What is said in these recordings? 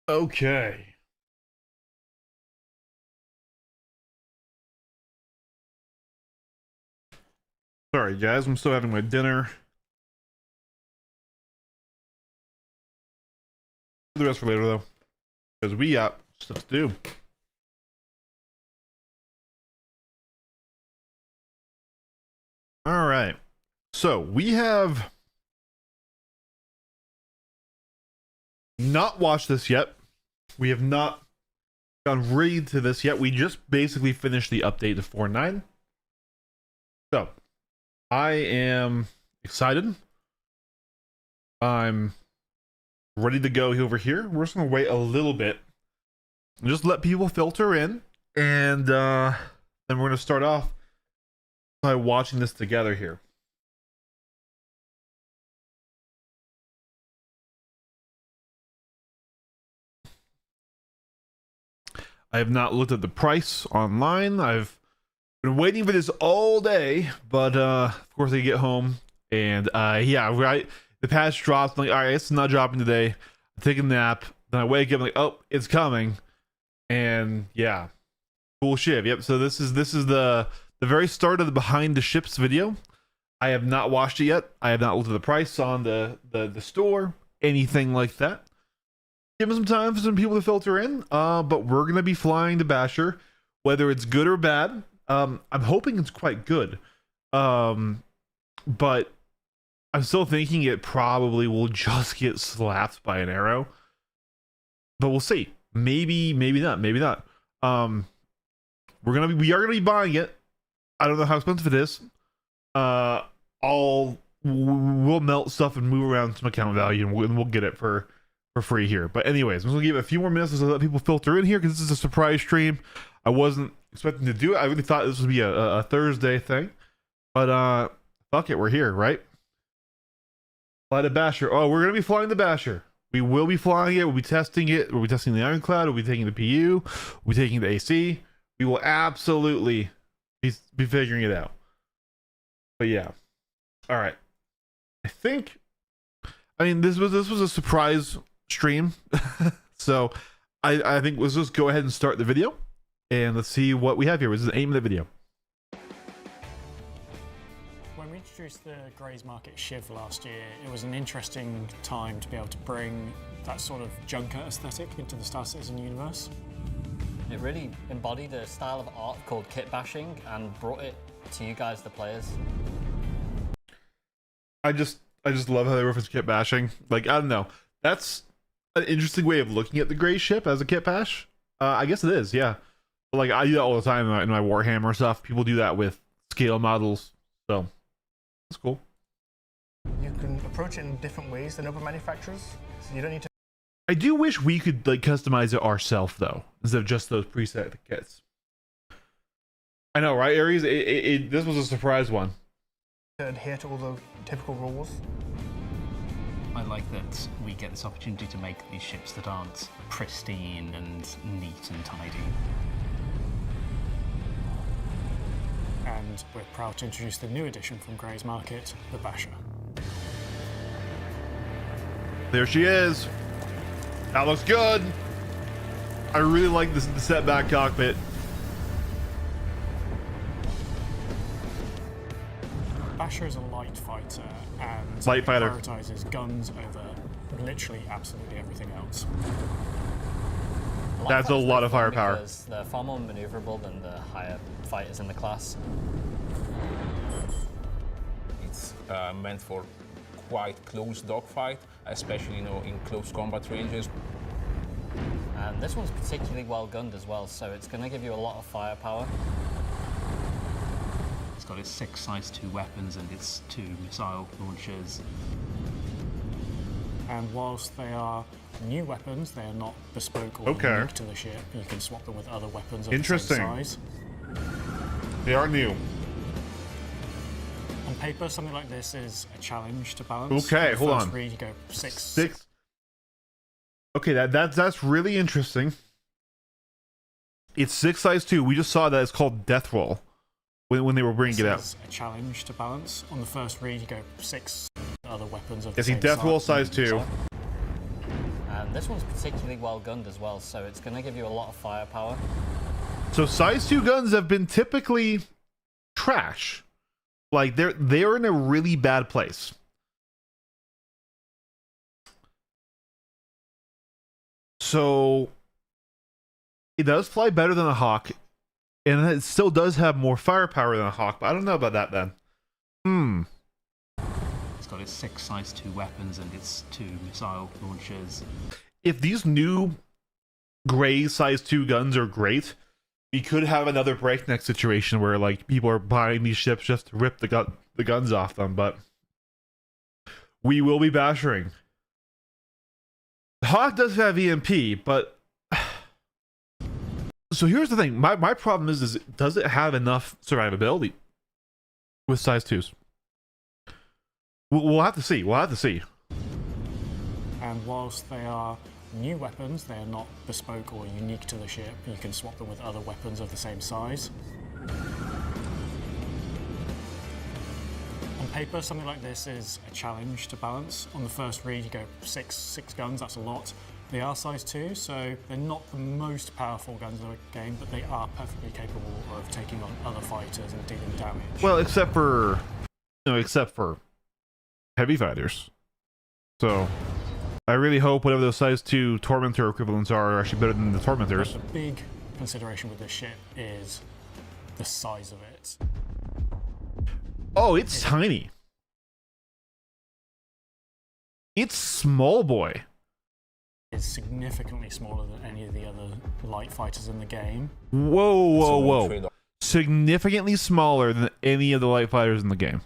Okay. Sorry, guys. I'm still having my dinner. The rest for later, though, because we got stuff to do. All right. So we have not watched this yet. We have not gone ready to this yet. We just basically finished the update to 4.9. So I am excited. I'm ready to go over here. We're just gonna wait a little bit and just let people filter in, and then we're gonna start off by watching this together here. I have not looked at the price online. I've been waiting for this all day, but of course I get home and yeah, right. The patch drops. I'm like, all right, it's not dropping today. I take a nap, then I wake up, I'm like, oh, it's coming, and yeah, cool shit. Yep. So this is the very start of the behind the ships video. I have not watched it yet. I have not looked at the price on the store, anything like that. Give some time for some people to filter in. But we're gonna be flying the Basher, whether it's good or bad. I'm hoping it's quite good. But I'm still thinking it probably will just get slapped by an arrow. But we'll see. Maybe not. Maybe not. We are gonna be buying it. I don't know how expensive it is. We'll melt stuff and move around some account value, and we'll get it for free here. But anyways, I'm just gonna give it a few more minutes to let people filter in here, because this is a surprise stream. I wasn't expecting to do it. I really thought this would be a Thursday thing, but fuck it, we're here, right? Fly the Basher. Oh, we're gonna be flying the Basher. We will be flying it. We'll be testing it. We'll be testing the Ironclad. We'll be taking the PU. We'll be taking the AC. We will absolutely be figuring it out. But yeah, all right. I mean, this was a surprise stream, so I think let's just go ahead and start the video, and let's see what we have here. This is the aim of the video. When we introduced the Grey's Market Shiv last year, it was an interesting time to be able to bring that sort of junker aesthetic into the Star Citizen universe. It really embodied a style of art called kit bashing and brought it to you guys, the players. I just love how they reference kit bashing. Like, I don't know. That's an interesting way of looking at the gray ship as a kit bash. I guess it is, yeah. But like, I do that all the time in my Warhammer stuff. People do that with scale models, so that's cool. You can approach it in different ways than other manufacturers, so you don't need to. I do wish we could like customize it ourselves though, instead of just those preset kits. I know, right, Aries? This was a surprise one. Adhere to all the typical rules. I like that we get this opportunity to make these ships that aren't pristine and neat and tidy. And we're proud to introduce the new addition from Grey's Market, the Basher. There she is. That looks good. I really like this, the setback cockpit. Basher is a light fighter and Light fighter. prioritizes guns over literally absolutely everything else. That's a lot of firepower. Because they're far more maneuverable than the higher fighters in the class. It's meant for quite close dogfight, especially in close combat ranges. And this one's particularly well gunned as well, so it's going to give you a lot of firepower. It's got its 6 size 2 weapons and its 2 missile launchers. And whilst they are new weapons, they are not bespoke or Okay. unique to the ship. You can swap them with other weapons of Interesting. the same size. They are new. On paper, something like this is a challenge to balance. Okay, hold First on. read, you go 6. 6. Okay, that's really interesting. It's 6 size 2. We just saw that it's called Death Roll when they were bringing it out. This is a challenge to balance. On the first read, you go 6 other weapons of the Is he same Death Roll size. size 2? And This one's particularly well gunned as well, so it's going to give you a lot of firepower. So size 2 guns have been typically trash. Like they're in a really bad place. So it does fly better than a Hawk, and it still does have more firepower than a Hawk, but I don't know about that then. It's got its 6 size 2 weapons and its 2 missile launchers. If these new gray size 2 guns are great, we could have another breakneck situation where like people are buying these ships just to rip the guns off them, but we will be bashering. The Hawk does have EMP, but so here's the thing. My problem is does it have enough survivability with size 2s? We'll have to see. We'll have to see. And whilst they are new weapons, they are not bespoke or unique to the ship. You can swap them with other weapons of the same size. On paper, something like this is a challenge to balance. On the first read, you go six guns, that's a lot. They are size 2, so they're not the most powerful guns in the game, but they are perfectly capable of taking on other fighters and dealing damage. Well, except for heavy fighters. So I really hope whatever those size 2 Tormentor equivalents are actually better than the Tormentors. But the big consideration with this ship is the size of it. Oh, it's tiny. It's small boy. It's significantly smaller than any of the other light fighters in the game. Whoa. Significantly smaller than any of the light fighters in the game.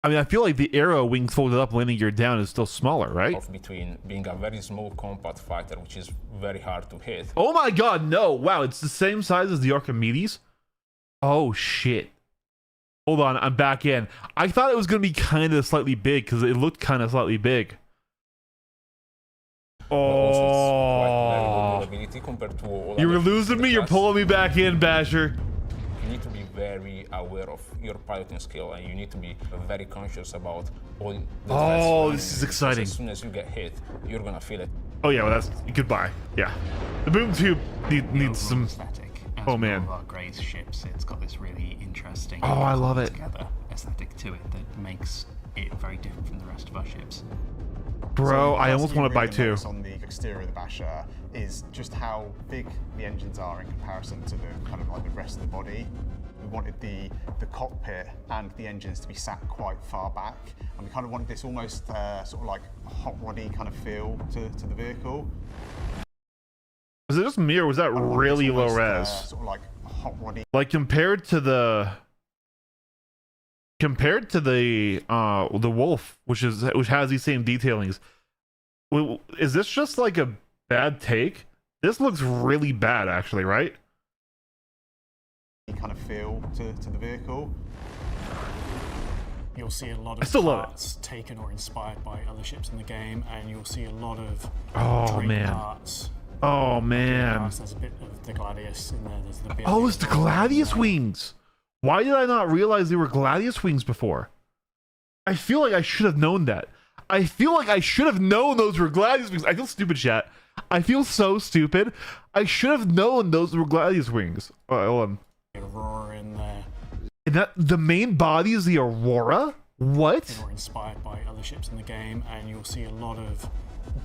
I mean, I feel like the arrow wings folded up, landing gear down is still smaller, right? Between being a very small compact fighter, which is very hard to hit. Oh my god, no. Wow, it's the same size as the Archimedes? Oh, shit. Hold on, I'm back in. I thought it was going to be kind of slightly big, because it looked kind of slightly big. Oh. You were losing me, you're pulling me back in, Basher. You need to be very aware of your piloting skill, and you need to be very conscious about all the Oh, this is exciting. As soon as you get hit, you're gonna feel it. Oh yeah, well that's goodbye. Yeah, the boom tube needs some. Aesthetic. As Oh man. One of our Grey's ships, it's got this really interesting. Oh, I love it. Together aesthetic to it that makes it very different from the rest of our ships. Bro, I almost want to buy really 2. notice on the exterior of the Basher is just how big the engines are in comparison to the kind of like the rest of the body. We wanted the cockpit and the engines to be sat quite far back, and we kind of wanted this almost sort of like hot roddy kind of feel to the vehicle. Was it just me, or was that really low res? Sort of like hot roddy. Like compared to the Wolf, which has these same detailings. Is this just like a bad take? This looks really bad, actually, right? Kind of feel to the vehicle. You'll see a lot I of still love parts taken or inspired by other ships in the game, and you'll see a lot of Drake man. parts. Oh man. There's a bit of the Gladius in there. There's the Oh, it's the Gladius wings. Why did I not realize they were Gladius wings before? I feel like I should have known that. I feel like I should have known those were Gladius wings. I feel stupid, chat. I feel so stupid. I should have known those were Gladius wings. Hold on. Aurora in there. And that the main body is the Aurora? What? Or inspired by other ships in the game, and you'll see a lot of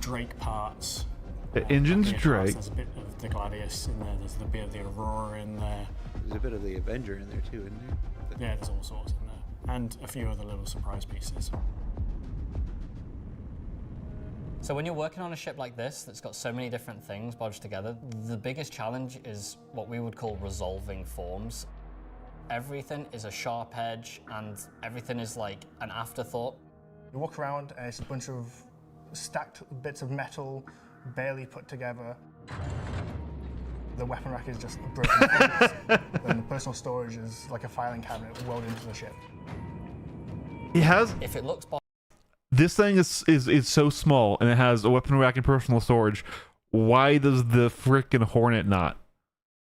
Drake parts. The engine's Drake. There's a bit of the Gladius in there. There's a bit of the Aurora in there. There's a bit of the Avenger in there too, isn't there? Yeah, there's all sorts in there, and a few other little surprise pieces. So when you're working on a ship like this that's got so many different things bodged together, the biggest challenge is what we would call resolving forms. Everything is a sharp edge and everything is like an afterthought. You walk around and it's a bunch of stacked bits of metal, barely put together. The weapon rack is just broken things, and the personal storage is like a filing cabinet welded into the ship. It has. If it looks This thing is so small, and it has a weapon rack and personal storage. Why does the frickin' Hornet not?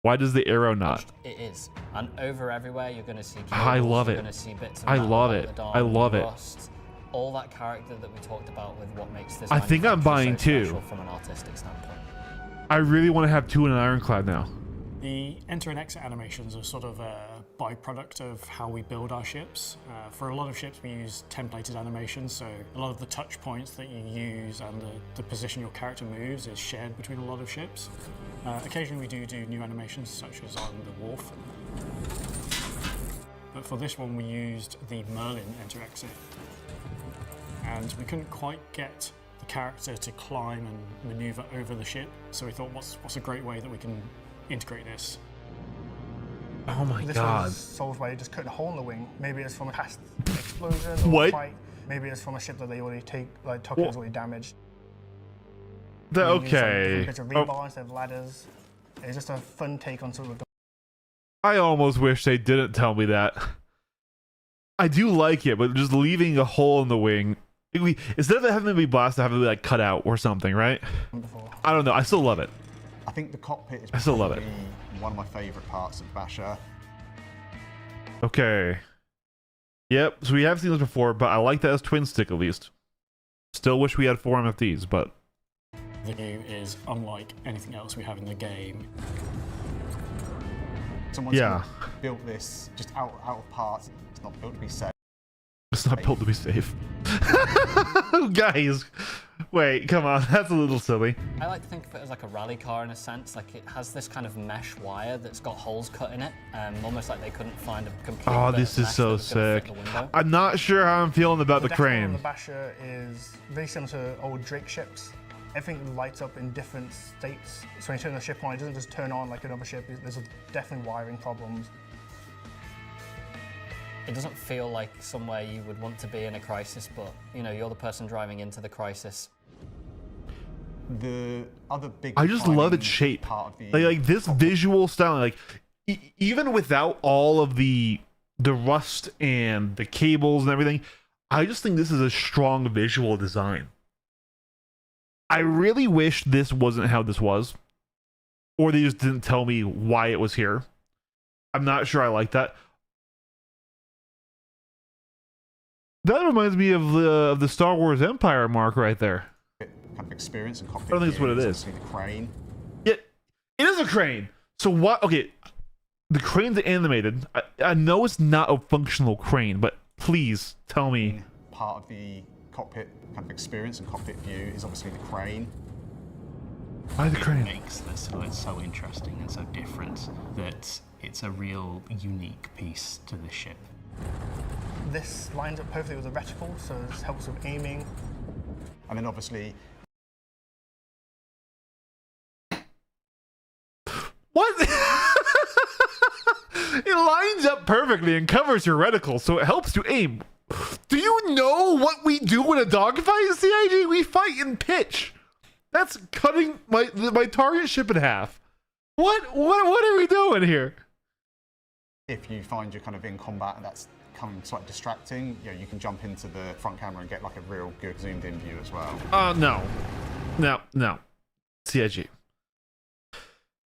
Why does the Arrow not? It is. And over everywhere you're going to see cables, I love it. You're going to see bits of I metal love it. welded on, I love it. rust. all that character that we talked about with what makes this I think I'm manufacturer buying so two. special from an artistic standpoint. I really want to have two in an Ironclad now. The enter and exit animations are sort of a byproduct of how we build our ships. For a lot of ships, we use templated animations, so a lot of the touch points that you use and the position your character moves is shared between a lot of ships. Occasionally, we do new animations, such as on the Wharf. But for this one, we used the Merlin enter exit, and we couldn't quite get the character to climb and maneuver over the ship. So we thought, what's a great way that we can integrate this? Oh my This god. was solved by just cutting a hole in the wing. Maybe it's from a past explosion or What? fight. Maybe it's from a ship that they already took and was already damaged. The, We used, okay. different bits of rebar instead of ladders. It's just a fun take on sort of the I almost wish they didn't tell me that. I do like it, but just leaving a hole in the wing, instead of it having to be blasted, having to be like cut out or something, right? before. I don't know. I still love it. I think the cockpit is I still love it. probably one of my favourite parts of Basher. Okay. Yep. So we have seen this before, but I like that as twin stick at least. Still wish we had 4 MFDs, but The new is unlike anything else we have in the game. Someone's Yeah. built this just out of parts. It's not built to be safe. it's not built to be safe. Guys, wait, come on. That's a little silly. I like to think of it as like a rally car in a sense. Like it has this kind of mesh wire that's got holes cut in it, almost like they couldn't find a complete. Oh, bit this of is mesh so that was gonna fit sick. the window. I'm not sure how I'm feeling about the decal crane. on the Basher is very similar to old Drake ships. Everything lights up in different states. So when you turn the ship on, it doesn't just turn on like another ship. There's definitely wiring problems. It doesn't feel like somewhere you would want to be in a crisis, but you know, you're the person driving into the crisis. The other big I just love its defining shape. part of the Like this visual style, like even without all of the rust and the cables and everything, I just think this is a strong visual design. I really wish this wasn't how this was, or they just didn't tell me why it was here. I'm not sure I like that. That reminds me of the Star Wars Empire mark right there. kind of experience and cockpit. I don't think it's what it view is. obviously the crane. It is a crane. So what? Okay, the crane's animated. I know it's not a functional crane, but please tell me. Part of the cockpit kind of experience and cockpit view is obviously the crane. Why the It crane? makes the silhouette so interesting and so different that it's a real unique piece to the ship. This lines up perfectly with the reticle, so this helps with aiming. And then obviously What? It lines up perfectly and covers your reticle, so it helps you aim. Do you know what we do in a dogfight, CIG? We fight in pitch. That's cutting my target ship in half. What are we doing here? if you find you're kind of in combat and that's coming slightly distracting, you know, you can jump into the front camera and get like a real good zoomed in view as well. No. CIG.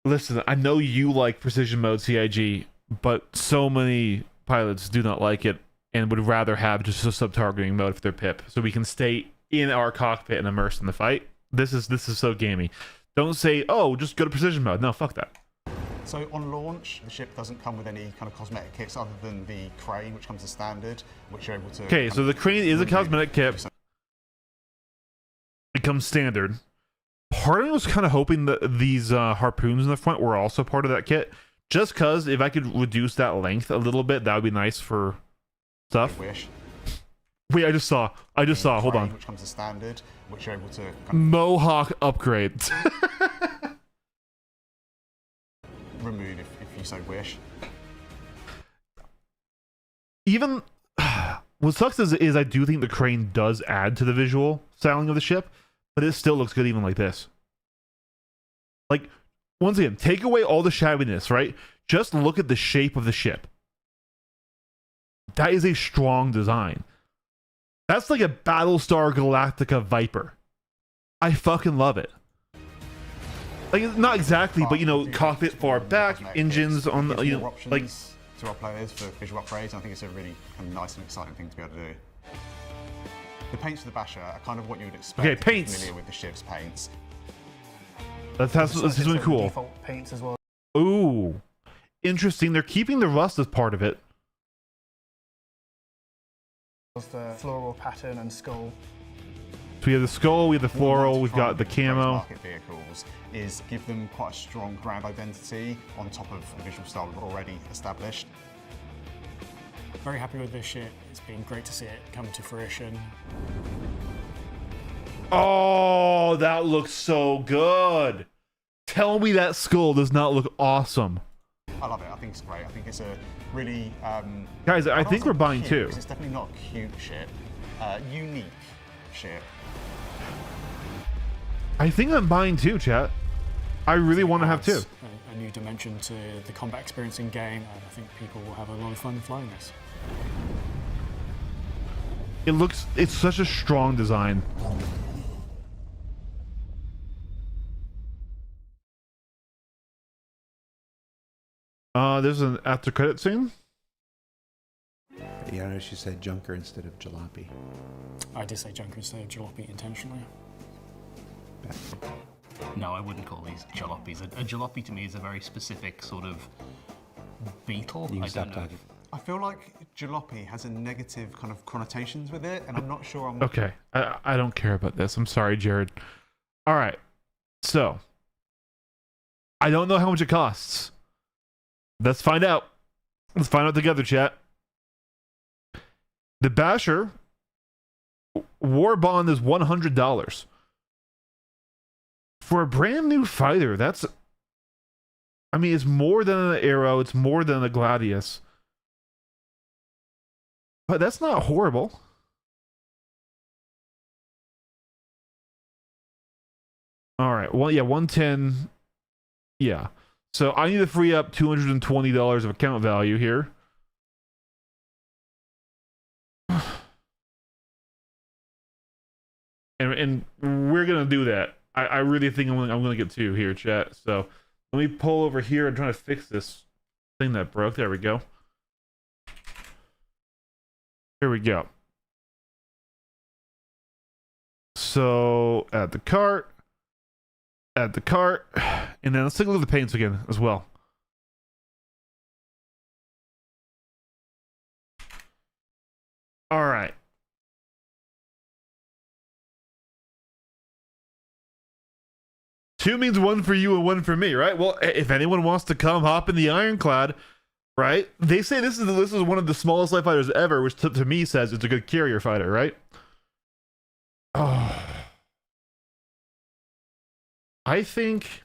Listen, I know you like precision mode CIG, but so many pilots do not like it and would rather have just a sub-targeting mode for their pip, so we can stay in our cockpit and immersed in the fight. This is so gamey. Don't say, oh, just go to precision mode. No, fuck that. So on launch, the ship doesn't come with any kind of cosmetic kits other than the crane, which comes as standard, which you're able to... Okay, so the crane is a cosmetic kit. It comes standard. Part of me was kind of hoping that these harpoons in the front were also part of that kit, just because if I could reduce that length a little bit, that would be nice for stuff. Wish. Wait, I just saw. Hold Crane, on. which comes as standard, which you're able to kind Mohawk upgrade. of remove if you so wish. Even what sucks is I do think the crane does add to the visual styling of the ship, but it still looks good even like this. Like, once again, take away all the shabbiness, right? Just look at the shape of the ship. That is a strong design. That's like a Battlestar Galactica Viper. I fucking love it. Like, not exactly, but you know, cockpit far back, engines on the, you know, like, to our players for visual upgrades. I think it's a really kind of nice and exciting thing to be able to do. The paints for the Basher are kind of what you would expect Okay, if you're paints. familiar with the ship's paints. This is really cool. Default paints as well. Ooh, interesting. They're keeping the rust as part of it. As the floral pattern and skull. So we have the skull, we have the What we want floral, to we've try got and the do with those camo. market vehicles is give them quite a strong brand identity on top of a visual style we've already established. Very happy with this ship. It's been great to see it come to fruition. Oh, that looks so good. Tell me that skull does not look awesome. I love it. I think it's great. I think it's a really Guys, I don't think wanna we're say buying cute, two. 'cause it's definitely not a cute ship. Unique ship. I think I'm buying two, chat. I really want to have two. Adds a new dimension to the combat experience in game, and I think people will have a lot of fun flying this. It's such a strong design. There's an after credit scene. Yeah, I know she said Junker instead of Jalopy. I did say Junker instead of Jalopy intentionally. No, I wouldn't call these jalopies. A jalopy to me is a very specific sort of beetle. You can I stop don't know. talking. I feel like jalopy has a negative kind of connotations with it, and I'm not sure I'm... Okay, I don't care about this. I'm sorry, Jared. All right, so I don't know how much it costs. Let's find out. Let's find out together, chat. The Basher War Bond is $100 for a brand new fighter. That's, I mean, it's more than an Arrow. It's more than a Gladius. But that's not horrible. All right. Well, yeah, 110. Yeah. So I need to free up $220 of account value here. And we're gonna do that. I really think I'm gonna get two here, chat. So let me pull over here and try to fix this thing that broke. There we go. Here we go. So add the cart, and then let's take a look at the paints again as well. All right. Two means one for you and one for me, right? Well, if anyone wants to come hop in the Ironclad, right? They say this is one of the smallest light fighters ever, which to me says it's a good carrier fighter, right? Oh. I think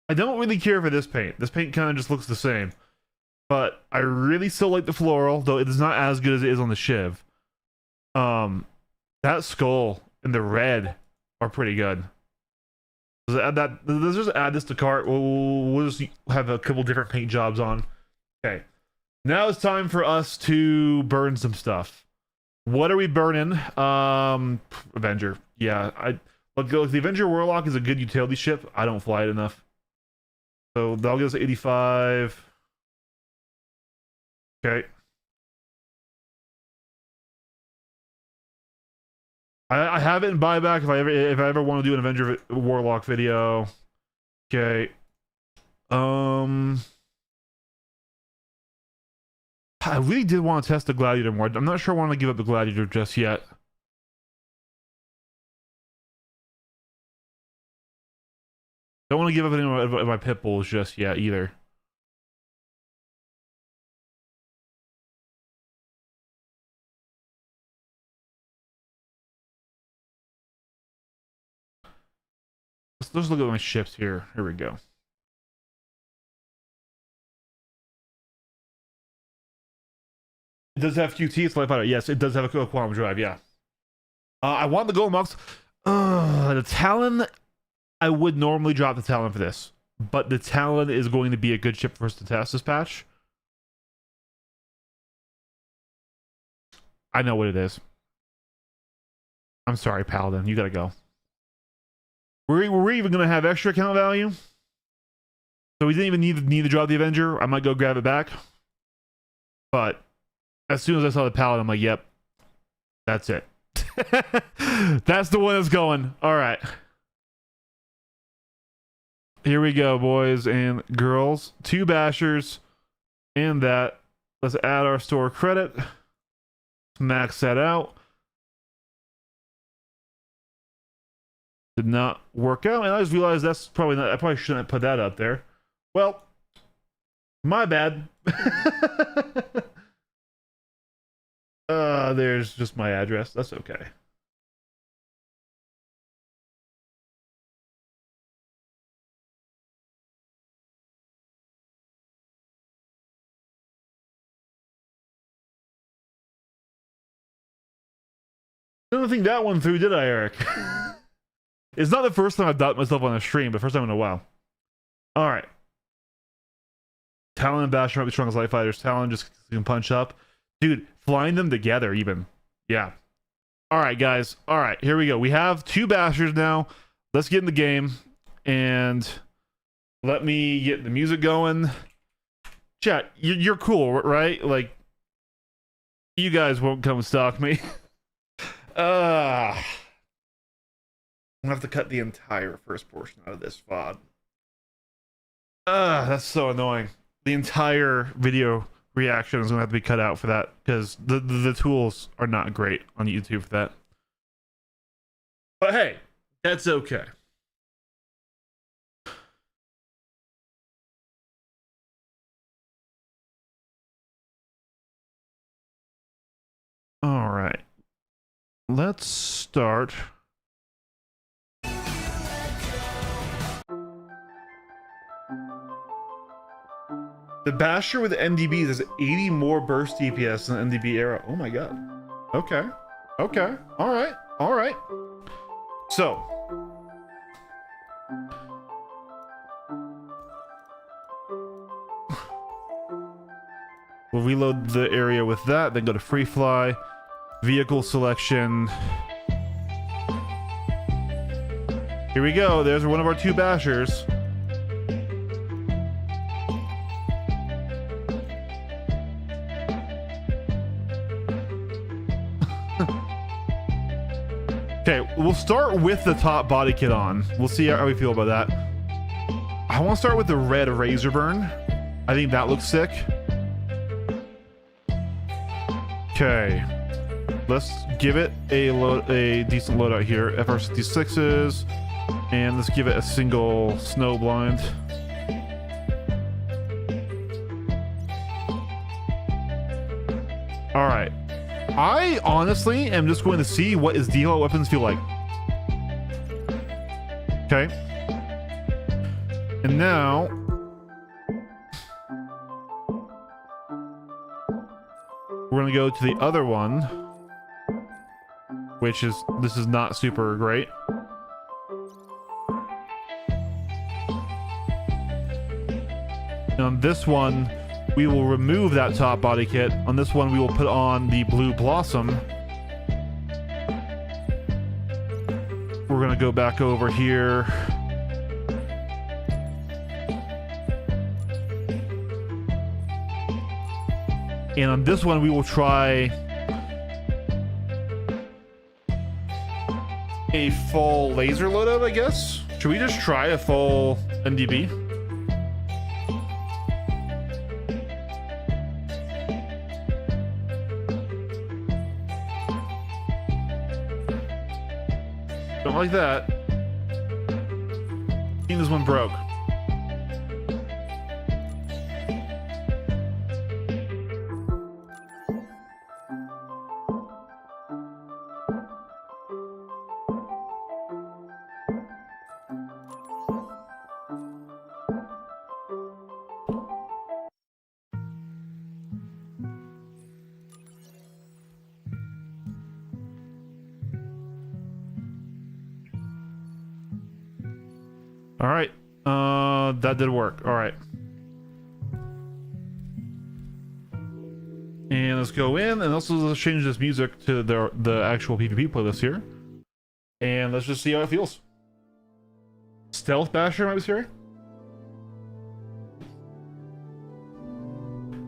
I don't really care for this paint. This paint kind of just looks the same. But I really still like the floral, though it is not as good as it is on the Shiv. That skull and the red are pretty good. Let's just add this to cart. We'll just have a couple different paint jobs on. Okay. Now it's time for us to burn some stuff. What are we burning? Avenger. Yeah, look, the Avenger Warlock is a good utility ship. I don't fly it enough. So that'll give us 85. Okay. I have it in buyback if I ever want to do an Avenger Warlock video. Okay. I really did want to test the Gladiator more. I'm not sure I want to give up the Gladiator just yet. Don't want to give up any of my pit bulls just yet either. Let's look at my ships here. Here we go. It does have QT. It's light fighter. Yes, it does have a quantum drive. Yeah. I want the gold box. The Talon. I would normally drop the Talon for this, but the Talon is going to be a good ship for us to test this patch. I know what it is. I'm sorry, Paladin. You gotta go. We're even gonna have extra account value. So we didn't even need to drop the Avenger. I might go grab it back. But as soon as I saw the pallet, I'm like, yep, that's it. That's the one that's going. All right. Here we go, boys and girls. 2 bashers and that. Let's add our store credit. Max that out. Did not work out, and I just realized that's probably not. I probably shouldn't put that up there. Well, my bad. There's just my address. That's okay. I don't think that one through, did I, Eric? It's not the first time I've doubted myself on a stream, but first time in a while. All right. Talon and Basher might be strong as light fighters. Talon just can punch up. Dude, flying them together even. Yeah. All right, guys. All right, here we go. We have 2 bashers now. Let's get in the game. And let me get the music going. Chat, you're cool, right? Like, you guys won't come and stalk me. I'm gonna have to cut the entire first portion out of this VOD. That's so annoying. The entire video reaction is gonna have to be cut out for that because the tools are not great on YouTube for that. But hey, that's okay. All right. Let's start. The Basher with MDBs has 80 more burst DPS than the MDB era. Oh my god. Okay. Okay. Alright. Alright. So. We'll reload the area with that, then go to free fly. Vehicle selection. Here we go. There's one of our 2 bashers. Okay, we'll start with the top body kit on. We'll see how we feel about that. I want to start with the red razor burn. I think that looks sick. Okay. Let's give it a decent loadout here. FR66s. And let's give it a single snow blind. Alright. I honestly am just going to see what his default weapons feel like. Okay. And now we're gonna go to the other one, which is, this is not super great. And on this one, we will remove that top body kit. On this one, we will put on the Blue Blossom. We're gonna go back over here. And on this one, we will try a full laser loadout, I guess. Should we just try a full MDB? Don't like that. I think this one broke. All right, that did work. All right, and let's go in, and also let's change this music to the actual PvP playlist here, and let's just see how it feels. Stealth Basher might be scary.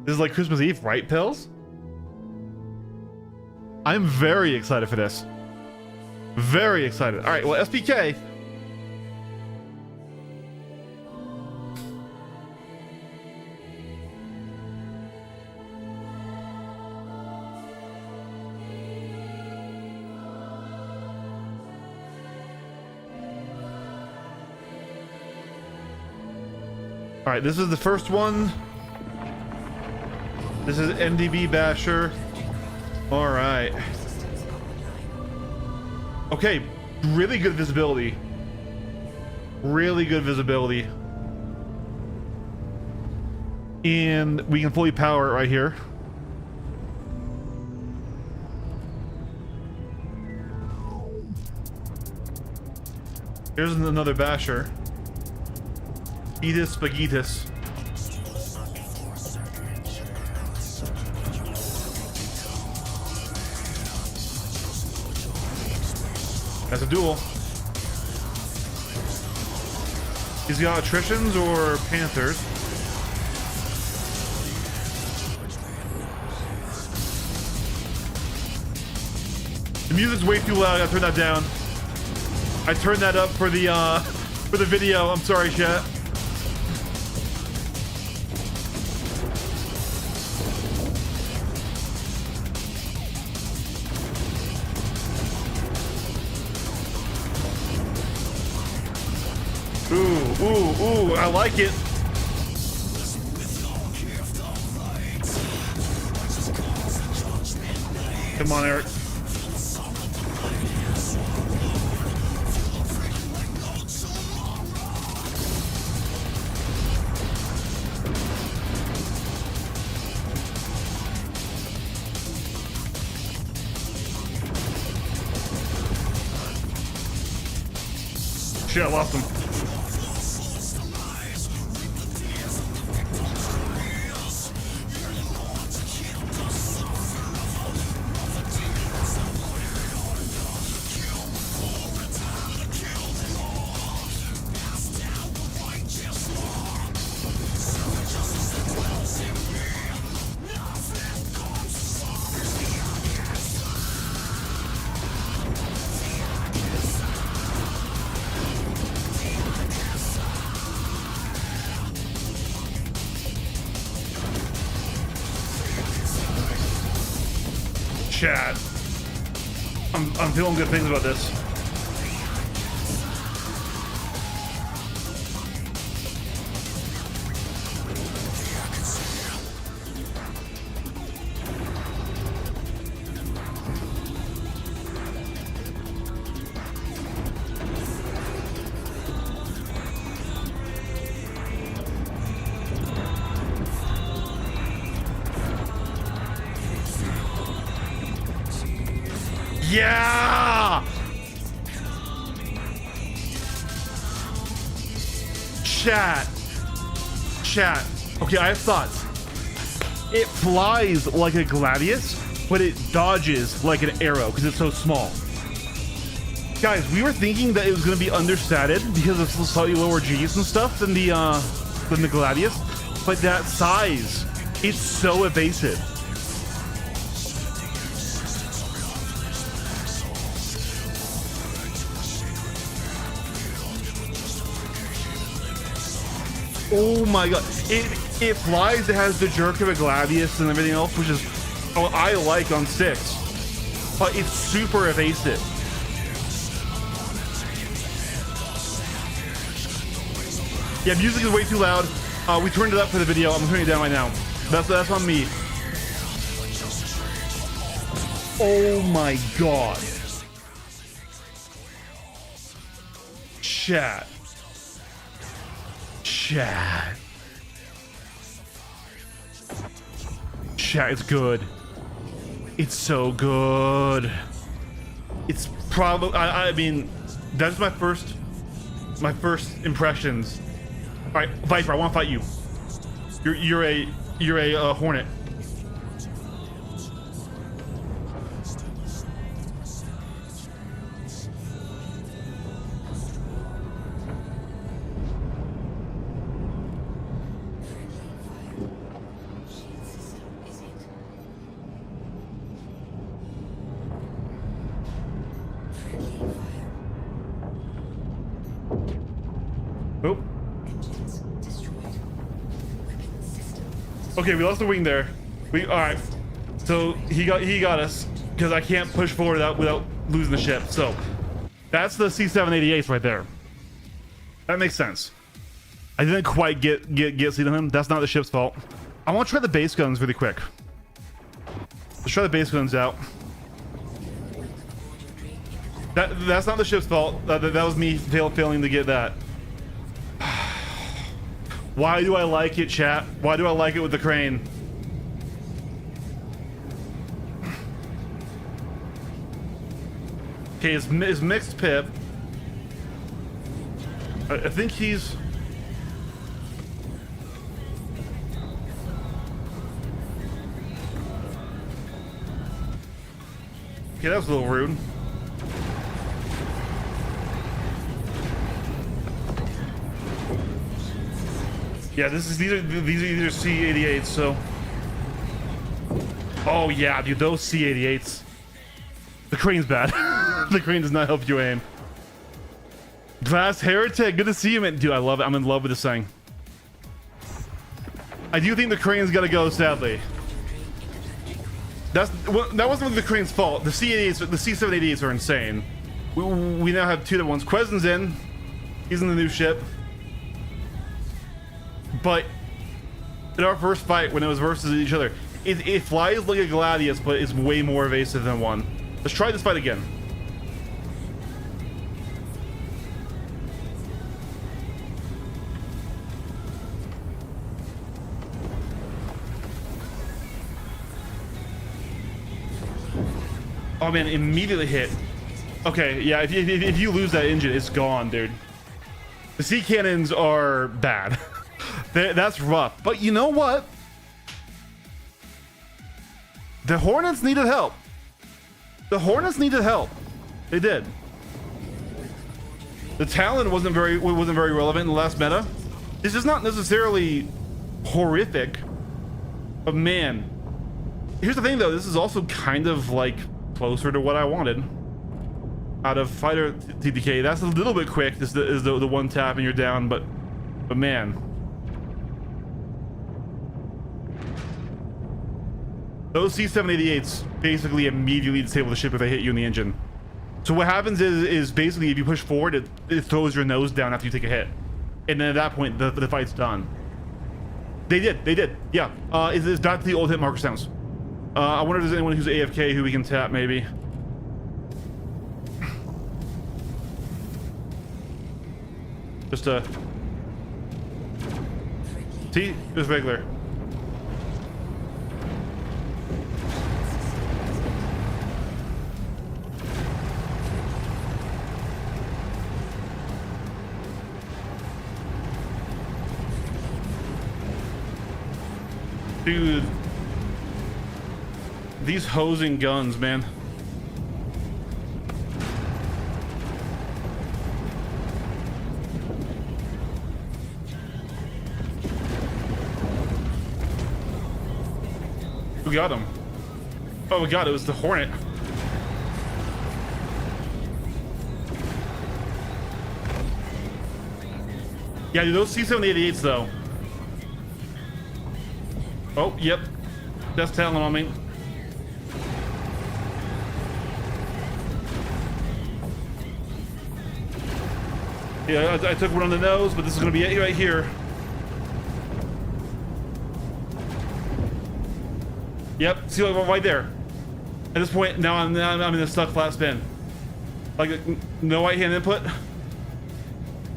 This is like Christmas Eve, right, Pills? I'm very excited for this. Very excited. All right, well, SPK. All right, this is the first one. This is NDB Basher. All right. Okay, really good visibility. Really good visibility. And we can fully power it right here. Here's another Basher. Eatus Spagitus. That's a duel. He's got attritions or panthers. The music's way too loud. I gotta turn that down. I turned that up for the video. I'm sorry, chat. Ooh, I like it. Come on, Eric. Shit, I lost him. Chat. I'm feeling good things about this. Yeah! Chat. Okay, I have thoughts. It flies like a gladius, but it dodges like an arrow because it's so small. Guys, we were thinking that it was going to be understated because of slightly lower Gs and stuff than the gladius, but that size, it's so evasive. Oh my god, it flies, it has the jerk of a gladius and everything else, which is what I like on 6, but it's super evasive. Yeah, music is way too loud. We turned it up for the video. I'm turning it down right now. That's on me. Oh my god. Chat, it's good. It's so good. It's probably, I mean, that's my first impressions. All right, Viper, I want to fight you. You're a Hornet. Okay, we lost the wing there. All right. So he got us because I can't push forward without losing the ship. So that's the C-788s right there. That makes sense. I didn't quite get seat on him. That's not the ship's fault. I want to try the base guns really quick. Let's try the base guns out. That's not the ship's fault. That was me failing to get that. Why do I like it, chat? Why do I like it with the crane? Okay, his mixed pip. I think he's... Okay, that was a little rude. Yeah, these are either C-88s, so... Oh yeah, dude, those C-88s. The crane's bad. The crane does not help you aim. Glass Heretic, good to see you, man. Dude, I love it. I'm in love with this thing. I do think the crane's gotta go, sadly. That wasn't the crane's fault. The C-88s, the C-788s are insane. We now have two different ones. Questen's in. He's in the new ship. But in our first fight, when it was versus each other, it flies like a Gladius, but it's way more evasive than one. Let's try this fight again. Oh man, immediately hit. Okay, yeah, if you lose that engine, it's gone, dude. The sea cannons are bad. That's rough. But you know what? The Hornets needed help. The Hornets needed help. They did. The Talon wasn't very relevant in the last meta. This is not necessarily horrific, but man, here's the thing though. This is also kind of like closer to what I wanted out of fighter TDK. That's a little bit quick. This is the one tap and you're down, but man. Those C-788s basically immediately disable the ship if they hit you in the engine. So what happens is basically if you push forward, it throws your nose down after you take a hit. And then at that point, the fight's done. They did. Yeah. It's back to the old hit marker sounds. I wonder if there's anyone who's AFK who we can tap, maybe. Just see, just regular. Dude, these hosing guns, man. We got him. Oh, we got it. It was the Hornet. Yeah, dude, those C-788s though. Oh, yep. That's Talon on me. Yeah, I took one on the nose, but this is going to be it right here. Yep, see, like, right there. At this point, now I'm in a stuck flat spin. Like, no right hand input.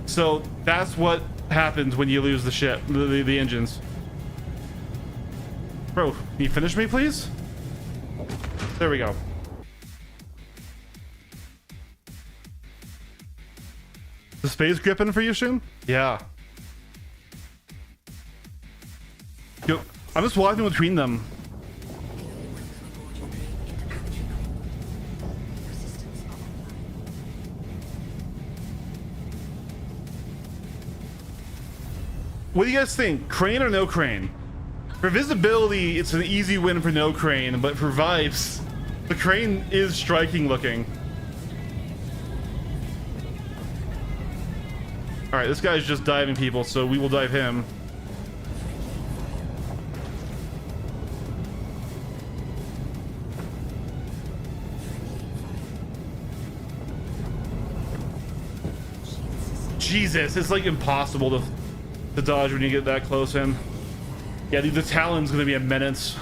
So that's what happens when you lose the ship, the engines. Bro, can you finish me, please? There we go. The space gripping for you soon? Yeah. Yo, I'm just walking between them. What do you guys think? Crane or no crane? For visibility, it's an easy win for no crane, but for vibes, the crane is striking looking. Alright, this guy's just diving people, so we will dive him. Jesus, it's like impossible to dodge when you get that close in. Yeah, dude, the Talon's gonna be a menace.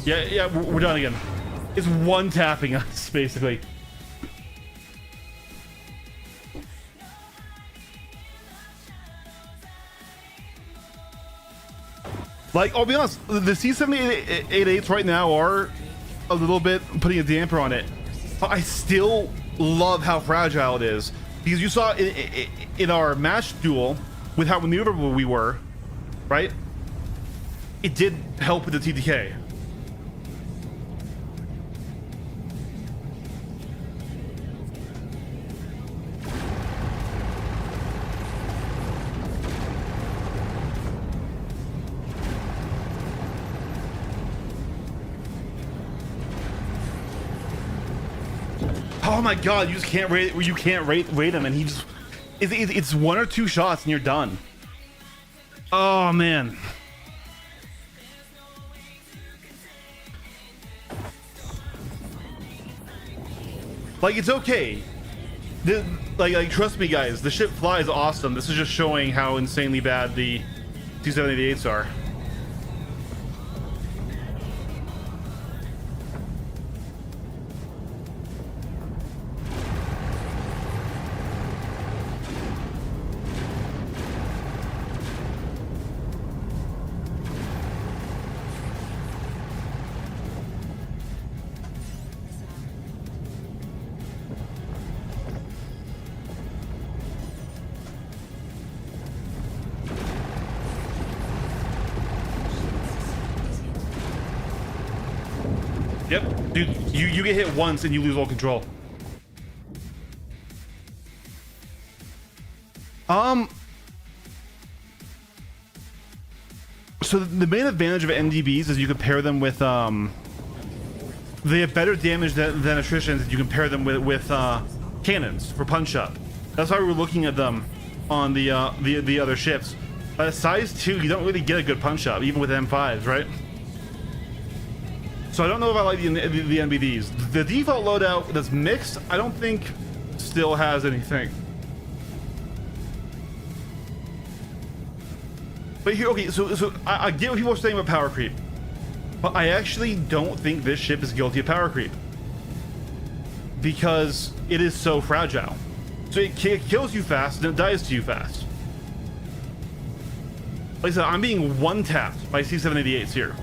Yeah, we're done again. It's one tapping us, basically. Like, I'll be honest, the C7888s right now are a little bit putting a damper on it. But I still love how fragile it is. Because you saw in our match duel with how maneuverable we were, right? It did help with the TTK. Oh my god, you just can't rate him, and he just it's one or two shots and you're done. Oh man. Like, it's okay. Like trust me guys, the ship flies awesome. This is just showing how insanely bad the T-788s are. Yep, dude, you get hit once and you lose all control. So the main advantage of NDBs is you compare them with they have better damage than attritions if you compare them with cannons for punch up. That's why we were looking at them on the other ships. But at size 2, you don't really get a good punch up, even with M5s, right? So I don't know if I like the NBDs. The default loadout that's mixed, I don't think still has anything. But here, okay, so I get what people are saying about power creep, but I actually don't think this ship is guilty of power creep because it is so fragile. So it kills you fast and it dies to you fast. Like I said, I'm being one-tapped by C-788s here.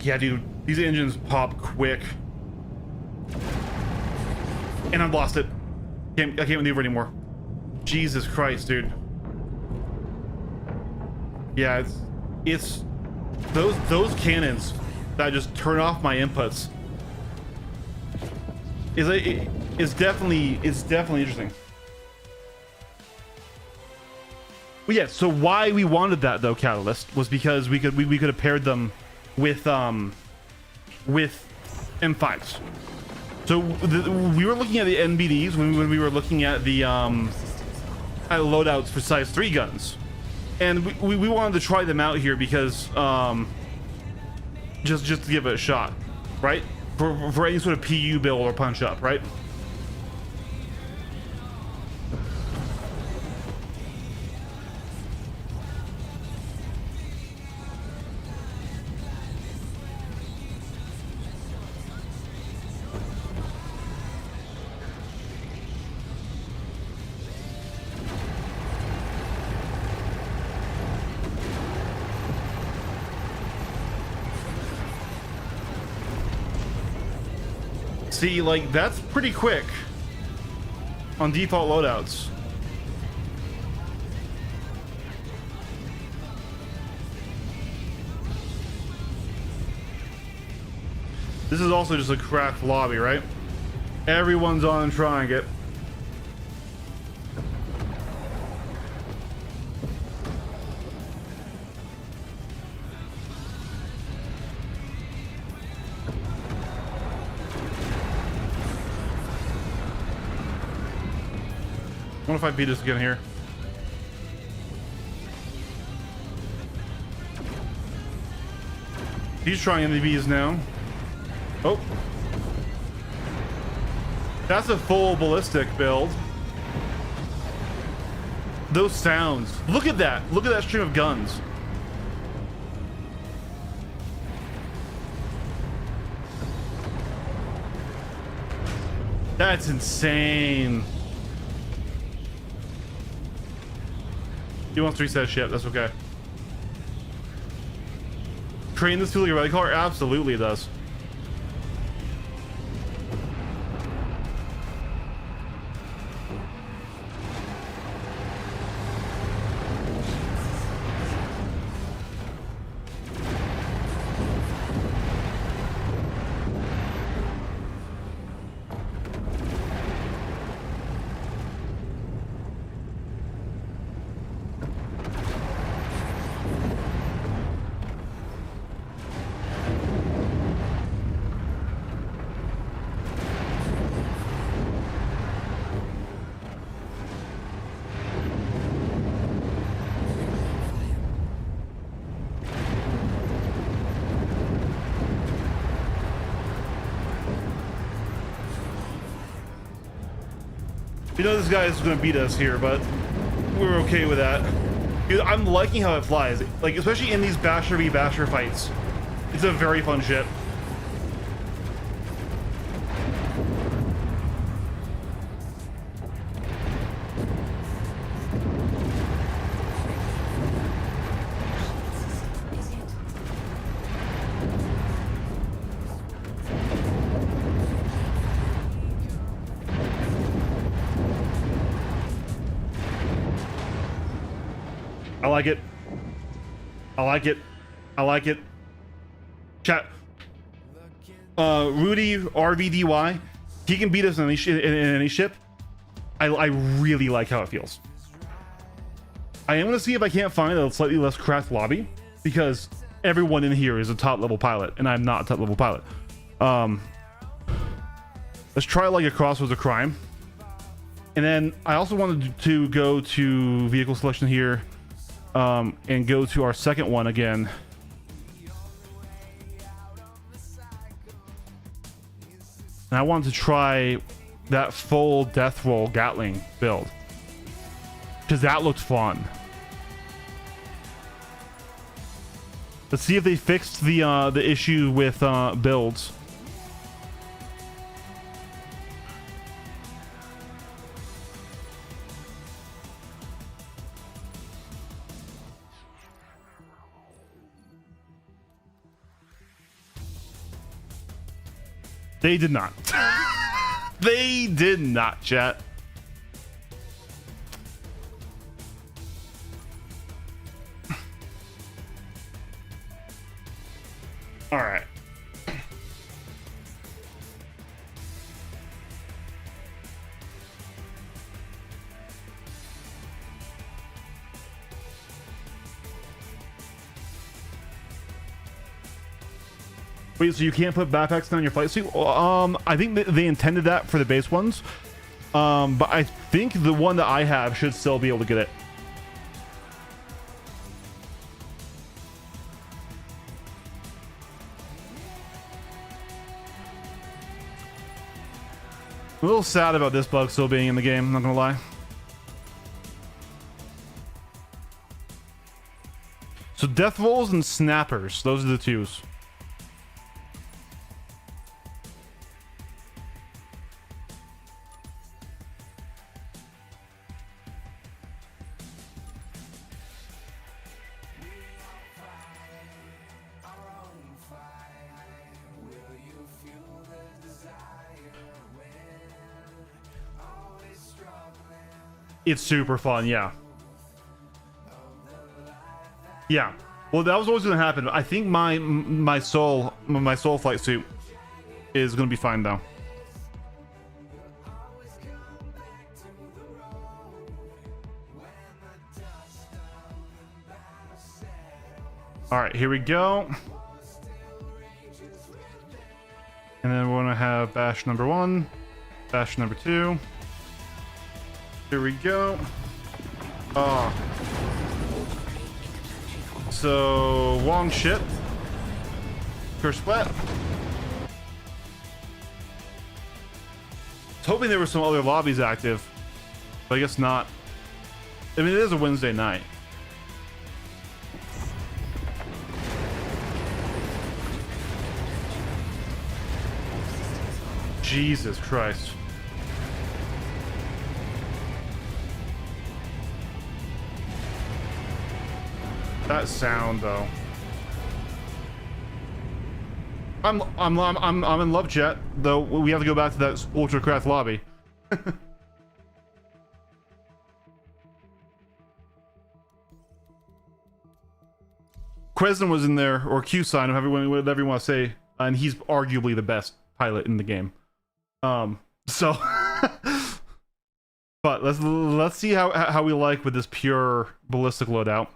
Yeah, dude, these engines pop quick. And I've lost it. I can't maneuver anymore. Jesus Christ, dude. Yeah, it's those cannons that just turn off my inputs. It's definitely interesting. But yeah, so why we wanted that though, Catalyst, was because we could have paired them with M5s. So we were looking at the NBDs when we were looking at the at loadouts for size 3 guns, and we wanted to try them out here because just to give it a shot, right? For any sort of PU build or punch up, right? See, like, that's pretty quick on default loadouts. This is also just a cracked lobby, right? Everyone's on and trying it. What if I beat us again here? He's trying MVBs now. Oh. That's a full ballistic build. Those sounds. Look at that. Look at that stream of guns. That's insane. He wants to reset ship. That's okay. Train this feel like a rally car? Absolutely it does. You know this guy is going to beat us here, but we're okay with that. Dude, I'm liking how it flies. Like, especially in these Basher v Basher fights. It's a very fun ship. I like it. I like it. I like it. Chat. Rudy RVDY. He can beat us in any ship. I really like how it feels. I am gonna see if I can't find a slightly less craft lobby, because everyone in here is a top level pilot, and I'm not a top level pilot. Let's try like a Crossroads of Crime. And then I also wanted to go to vehicle selection here. And go to our second one again. And I wanted to try that full death roll Gatling build, because that looked fun. Let's see if they fixed the issue with builds. They did not. They did not, chat. All right. Wait, so you can't put backpacks on your flight suit? I think they intended that for the base ones. But I think the one that I have should still be able to get it. I'm a little sad about this bug still being in the game, I'm not gonna lie. So death rolls and snappers, those are the twos. It's super fun, yeah. Yeah. Well, that was always going to happen. I think my soul flight suit is going to be fine though. All right, here we go. And then we're going to have bash number 1, bash number 2. Here we go. Oh. So, Wong ship. First splat. I was hoping there were some other lobbies active, but I guess not. I mean, it is a Wednesday night. Jesus Christ. That sound though. I'm in love chat, though we have to go back to that Ultracraft lobby. Quesden was in there, or Q-Sign, whatever you want to say, and he's arguably the best pilot in the game. So but let's see how we like with this pure ballistic loadout.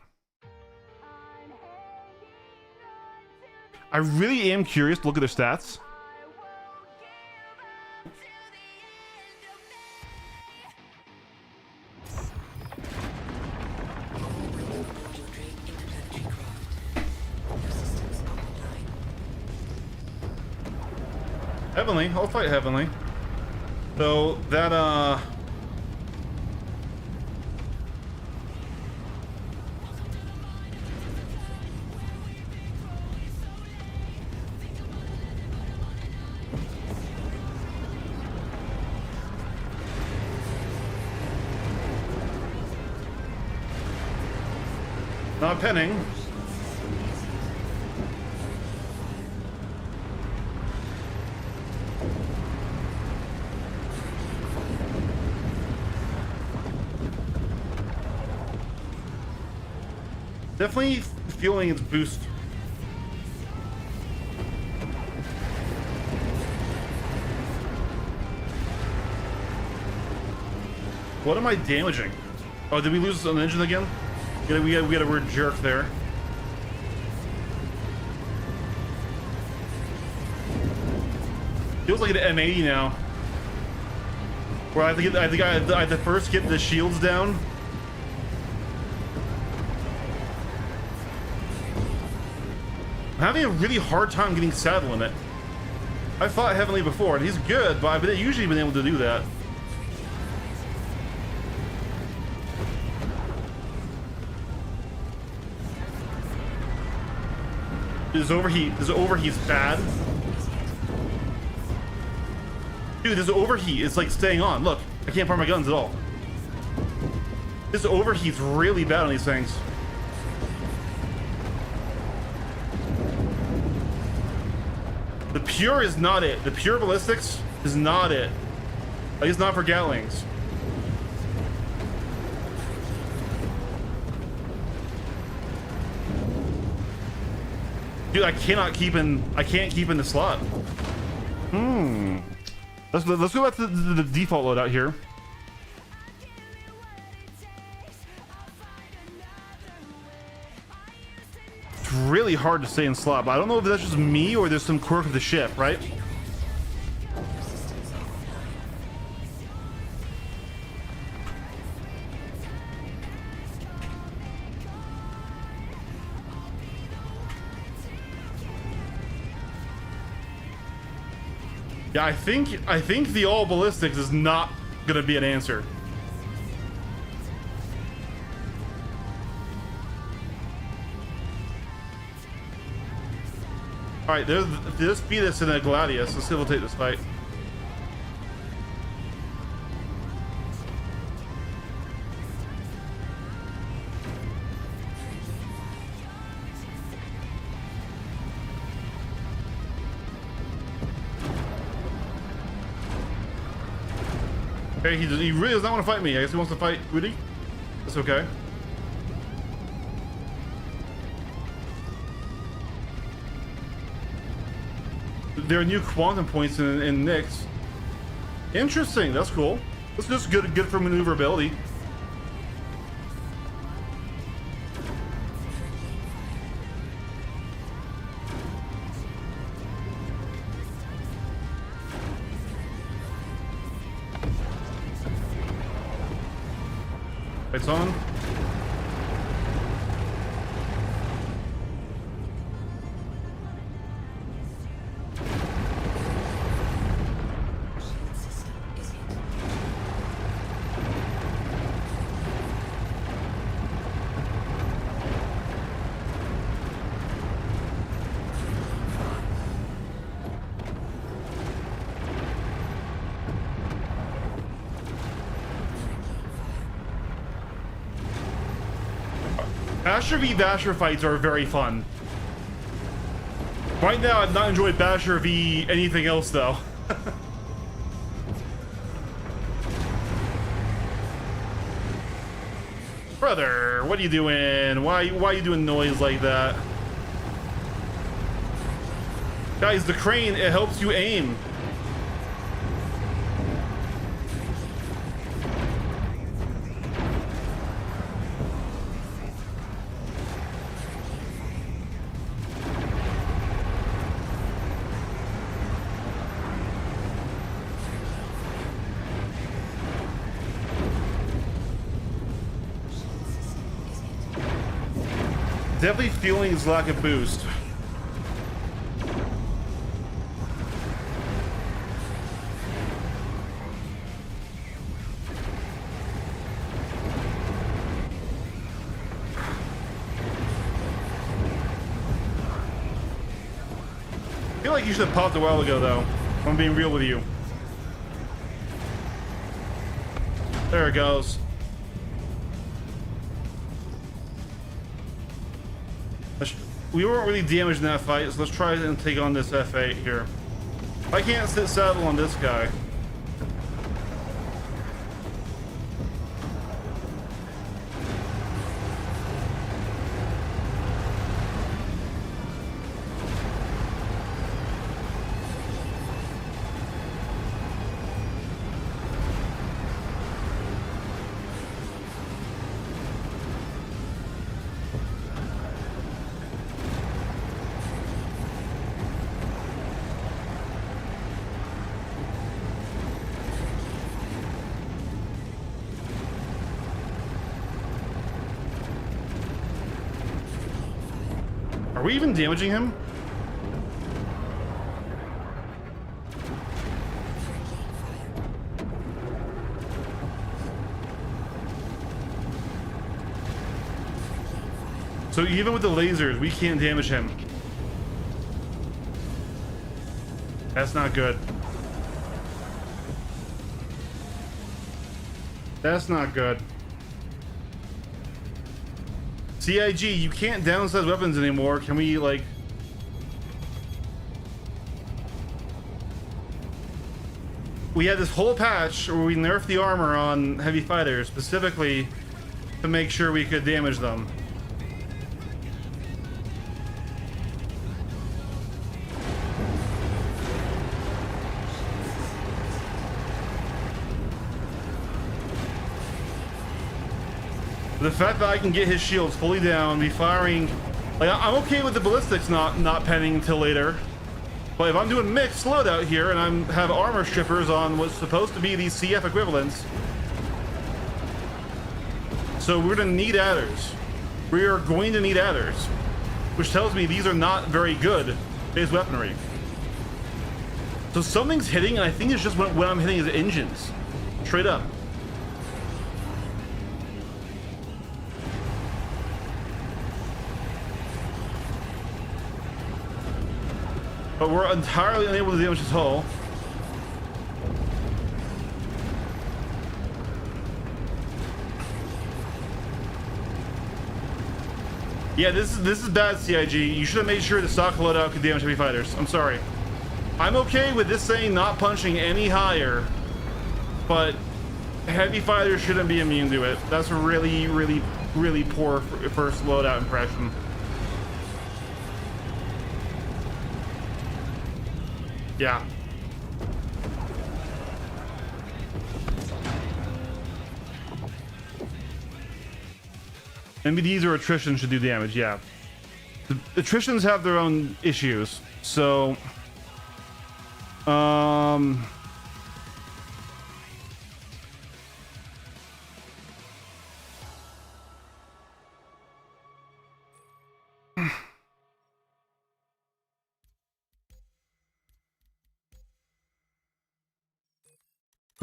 I really am curious to look at their stats. Heavenly, I'll fight Heavenly. So that not penning. Definitely feeling its boost. What am I damaging? Oh, did we lose an engine again? We got a word jerk there. Feels like an M80 now. Where I have to first get the shields down. I'm having a really hard time getting saddle in it. I fought Heavenly before, and he's good, but I've usually been able to do that. This overheat's bad. Dude, this overheat is like staying on. Look, I can't fire my guns at all. This overheat's really bad on these things. The pure is not it. The pure ballistics is not it. At least not for Gatlings. Dude, I can't keep in the slot. Let's go back to the default loadout here. It's really hard to stay in slot, but I don't know if that's just me or there's some quirk of the ship, right? Yeah, I think the all ballistics is not gonna be an answer. All right, let's beat us in a Gladius. Let's see if we'll take this fight. Okay, he really does not want to fight me. I guess he wants to fight Rudy. That's okay. There are new quantum points in Nyx. Interesting. That's cool. That's just good for maneuverability. Lights on. Basher v Basher fights are very fun. Right now, I've not enjoyed Basher v anything else though. Brother, what are you doing? Why are you doing noise like that? Guys, the crane, it helps you aim. Definitely feeling his lack of boost. I feel like you should have popped a while ago though. I'm being real with you. There it goes. We weren't really damaged in that fight, so let's try and take on this F8 here. I can't sit saddle on this guy. Are we even damaging him? So even with the lasers, we can't damage him. That's not good. That's not good. CIG, you can't downsize weapons anymore. Can we, like... We had this whole patch where we nerfed the armor on heavy fighters, specifically to make sure we could damage them. The fact that I can get his shields fully down, be firing, like I'm okay with the ballistics not penning until later, but if I'm doing mixed loadout here and I'm have armor strippers on what's supposed to be these CF equivalents, so we're gonna need adders. We are going to need adders, which tells me these are not very good base weaponry. So something's hitting, and I think it's just when I'm hitting his engines, straight up. But we're entirely unable to damage his hull. Yeah, this is bad, CIG. You should have made sure the stock loadout could damage heavy fighters. I'm sorry. I'm okay with this saying not punching any higher, but heavy fighters shouldn't be immune to it. That's a really, really, really poor first loadout impression. Yeah. MBDs or attrition should do damage, yeah. The attritions have their own issues, so...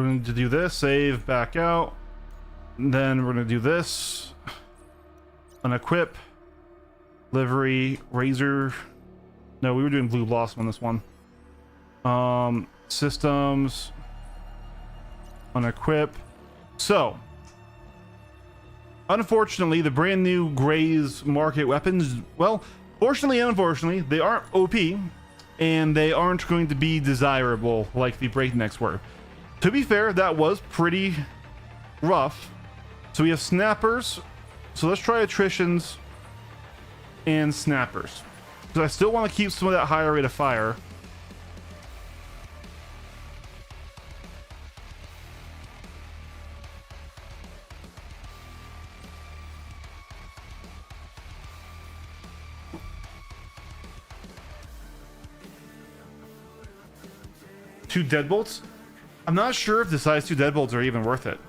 We're going to do this, save, back out. And then we're going to do this. Unequip. Livery, razor. No, we were doing blue blossom on this one. Systems. Unequip. So, unfortunately, the brand new Gray's Market weapons, well, fortunately and unfortunately, they aren't OP, and they aren't going to be desirable like the breaknecks were. To be fair, that was pretty rough. So we have snappers. So let's try attritions and snappers. Because I still want to keep some of that higher rate of fire. Two deadbolts. I'm not sure if the size 2 deadbolts are even worth it.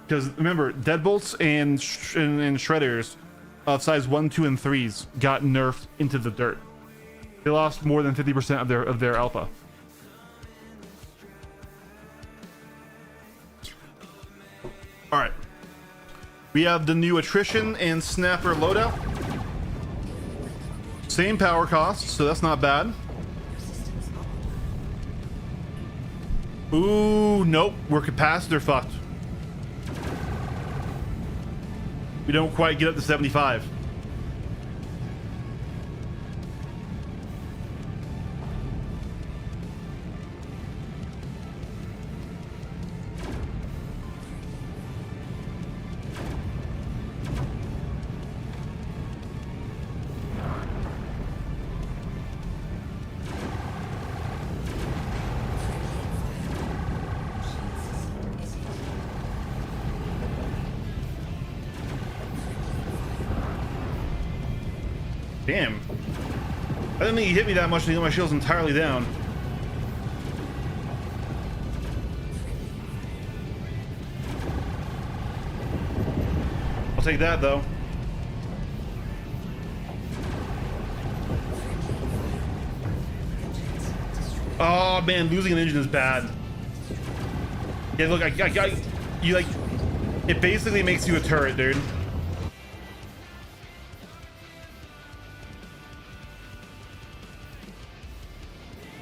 Because remember, deadbolts and shredders of size 1, 2, and 3s got nerfed into the dirt. They lost more than 50% of their alpha. All right. We have the new attrition and snapper loadout. Same power cost, so that's not bad. Ooh, nope. We're capacitor fucked. We don't quite get up to 75. Damn. I didn't think he hit me that much to get my shield's entirely down. I'll take that though. Oh man, losing an engine is bad. Yeah, look, you like, it basically makes you a turret, dude.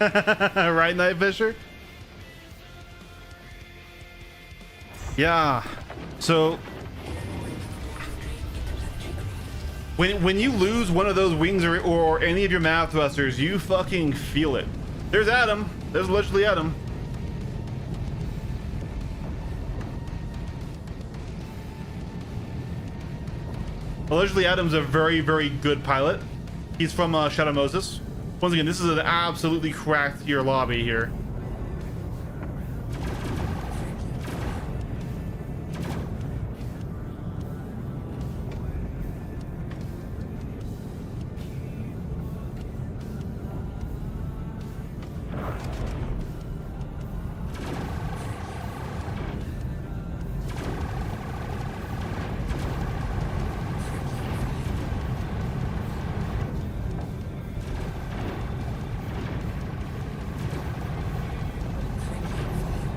Right, Night Fisher? Yeah. So when you lose one of those wings or any of your math thrusters, you fucking feel it. There's Adam. There's literally Adam. Allegedly, Adam's a very, very good pilot. He's from Shadow Moses. Once again, this is an absolutely cracked tier lobby here.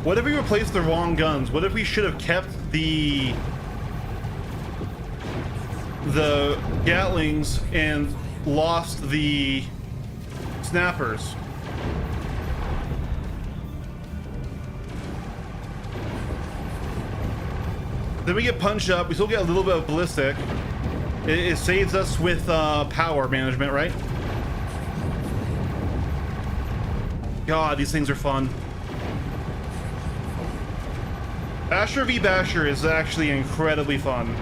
What if we replaced the wrong guns? What if we should have kept the Gatlings and lost the snappers? Then we get punched up. We still get a little bit of ballistic. It saves us with power management, right? God, these things are fun. Basher v Basher is actually incredibly fun.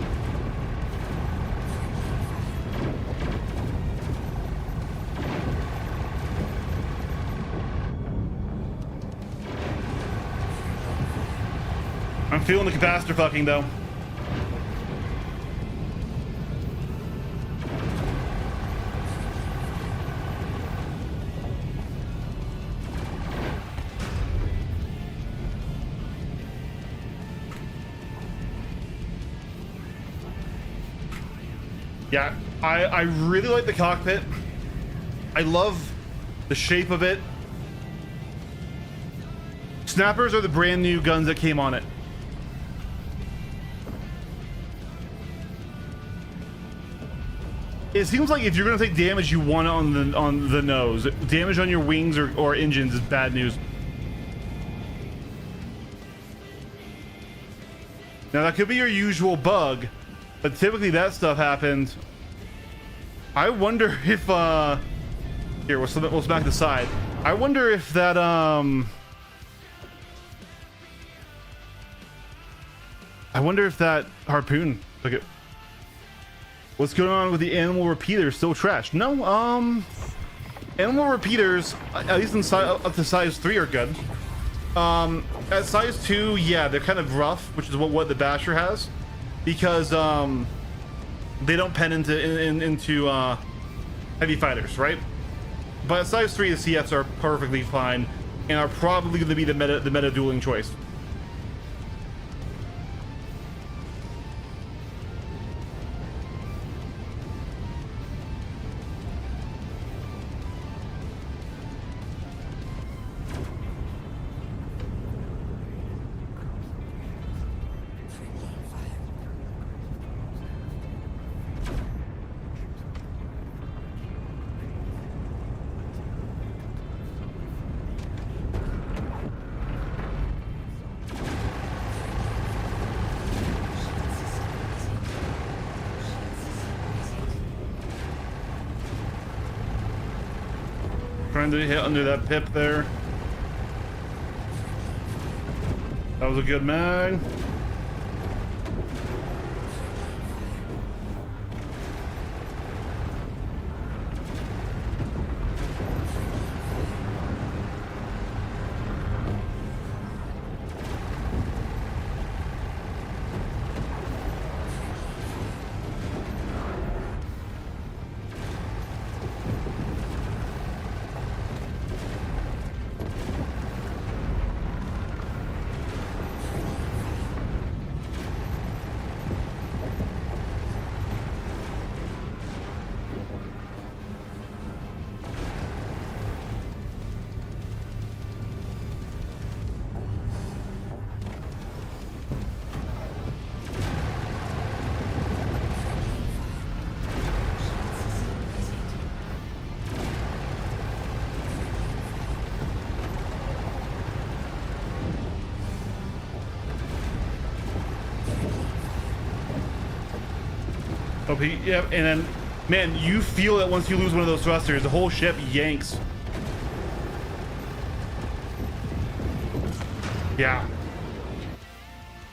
I'm feeling the capacitor fucking though. Yeah, I really like the cockpit. I love the shape of it. Snappers are the brand new guns that came on it. It seems like if you're gonna take damage, you want it on the nose. Damage on your wings or engines is bad news. Now that could be your usual bug, but typically that stuff happens. I wonder if here we'll smack the side. I wonder if that I wonder if that harpoon took it. What's going on with the animal repeaters? Still trash? No, animal repeaters, at least in up to size 3 are good. At size 2, yeah, they're kind of rough, which is what the Basher has, because they don't pen into heavy fighters, right? But at size 3, the CFs are perfectly fine and are probably going to be the meta dueling choice. Trying to hit under that pip there. That was a good mag. Oh, yeah, and then, man, you feel that once you lose one of those thrusters, the whole ship yanks. Yeah.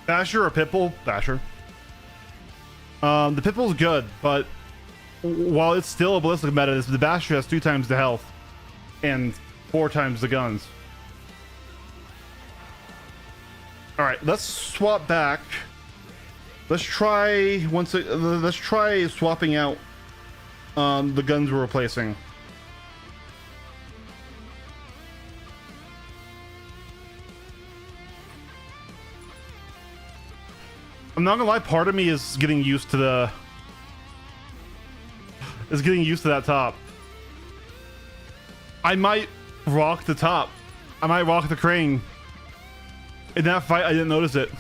Basher or Pitbull? Basher. The Pitbull's good, but while it's still a ballistic meta, the Basher has 3 times the health and 4 times the guns. All right, let's swap back. Let's try swapping out the guns we're replacing. I'm not gonna lie, part of me is getting used to that top. I might rock the top. I might rock the crane. In that fight, I didn't notice it.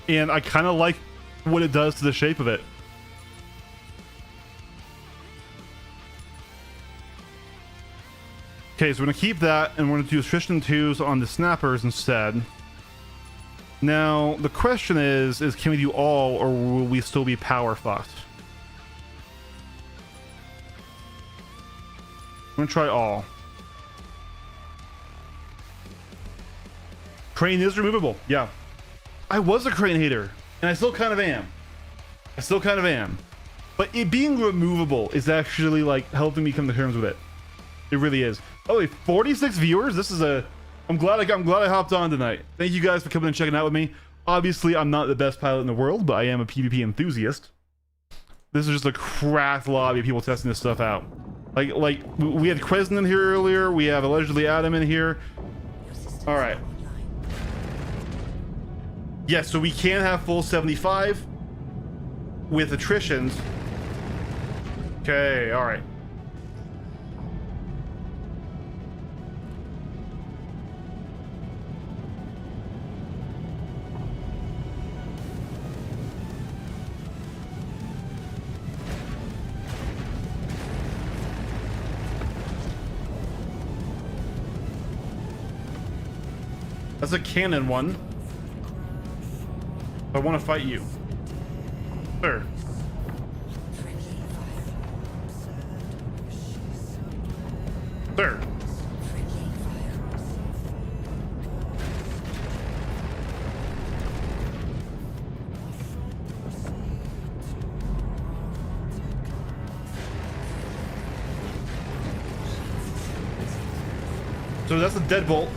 And I kind of like what it does to the shape of it. Okay, so we're gonna keep that, and we're gonna do attrition 2s on the snappers instead. Now, the question is can we do all, or will we still be power fucked? I'm gonna try all. Crane is removable, yeah. I was a crane hater, and I still kind of am. But it being removable is actually like helping me come to terms with it. It really is. Oh, wait, 46 viewers. This is I'm glad I hopped on tonight. Thank you guys for coming and checking out with me. Obviously, I'm not the best pilot in the world, but I am a PvP enthusiast. This is just a cracked lobby of people testing this stuff out. Like we had Quesn in here earlier. We have allegedly Adam in here. All right. Yes, so we can have full 75 with attritions. Okay, all right. That's a cannon one. I want to fight you. Sir. Sir. So that's a deadbolt.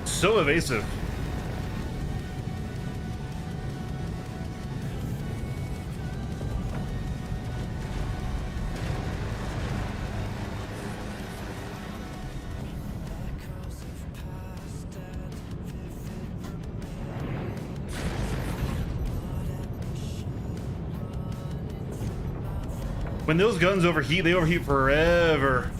So evasive. When those guns overheat, they overheat forever.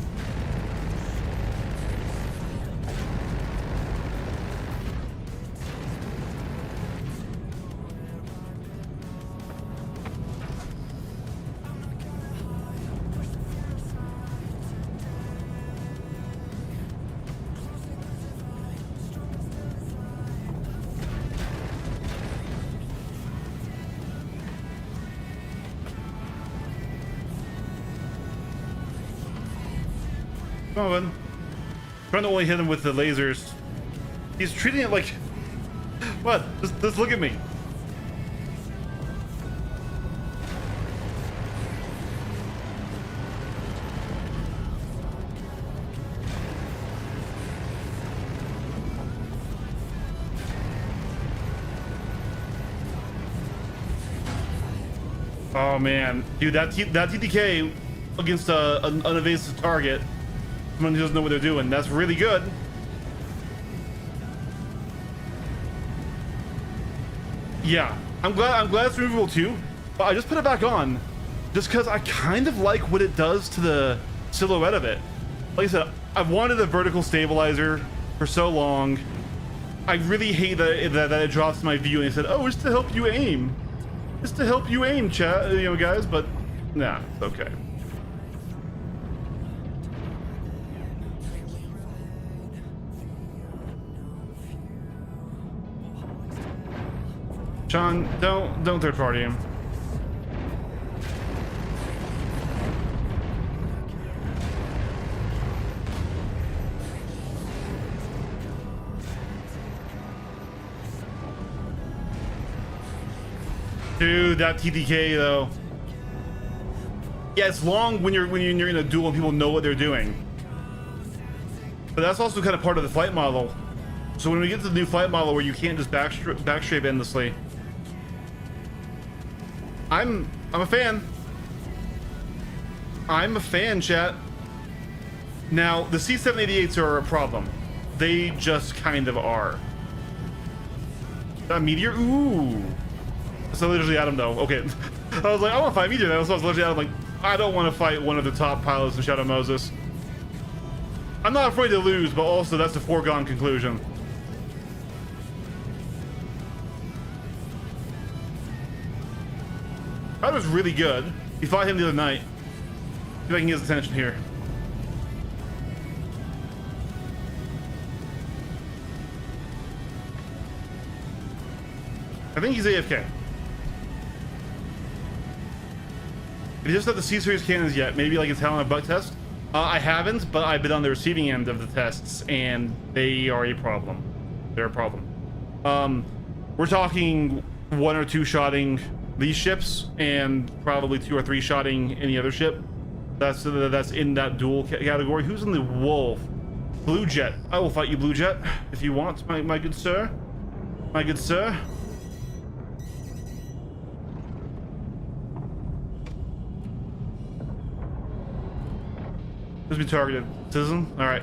Come on, trying to only hit him with the lasers. He's treating it like... What? Just look at me. Oh man, dude, that TTK against an unevasive target, someone who doesn't know what they're doing, that's really good. Yeah, I'm glad it's removable too, but I just put it back on just because I kind of like what it does to the silhouette of it. Like I said, I've wanted a vertical stabilizer for so long. I really hate that it drops my view and it said, oh, it's to help you aim. It's to help you aim, chat, you know, guys, but nah, it's okay. Sean, don't third party him. Dude, that TTK though. Yeah, it's long when you're in a duel and people know what they're doing. But that's also kind of part of the fight model. So when we get to the new fight model where you can't just backstrafe endlessly, I'm a fan. I'm a fan, chat. Now, the C788s are a problem. They just kind of are. A meteor? Ooh. So literally Adam though. Okay. I was like, I want to fight meteor. That was literally Adam like, I don't want to fight one of the top pilots in Shadow Moses. I'm not afraid to lose, but also that's a foregone conclusion. That was really good. We fought him the other night. See if I can get his attention here. I think he's AFK. If you just have the C-Series cannons yet, maybe like a talent butt test. I haven't, but I've been on the receiving end of the tests, and they are a problem. They're a problem. We're talking 1 or 2 shotting these ships, and probably 2 or 3 shotting any other ship. That's in that dual category. Who's in the Wolf? Blue Jet. I will fight you, Blue Jet, if you want, my good sir. My good sir. Just be targeted. Citizen? Alright.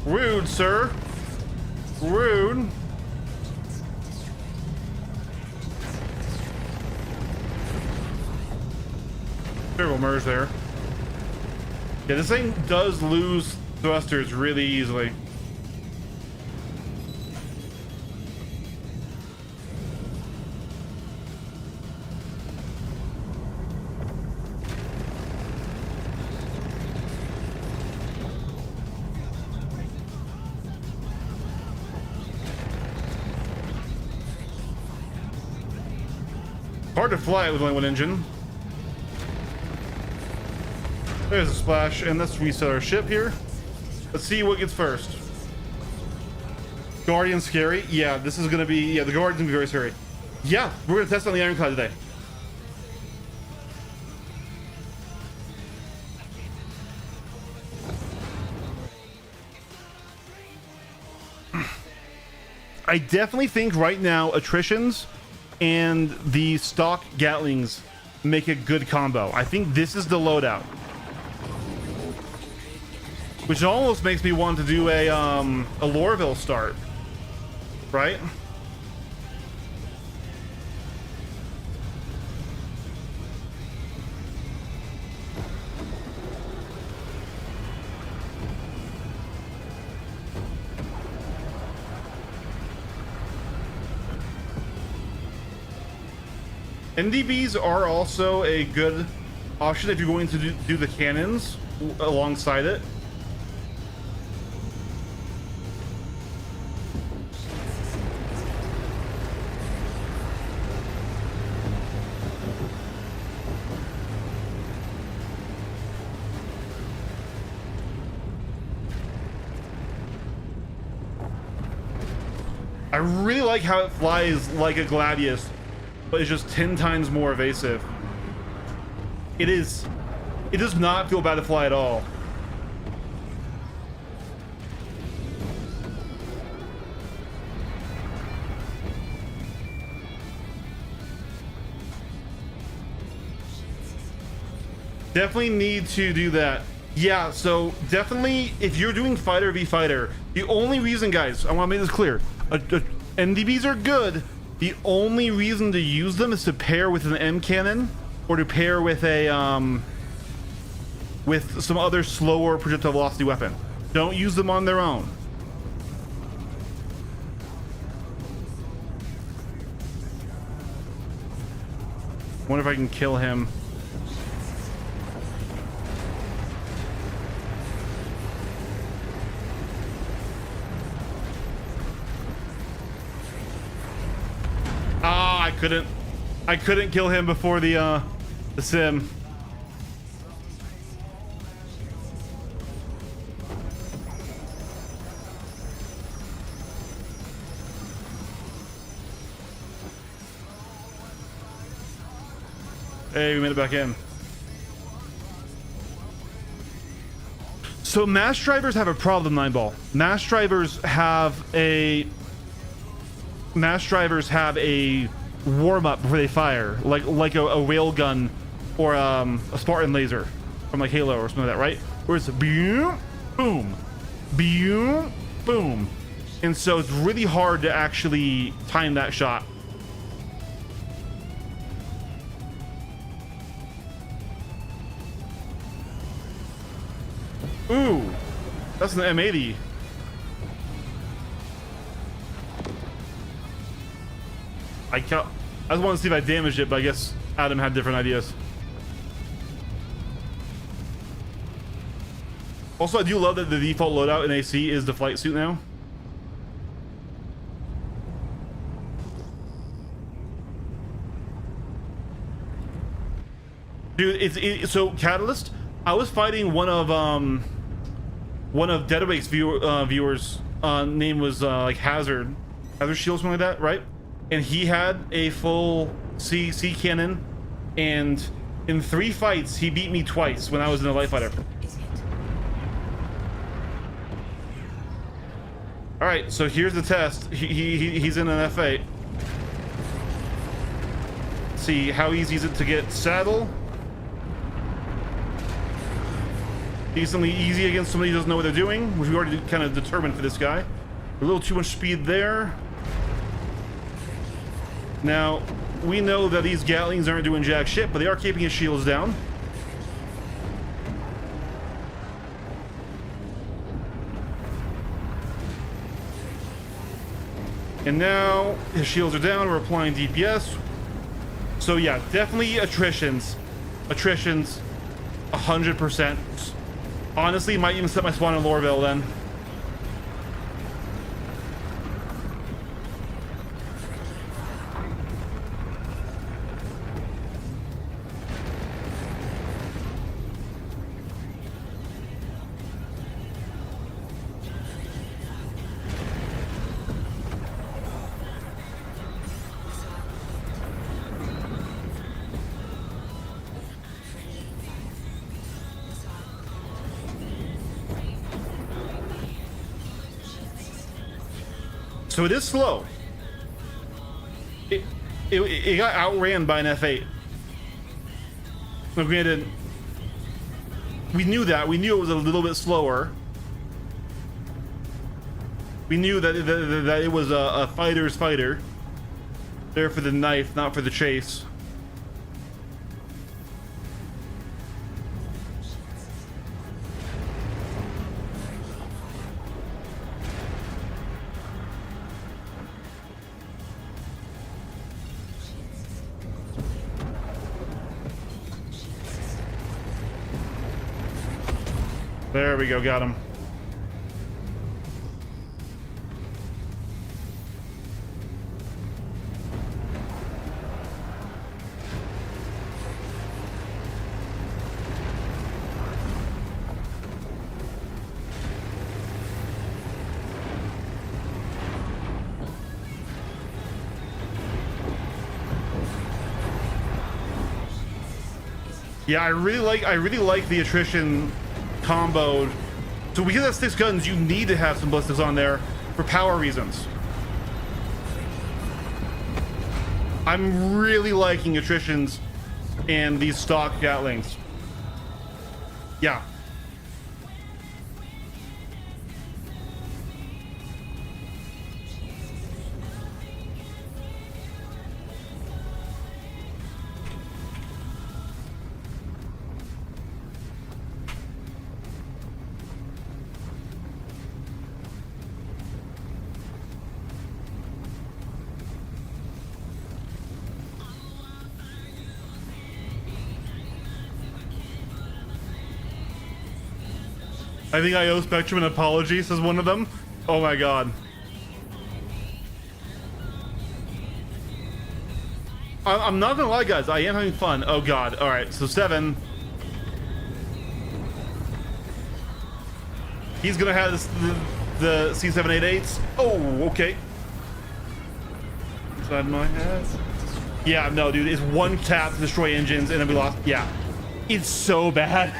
Rude, sir. Rude. Terrible merge there. Yeah, this thing does lose thrusters really easily. Hard to fly it with only one engine. There's a splash, and let's reset our ship here. Let's see what gets first. Guardian scary. Yeah, this is gonna be, the Guardian's gonna be very scary. Yeah, we're gonna test on the Ironclad today. I definitely think right now attritions and the stock Gatlings make a good combo. I think this is the loadout, which almost makes me want to do a Lorville start, right? NDBs are also a good option if you're going to do the cannons alongside it. I really like how it flies like a Gladius, but it's just 10 times more evasive. It does not feel bad to fly at all. Definitely need to do that. Yeah, so definitely if you're doing fighter v fighter, the only reason, guys, I want to make this clear, NDBs are good. The only reason to use them is to pair with an M cannon or to pair with a with some other slower projectile velocity weapon. Don't use them on their own. Wonder if I can kill him. I couldn't kill him before the sim. Hey, we made it back in. So mass drivers have a problem, Nineball. Mass drivers have a warm-up before they fire, like a railgun or a Spartan laser from like Halo or something like that, right? Where it's boom, boom, boom, boom, and so it's really hard to actually time that shot. Ooh, that's an M80. I just want to see if I damaged it, but I guess Adam had different ideas. Also, I do love that the default loadout in AC is the flight suit now. Dude, so Catalyst, I was fighting one of Deadawake's viewers. Name was like Hazard Shield, something like that, right? And he had a full C cannon, and in 3 fights he beat me twice when I was in a light fighter. All right, so here's the test. He's in an F8. Let's see, how easy is it to get saddle? Decently easy against somebody who doesn't know what they're doing, which we already kind of determined for this guy. A little too much speed there. Now, we know that these Gatlings aren't doing jack shit, but they are keeping his shields down. And now his shields are down, we're applying DPS. So yeah, definitely attritions. Attritions, 100%. Honestly, might even set my spawn in Lorville then. So it is slow. It got outran by an F8. Granted, we knew that. We knew it was a little bit slower. We knew that it was a fighter's fighter. There for the knife, not for the chase. There we go, got him. Yeah, I really like the attrition comboed. So because that's 6 guns, you need to have some ballistics on there for power reasons. I'm really liking attritions and these stock Gatlings. Yeah. I think I owe Spectrum an apology, says one of them. Oh my god. I'm not gonna lie, guys. I am having fun. Oh god. All right. So 7. He's gonna have this, the C788s. Oh, okay. Inside my head. Yeah, no, dude. It's one tap to destroy engines, and then we lost. Yeah, it's so bad.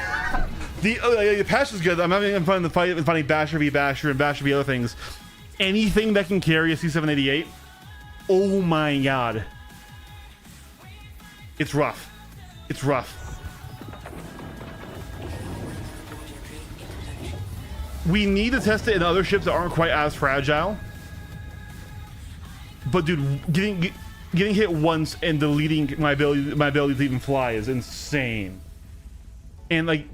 The patch is good. I'm having fun in the fight and finding Basher v Basher and Basher v other things. Anything that can carry a C788. Oh my god. It's rough. It's rough. We need to test it in other ships that aren't quite as fragile. But dude, getting hit once and deleting my ability to even fly is insane. And like,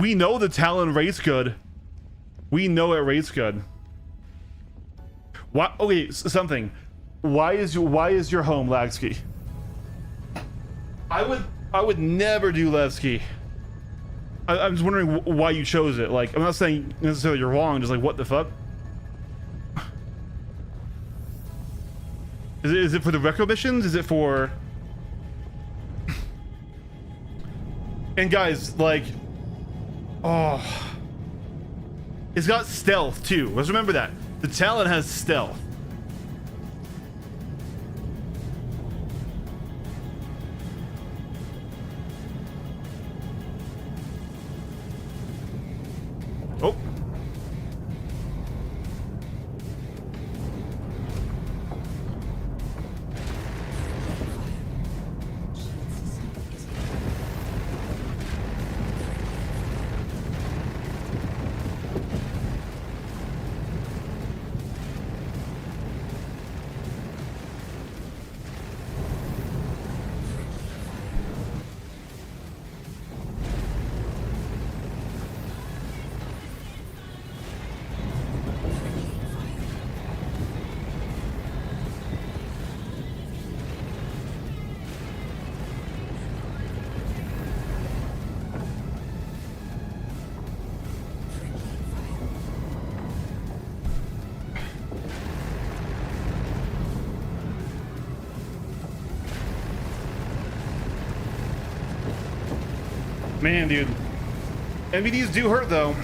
we know the Talon rates good. We know it rates good. Why? Okay, something. Why is your home Lagski? I would never do Levski. I'm just wondering why you chose it. Like, I'm not saying necessarily you're wrong. Just like, what the fuck? Is it for the retro missions? Is it for? And guys, like, oh, it's got stealth too. Let's remember that. The Talon has stealth. Oh. Man, dude. NBDs do hurt, though.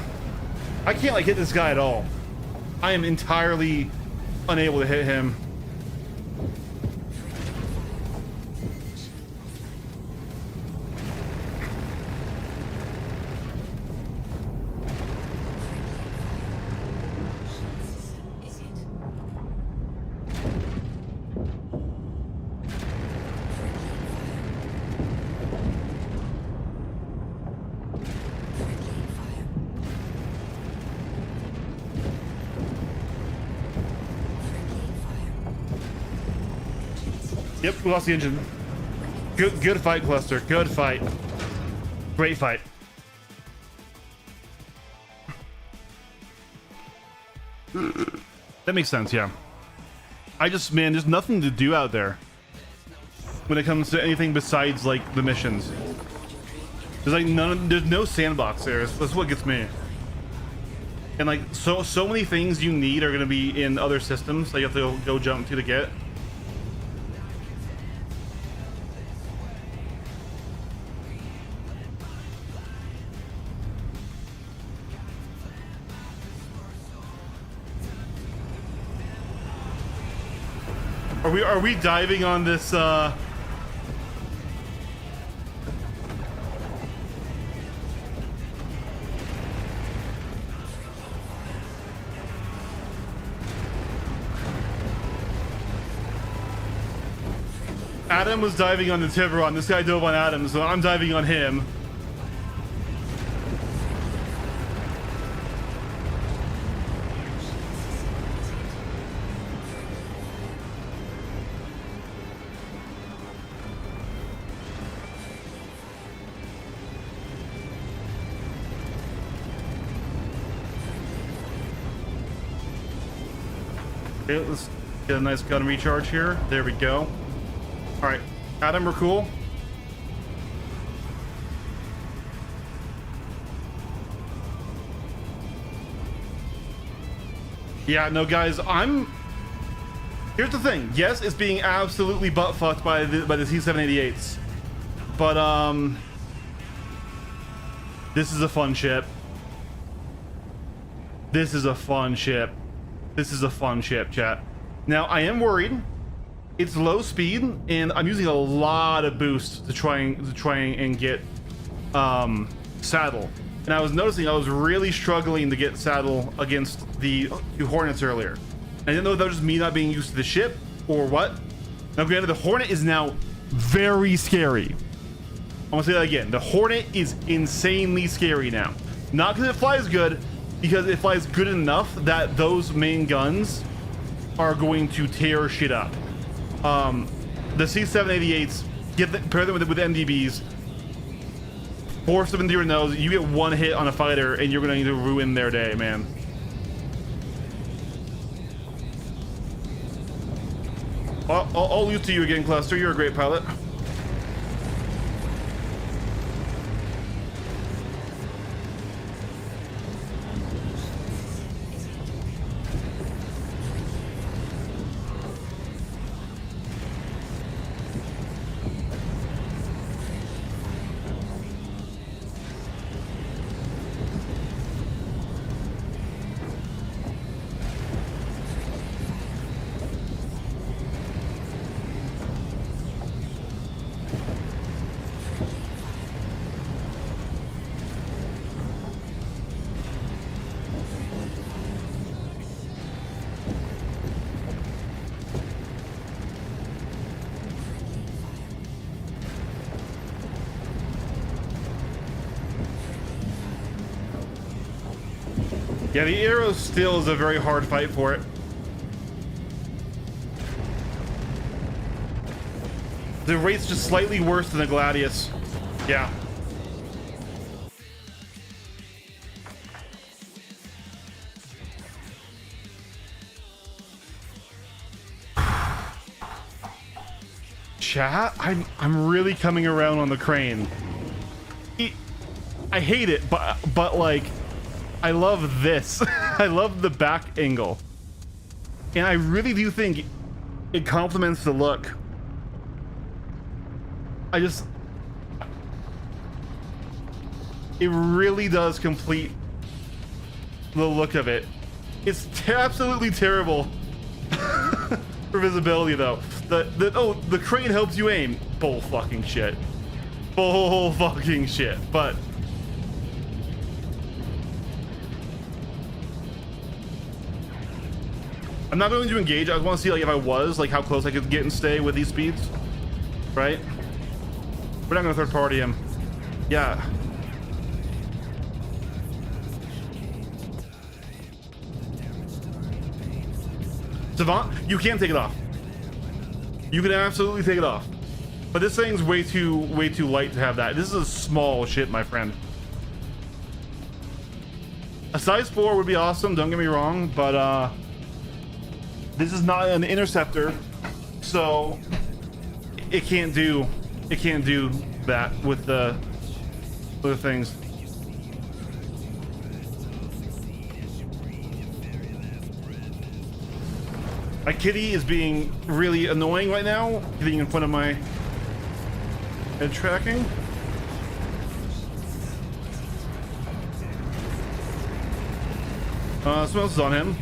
I can't, like, hit this guy at all. I am entirely unable to hit him. Yep, we lost the engine. Good fight, Cluster. Good fight. Great fight. That makes sense, yeah. Man, there's nothing to do out there when it comes to anything besides, like, the missions. There's, like, there's no sandbox there. That's what gets me. And, like, so many things you need are gonna be in other systems that you have to go jump to get. Are we diving on this Adam was diving on the Tiburon. This guy dove on Adam, so I'm diving on him. Okay, let's get a nice gun recharge here. There we go. All right, Adam, we're cool. Yeah, no, guys, here's the thing. Yes, it's being absolutely butt fucked by the C-788s, but this is a fun ship. This is a fun ship. This is a fun ship, chat. Now, I am worried. It's low speed, and I'm using a lot of boost to try and get saddle. And I was noticing I was really struggling to get saddle against the two Hornets earlier. I didn't know if that was just me not being used to the ship or what. Now, granted, the Hornet is now very scary. I'm gonna say that again. The Hornet is insanely scary now. Not because it flies good, because it flies good enough that those main guns are going to tear shit up. The C-788s, pair them with MDBs, force them into your nose. You get one hit on a fighter, and you're going to ruin their day, man. I'll lose to you again, Cluster. You're a great pilot. Yeah, the Arrow still is a very hard fight for it. The rate's just slightly worse than the Gladius. Yeah. Chat, I'm really coming around on the crane. I hate it, but like, I love this. I love the back angle. And I really do think it complements the look. It really does complete the look of it. It's absolutely terrible for visibility though. The crane helps you aim. Bull fucking shit. Bull fucking shit. But I'm not going to engage. I want to see like if I was like how close I could get and stay with these speeds. Right? We're not going to third party him. Yeah. Savant, you can take it off. You can absolutely take it off. But this thing's way too light to have that. This is a small ship, my friend. A size 4 would be awesome, don't get me wrong, but this is not an interceptor, so it can't do that with the things. My kitty is being really annoying right now, getting in front of my head tracking. Someone else is on him.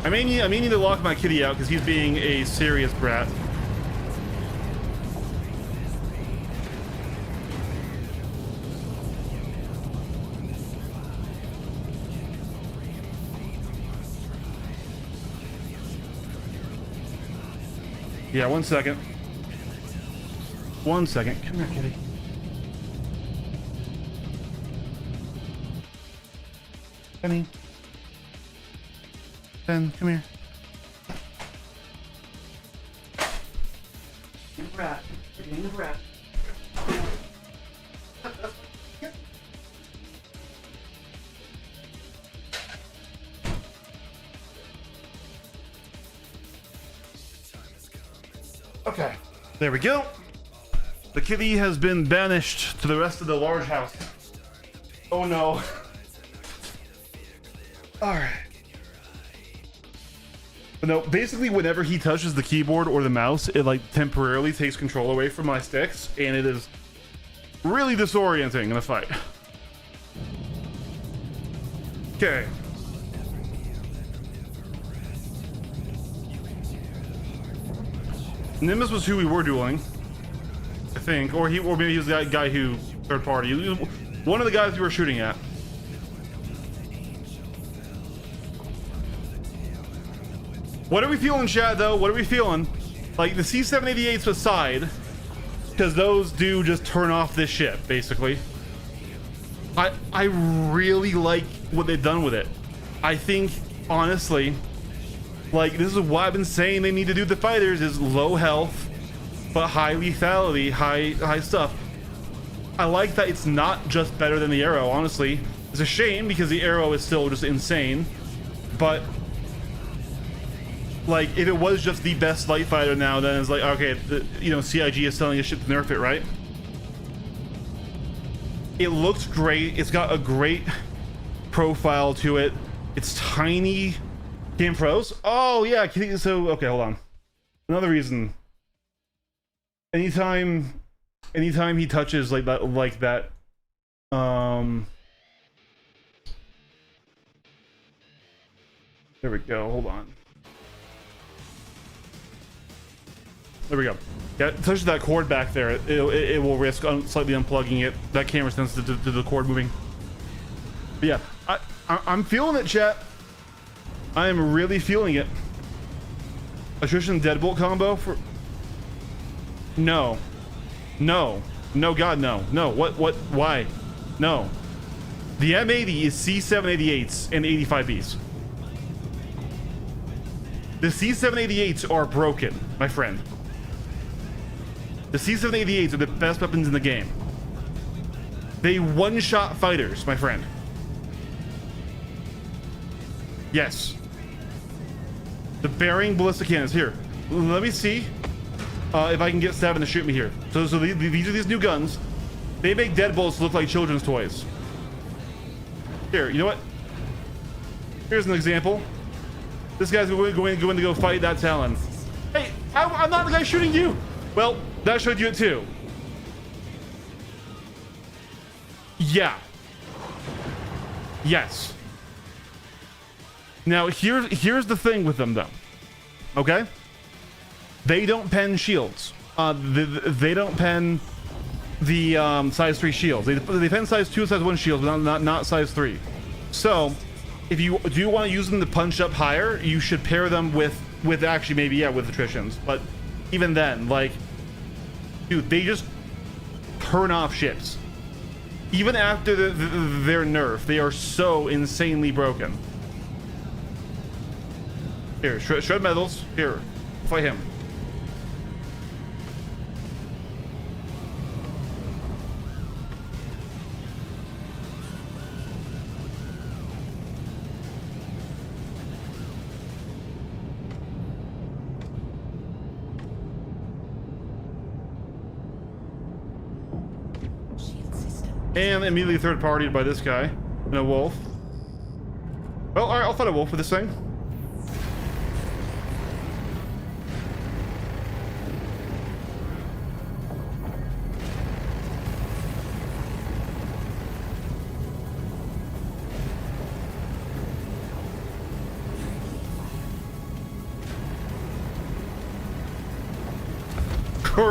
I may need to lock my kitty out because he's being a serious brat. Yeah, 1 second. 1 second. Come here, kitty. Penny. Ben, come here. Getting the rat. Getting the rat. Okay, there we go. The kitty has been banished to the rest of the large house. Oh no. Alright. But no, basically whenever he touches the keyboard or the mouse, it like temporarily takes control away from my sticks, and it is really disorienting in a fight. Okay. Nimbus was who we were dueling, I think, or maybe he was that guy who third party. He was one of the guys we were shooting at. What are we feeling, chat? Though, what are we feeling? Like the C-788s aside, because those do just turn off this ship, basically. I really like what they've done with it. I think, honestly, like, this is what I've been saying they need to do with the fighters, is low health, but high lethality, high stuff. I like that it's not just better than the Arrow, honestly. It's a shame because the Arrow is still just insane, but like, if it was just the best light fighter now, then it's like, okay, CIG is selling a shit to nerf it, right? It looks great. It's got a great profile to it. It's tiny. Game pros? Oh yeah, so okay, hold on. Another reason. Anytime he touches like that, there we go, hold on. There we go. Yeah, touches that cord back there, it will risk slightly unplugging it. That camera sensitive to the cord moving. But yeah, I'm feeling it, chat. I am really feeling it. Attrition deadbolt combo for... No. No. No, God, no. No, what, why? No. The M80 is C-788s and 85Bs. The C-788s are broken, my friend. The C-788s are the best weapons in the game. They one-shot fighters, my friend. Yes. The bearing ballistic cannons. Here, let me see if I can get Seven to shoot me here. So these are these new guns. They make deadbolts look like children's toys. Here, you know what? Here's an example. This guy's going to go fight that Talon. Hey, I'm not the guy shooting you. Well, that showed you it too. Yeah. Yes. Now here's the thing with them though. Okay? They don't pen shields. They don't pen the size 3 shields. They pen size 2 and size 1 shields, but not size 3. So if you do want to use them to punch up higher, you should pair them with actually maybe, yeah, with attritions. But even then, like, dude, they just turn off ships. Even after their nerf, they are so insanely broken. Here, shred metals. Here, fight him. And immediately third partied by this guy and a wolf. Well, all right, I'll fight a wolf with this thing.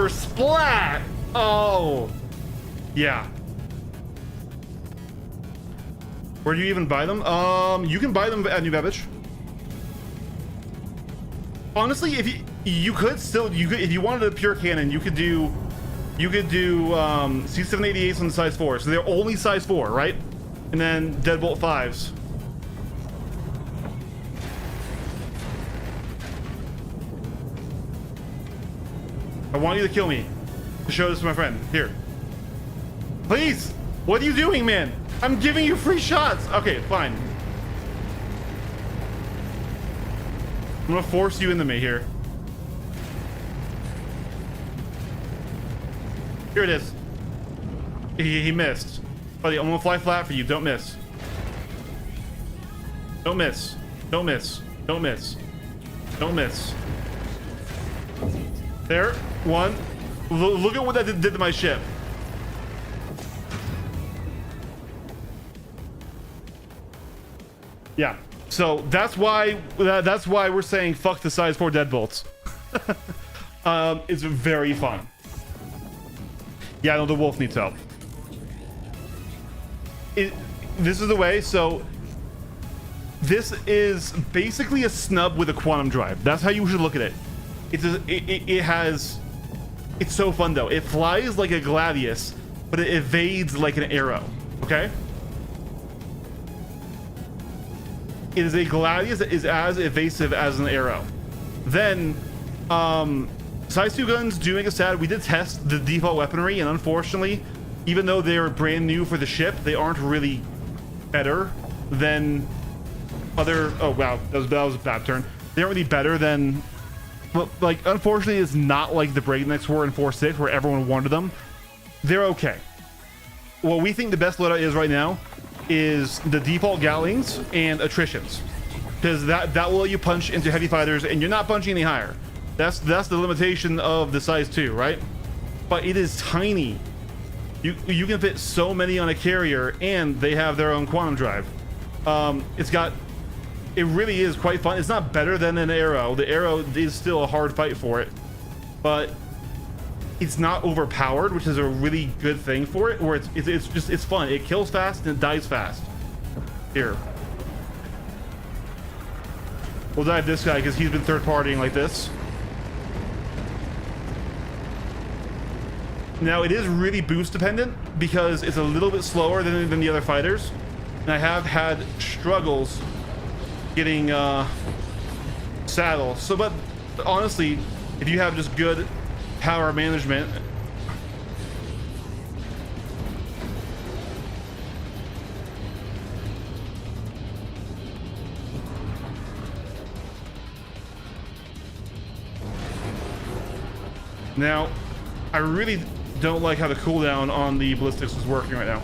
Splat! Oh, yeah. Where do you even buy them? You can buy them at New Babbage. Honestly, if you could if you wanted a pure cannon, you could do C788s on the size 4. So they're only size 4, right? And then Deadbolt 5s. I want you to kill me to show this to my friend. Here. Please! What are you doing, man? I'm giving you free shots! Okay, fine. I'm gonna force you into me here. Here it is. He missed. Buddy, I'm gonna fly flat for you. Don't miss. Don't miss. Don't miss. Don't miss. Don't miss. There. One. Look at what that did to my ship. Yeah. So that's why we're saying fuck the size 4 deadbolts. It's very fun. Yeah, no, the wolf needs help. This is the way. So this is basically a snub with a quantum drive. That's how you should look at it. It's so fun though. It flies like a Gladius, but it evades like an arrow. Okay. It is a Gladius that is as evasive as an arrow. Then, size 2 guns do make us sad. We did test the default weaponry, and unfortunately, even though they are brand new for the ship, they aren't really better than other. Oh wow, that was a bad turn. They aren't really better than. But like, unfortunately, it's not like the breaknecks were in 4.6, where everyone wanted them. They're okay. What we think the best loadout is right now is the default Gatlings and attritions, because that will let you punch into heavy fighters, and you're not punching any higher. That's the limitation of the size 2, right? But it is tiny. You can fit so many on a carrier, and they have their own quantum drive. It really is quite fun. It's not better than an arrow. The arrow is still a hard fight for it, but it's not overpowered, which is a really good thing for it, where it's fun. It kills fast and it dies fast. Here, we'll dive this guy because he's been third partying like this. Now it is really boost dependent because it's a little bit slower than the other fighters, and I have had struggles getting saddle. So, but honestly, if you have just good power management, now I really don't like how the cooldown on the ballistics is working right now.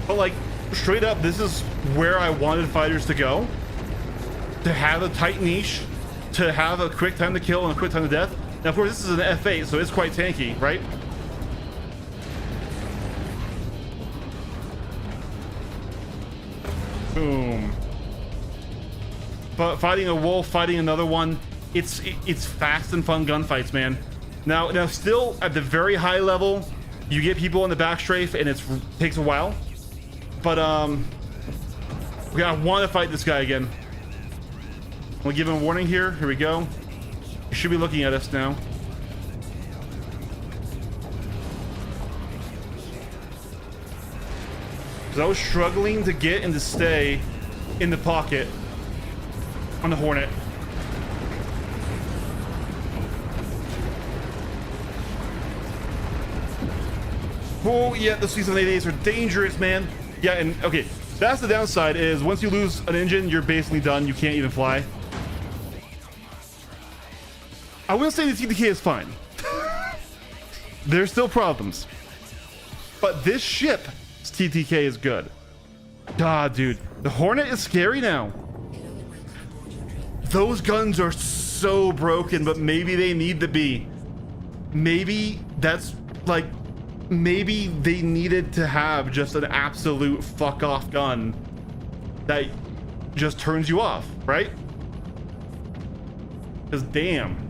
But like, straight up, this is where I wanted fighters to go. To have a tight niche, to have a quick time to kill and a quick time to death. Now, of course, this is an F8, so it's quite tanky, right? Boom. But fighting a wolf, fighting another one, it's fast and fun gunfights, man. Now, still at the very high level, you get people in the backstrafe, and it takes a while. But I want to fight this guy again. We'll give him a warning here. Here we go. He should be looking at us now. Because I was struggling to get and to stay in the pocket on the Hornet. Oh, yeah, the C-788s are dangerous, man. Yeah, and okay, that's the downside is once you lose an engine, you're basically done. You can't even fly. I will say the TTK is fine. There's still problems. But this ship's TTK is good. God, dude. The Hornet is scary now. Those guns are so broken, but maybe they need to be. Maybe that's like... Maybe they needed to have just an absolute fuck off gun that just turns you off, right? Because damn.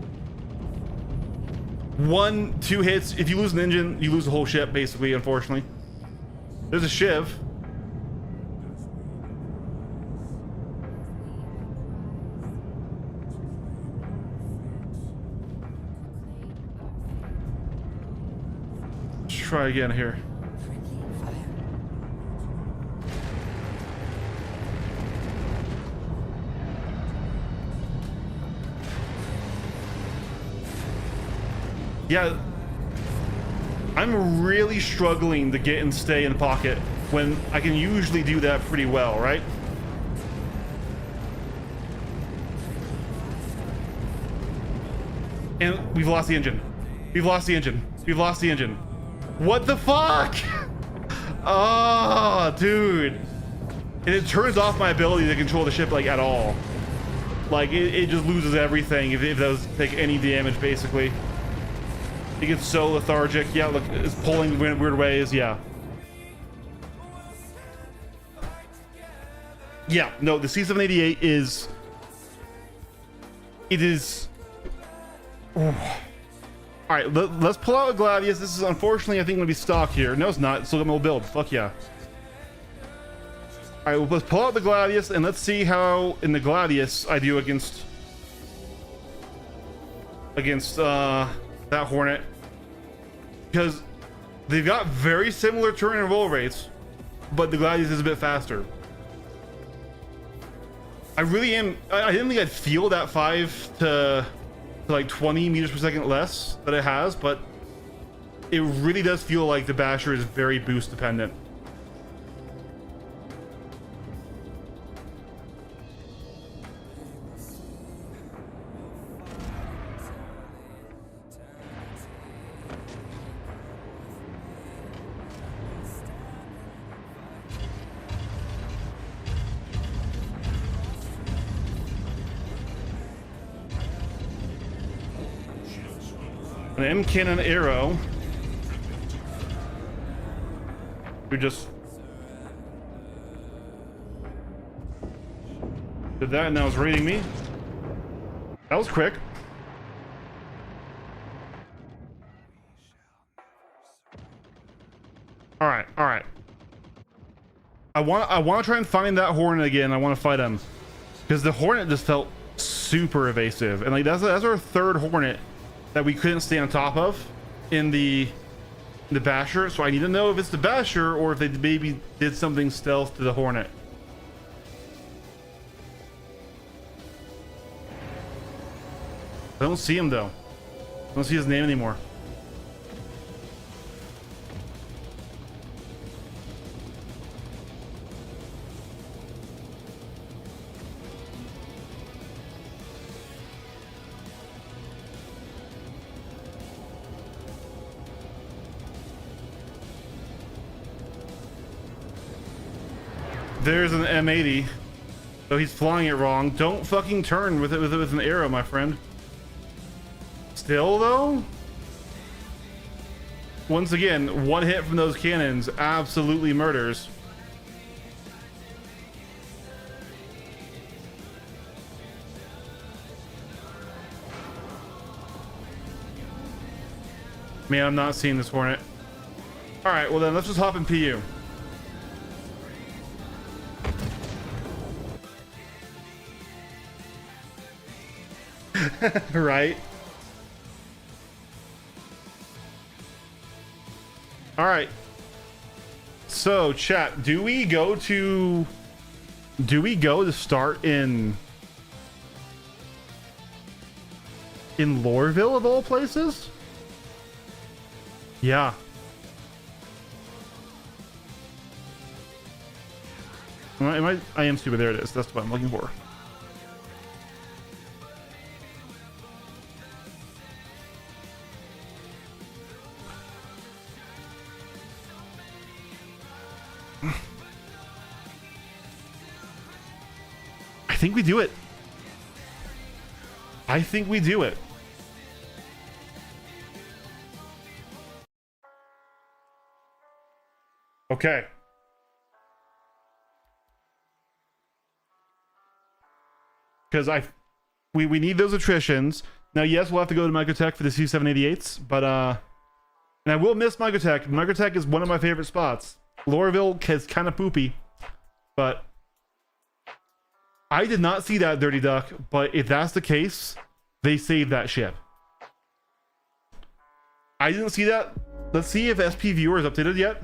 1-2 hits. If you lose an engine, you lose the whole ship, basically, unfortunately. There's a Shiv. Let's try again here. Yeah, I'm really struggling to get and stay in the pocket when I can usually do that pretty well, right? And we've lost the engine. We've lost the engine. We've lost the engine. What the fuck? Oh, dude. And it turns off my ability to control the ship, like, at all. Like, it just loses everything if it does take any damage, basically. It gets so lethargic. Yeah, look, it's pulling weird ways. Yeah. Yeah, no, the C-788 is... It is... Oh. Alright, let's pull out a Gladius. This is unfortunately, I think, going to be stock here. No, it's not. It's still got my build. Fuck yeah. Alright, well, let's pull out the Gladius, and let's see how, in the Gladius, I do against... that Hornet, because they've got very similar turn and roll rates, but the Gladius is a bit faster. I really am. I didn't think I'd feel that 5 to like 20 meters per second less that it has, but it really does feel like the Basher is very boost dependent. An M cannon arrow. We just did that, and now it's raiding me. That was quick. All right, all right. I want to try and find that Hornet again. I want to fight him because the Hornet just felt super evasive, and like that's our third Hornet that we couldn't stay on top of in the Basher. So I need to know if it's the Basher or if they maybe did something stealth to the Hornet. I don't see him though. I don't see his name anymore. There's an M80. So he's flying it wrong. Don't fucking turn with it with an arrow, my friend. Still though, once again, one hit from those cannons absolutely murders. Man, I'm not seeing this Hornet. All right, well then let's just hop in PU. Right. All right. So chat, do we go to start in Loreville of all places? Yeah. I am stupid. There it is. That's what I'm looking for. I think we do it. I think we do it. Okay. Because we need those attritions. Now, yes, we'll have to go to Microtech for the C788s, but and I will miss Microtech. Microtech is one of my favorite spots. Loreville is kind of poopy, but I did not see that Dirty Duck, but if that's the case, they saved that ship. I didn't see that. Let's see if SP Viewer is updated yet.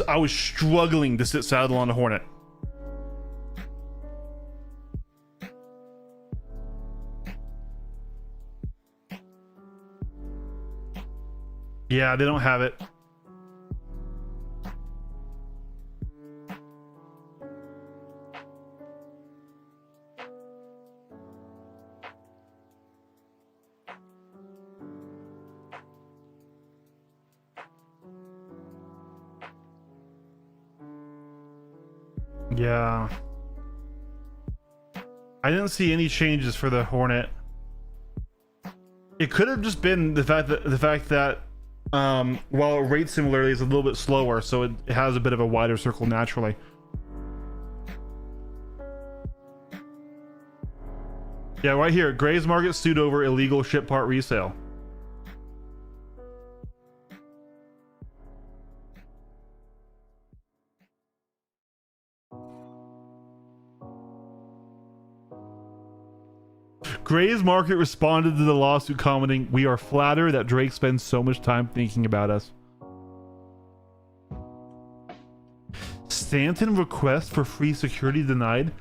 I was struggling to sit saddle on a Hornet. Yeah, they don't have it. Yeah. I didn't see any changes for the Hornet. It could have just been the fact that while it rates similarly, it's a little bit slower, so it has a bit of a wider circle naturally. Yeah, right here, Gray's Market sued over illegal ship part resale. Gray's Market responded to the lawsuit commenting, "We are flattered that Drake spends so much time thinking about us." Stanton request for free security denied.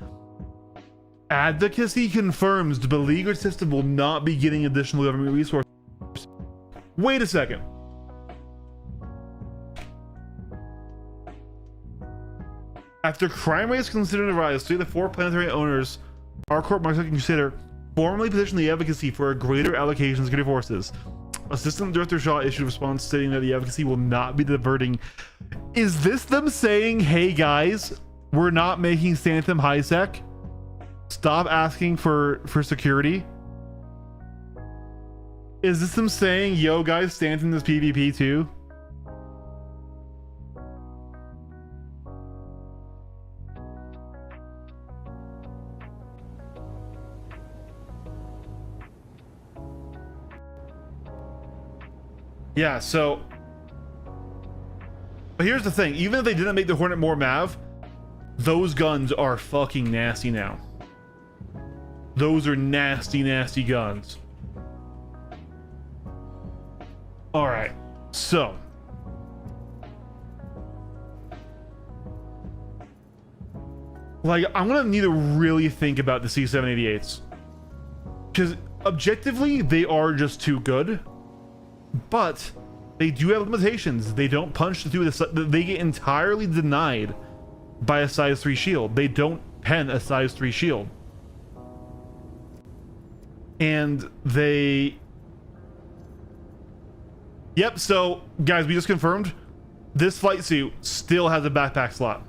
Advocacy confirms the beleaguered system will not be getting additional government resources. Wait a second. After crime rates considered to rise, 3 of the 4 planetary owners, our court must consider formally petition the advocacy for a greater allocation of security forces. Assistant Director Shaw issued a response stating that the advocacy will not be diverting. Is this them saying, hey guys, we're not making Stantham high sec? Stop asking for security? Is this them saying, yo guys, Stantham is PvP too? Yeah, so, but here's the thing, even if they didn't make the Hornet more MAV, those guns are fucking nasty now. Those are nasty, nasty guns. All right, so. Like, I'm gonna need to really think about the C788s. Because objectively, they are just too good. But they do have limitations. They don't punch through they get entirely denied by a size 3 shield. They don't pen a size 3 shield. and they... Yep, so guys, we just confirmed this flight suit still has a backpack slot.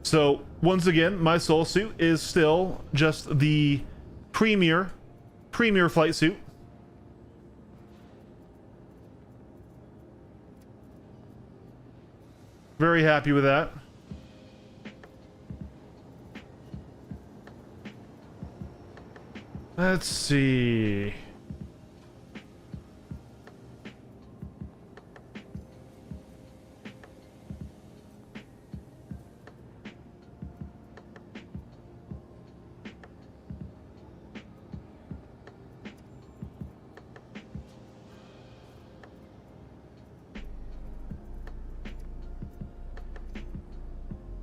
So once again, my soul suit is still just the premier flight suit. Very happy with that. Let's see.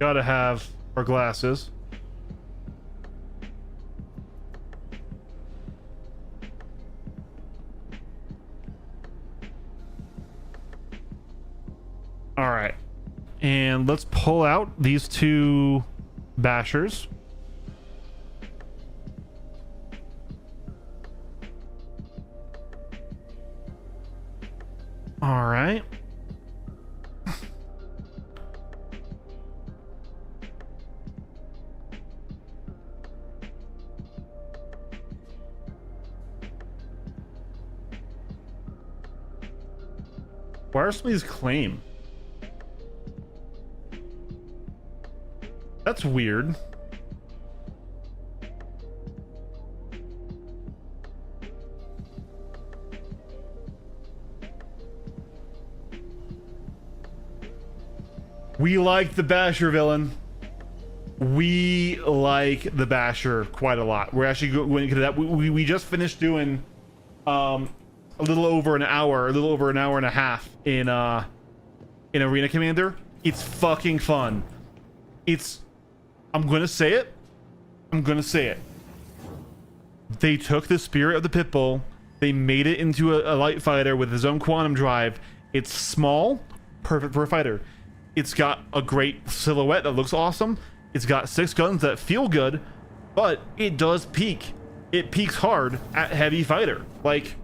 Gotta have our glasses. All right. And let's pull out these two bashers. All right. Why are some of these claim? That's weird. We like the Basher villain. We like the Basher quite a lot. We're actually going into that. We just finished doing a little over an hour and a half in Arena Commander. It's fucking fun. I'm gonna say it. They took the spirit of the Pitbull, they made it into a light fighter with his own quantum drive. It's small, perfect for a fighter. It's got a great silhouette that looks awesome. It's got 6 guns that feel good, but it does peak. It peaks hard at heavy fighter. Like,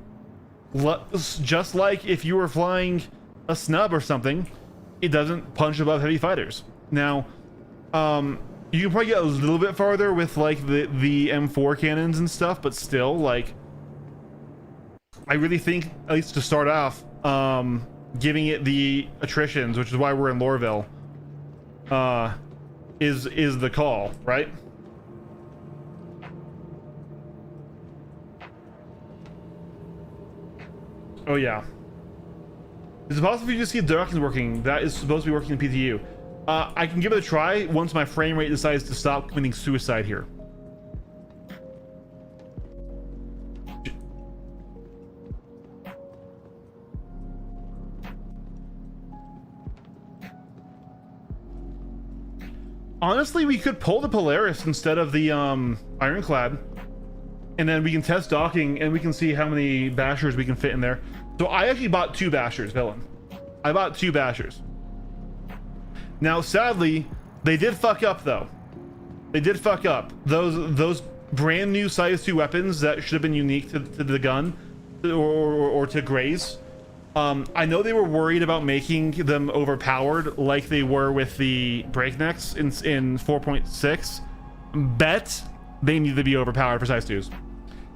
just like if you were flying a snub or something, it doesn't punch above heavy fighters. Now, you can probably get a little bit farther with like the M4 cannons and stuff, but still, like, I really think, at least to start off, giving it the attritions, which is why we're in Lorville, is the call, right? Oh yeah. Is it possible you just see Darkins working? That is supposed to be working in PTU. I can give it a try once my frame rate decides to stop committing suicide here. Honestly, we could pull the Polaris instead of the Ironclad, and then we can test docking and we can see how many bashers we can fit in there. So I actually bought 2 bashers, villain. I bought 2 bashers. Now, sadly, they did fuck up though. They did fuck up. Those brand new size 2 weapons that should have been unique to the gun or to Graze. I know they were worried about making them overpowered like they were with the breaknecks in 4.6. Bet they need to be overpowered for size 2s.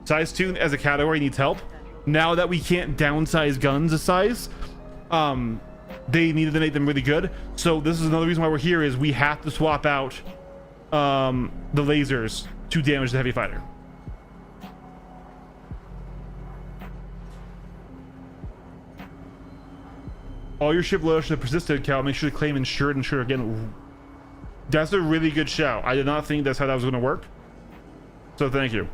Size 2 as a category needs help. Now that we can't downsize guns a size, they needed to make them really good. So this is another reason why we're here, is we have to swap out the lasers to damage the heavy fighter. All your ship loadout should have persisted, Cal. Make sure to claim insured again. That's a really good shout. I did not think that's how that was going to work. So thank you.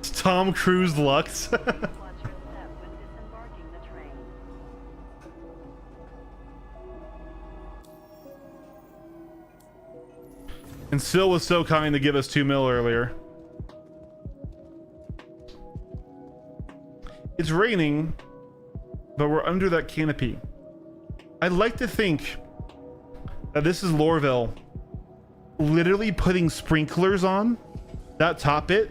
Tom Cruise Lux. And Sil was so kind to give us 2 mil earlier. It's raining, but we're under that canopy. I'd like to think that this is Lorville literally putting sprinklers on that top bit,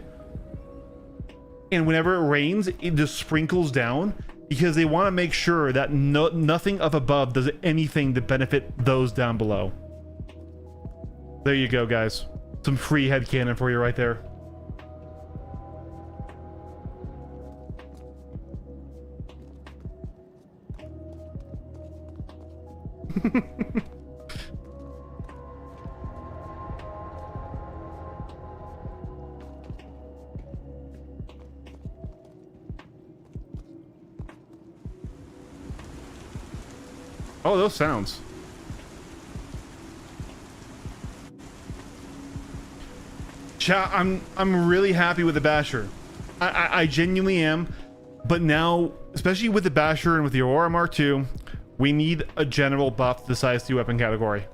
and whenever it rains, it just sprinkles down because they want to make sure that nothing up above does anything to benefit those down below. There you go, guys. Some free headcanon for you right there. Oh, those sounds. Chat, I'm really happy with the Basher. I genuinely am. But now, especially with the Basher and with the Aurora Mark II, we need a general buff to the size 2 weapon category.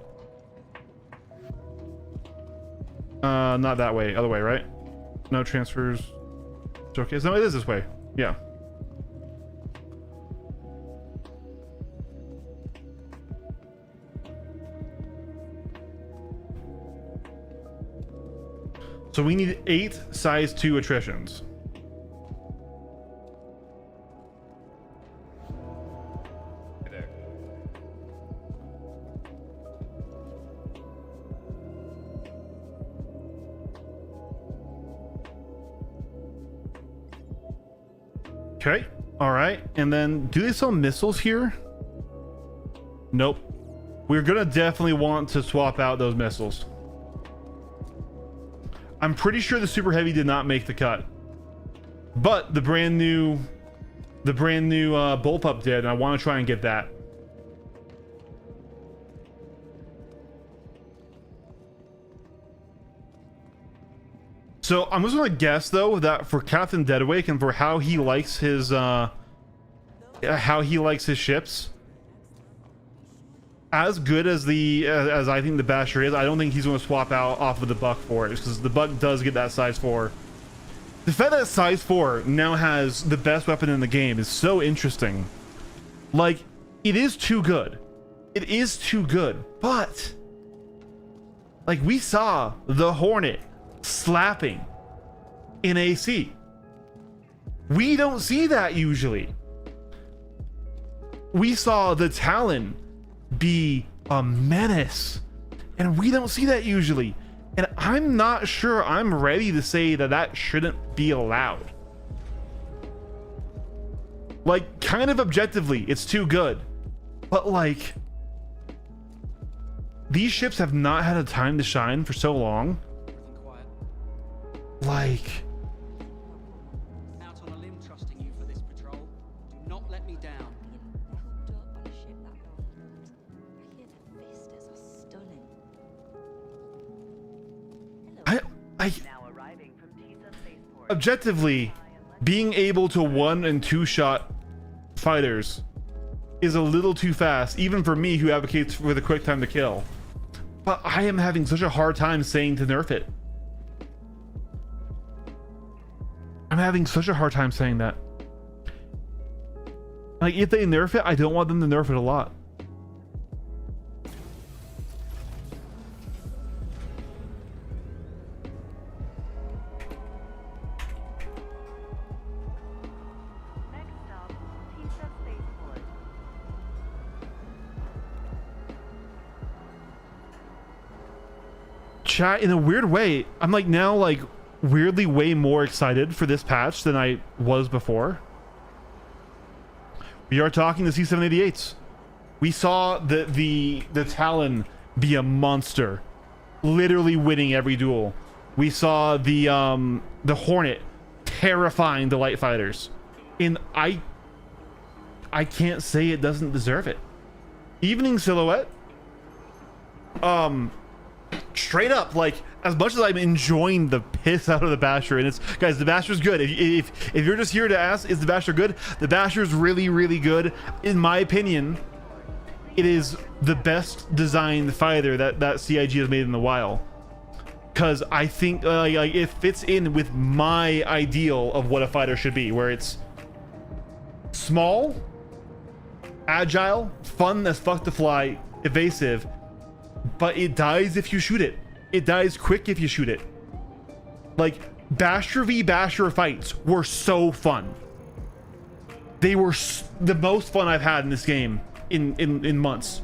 Not that way, other way, right? No transfers. Showcase. No, it is this way. Yeah. So we need 8 size 2 attritions. Okay. All right. And then do they sell missiles here? Nope. We're going to definitely want to swap out those missiles. I'm pretty sure the super heavy did not make the cut, but the brand new bullpup did, and I want to try and get that. So I'm just gonna guess though that for Captain Deadwake and for how he likes his ships, as good as as I think the Basher is, I don't think he's going to swap out off of the Buck for it, because the Buck does get that size 4. The fact that size 4 now has the best weapon in the game is so interesting. Like, it is too good. It is too good, but like we saw the Hornet slapping in AC. We don't see that usually. We saw the Talon be a menace, and we don't see that usually, and I'm not sure I'm ready to say that that shouldn't be allowed. Like, kind of objectively, it's too good, but like, these ships have not had a time to shine for so long. Like, out on a limb trusting you for this patrol. Do not let me down. objectively, being able to 1- and 2-shot fighters is a little too fast, even for me who advocates for the quick time to kill. But I am having such a hard time saying to nerf it. I'm having such a hard time saying that. Like, if they nerf it, I don't want them to nerf it a lot. Chat, in a weird way, I'm like now like weirdly way more excited for this patch than I was before. We are talking the C788s. We saw the Talon be a monster, literally winning every duel. We saw the Hornet terrifying the light fighters, and I can't say it doesn't deserve it. Evening Silhouette, straight up, like, as much as I'm enjoying the piss out of the Basher, and it's, guys, the Basher's good. If you're just here to ask, is the Basher good? The Basher's really, really good. In my opinion, it is the best designed fighter that CIG has made in a while. because I think like it fits in with my ideal of what a fighter should be, where it's small, agile, fun as fuck to fly, evasive, but it dies if you shoot it. It dies quick if you shoot it. Like Basher v Basher fights were so fun. They were the most fun I've had in this game in months.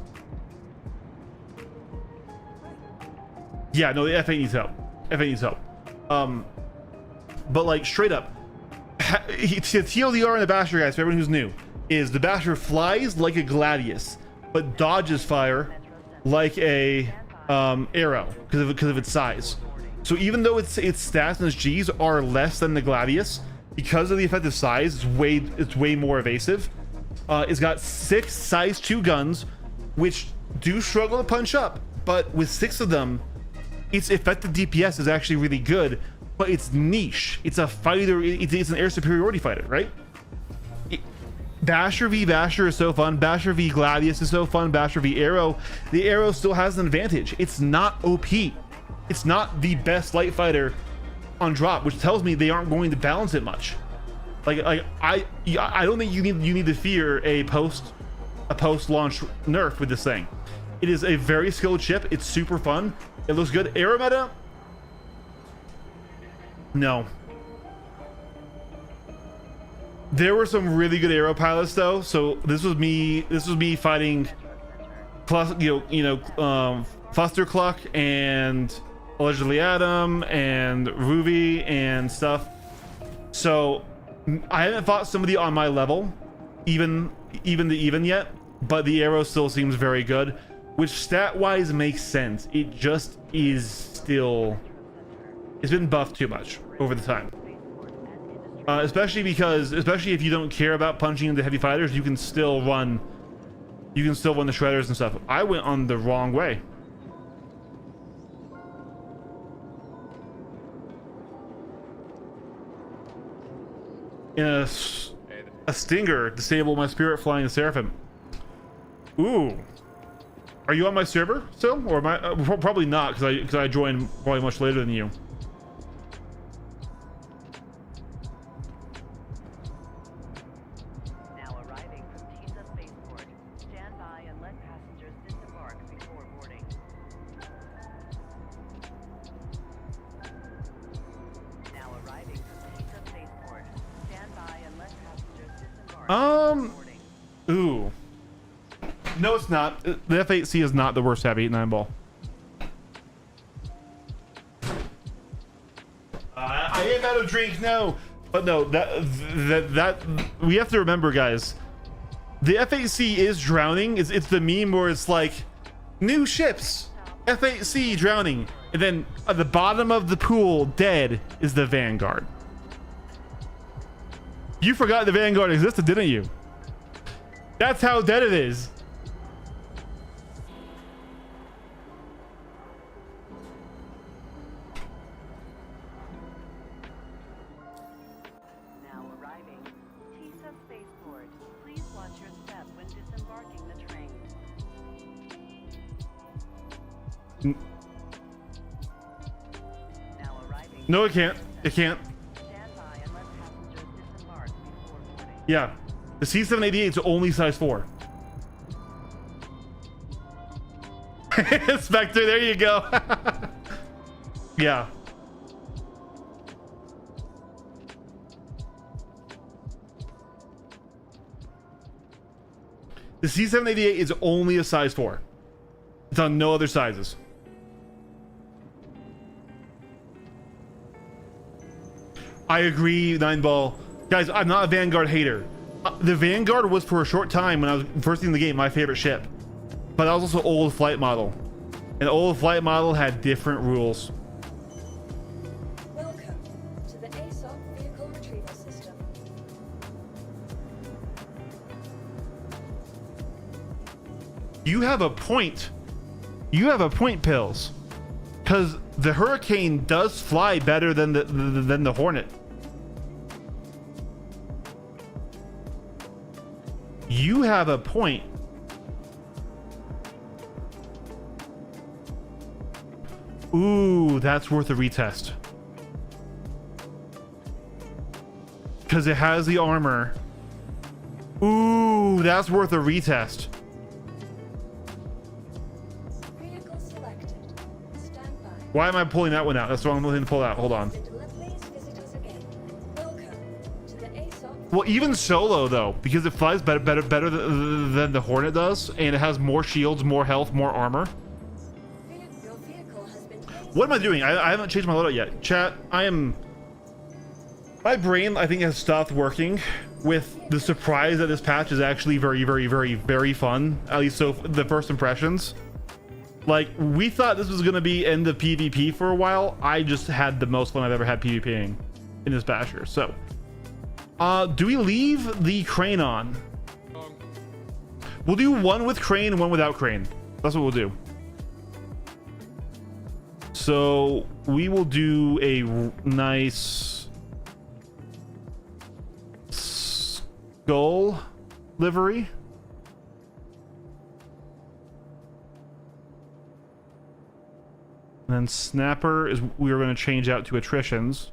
Yeah, no, the F8 needs help. F8 needs help. But like straight up, TLDR in the Basher, guys, for everyone who's new, is the Basher flies like a Gladius, but dodges fire like a arrow because of its size. So even though its stats and its Gs are less than the Gladius, because of the effective size, it's way more evasive. It's got 6 size 2 guns, which do struggle to punch up, but with 6 of them, its effective DPS is actually really good. But it's niche. It's a fighter. It's an air superiority fighter, right? Basher v Basher is so fun. Basher v Gladius is so fun. Basher v Arrow. The Arrow still has an advantage. It's not OP. It's not the best light fighter on drop, which tells me they aren't going to balance it much. Like I don't think you need to fear a post launch nerf with this thing. It is a very skilled chip. It's super fun. It looks good. Arrow meta. No. There were some really good arrow pilots though. So this was me fighting plus Clustercluck and allegedly Adam and Ruby and stuff. So I haven't fought somebody on my level, even yet, but the arrow still seems very good, which stat wise makes sense. It just is still, it's been buffed too much over the time. Especially if you don't care about punching into heavy fighters, you can still run the shredders and stuff. I went on the wrong way. In a stinger disable my spirit flying the Seraphim. Ooh. Are you on my server still, or am I? Probably not, because I joined probably much later than you. Now arriving from Tisa Spaceport. Stand by and let passengers disembark before boarding. Now arriving from Tisa Spaceport. Stand by and let passengers disembark before boarding. Ooh. No, it's not. The F8C is not the worst heavy 8-9 ball. I am out of drink, no. But no, that we have to remember, guys. The F8C is drowning. It's the meme where it's like new ships, F8C drowning, and then at the bottom of the pool, dead, is the Vanguard. You forgot the Vanguard existed, didn't you? That's how dead it is. No, it can't. It can't. Yeah. The C788 is only size 4. Spectre, there you go. Yeah. The C788 is only a size 4. It's on no other sizes. I agree, 9ball. Guys, I'm not a Vanguard hater. The Vanguard was for a short time when I was first in the game my favorite ship. But that was also old flight model. And old flight model had different rules. Welcome to the ASOC vehicle retrieval system. You have a point. You have a point, Pills. Because the Hurricane does fly better than the Hornet. You have a point. Ooh, that's worth a retest. Because it has the armor. Ooh, that's worth a retest. Vehicle selected. Stand by. Why am I pulling that one out? That's what I'm looking to pull out. Hold on. Please visit us again. Welcome to the ASOP. Well, even solo though, because it flies better than the Hornet does, and it has more shields, more health, more armor. Your vehicle has been What am I doing? I haven't changed my loadout yet. Chat, my brain, I think, has stopped working with the surprise that this patch is actually very fun. At least so the first impressions. Like, we thought this was going to be end of PvP for a while. I just had the most fun I've ever had PvPing in this Basher. So, do we leave the crane on? We'll do one with crane and one without crane. That's what we'll do. So, we will do a nice skull livery. And then snapper is we are going to change out to attritions.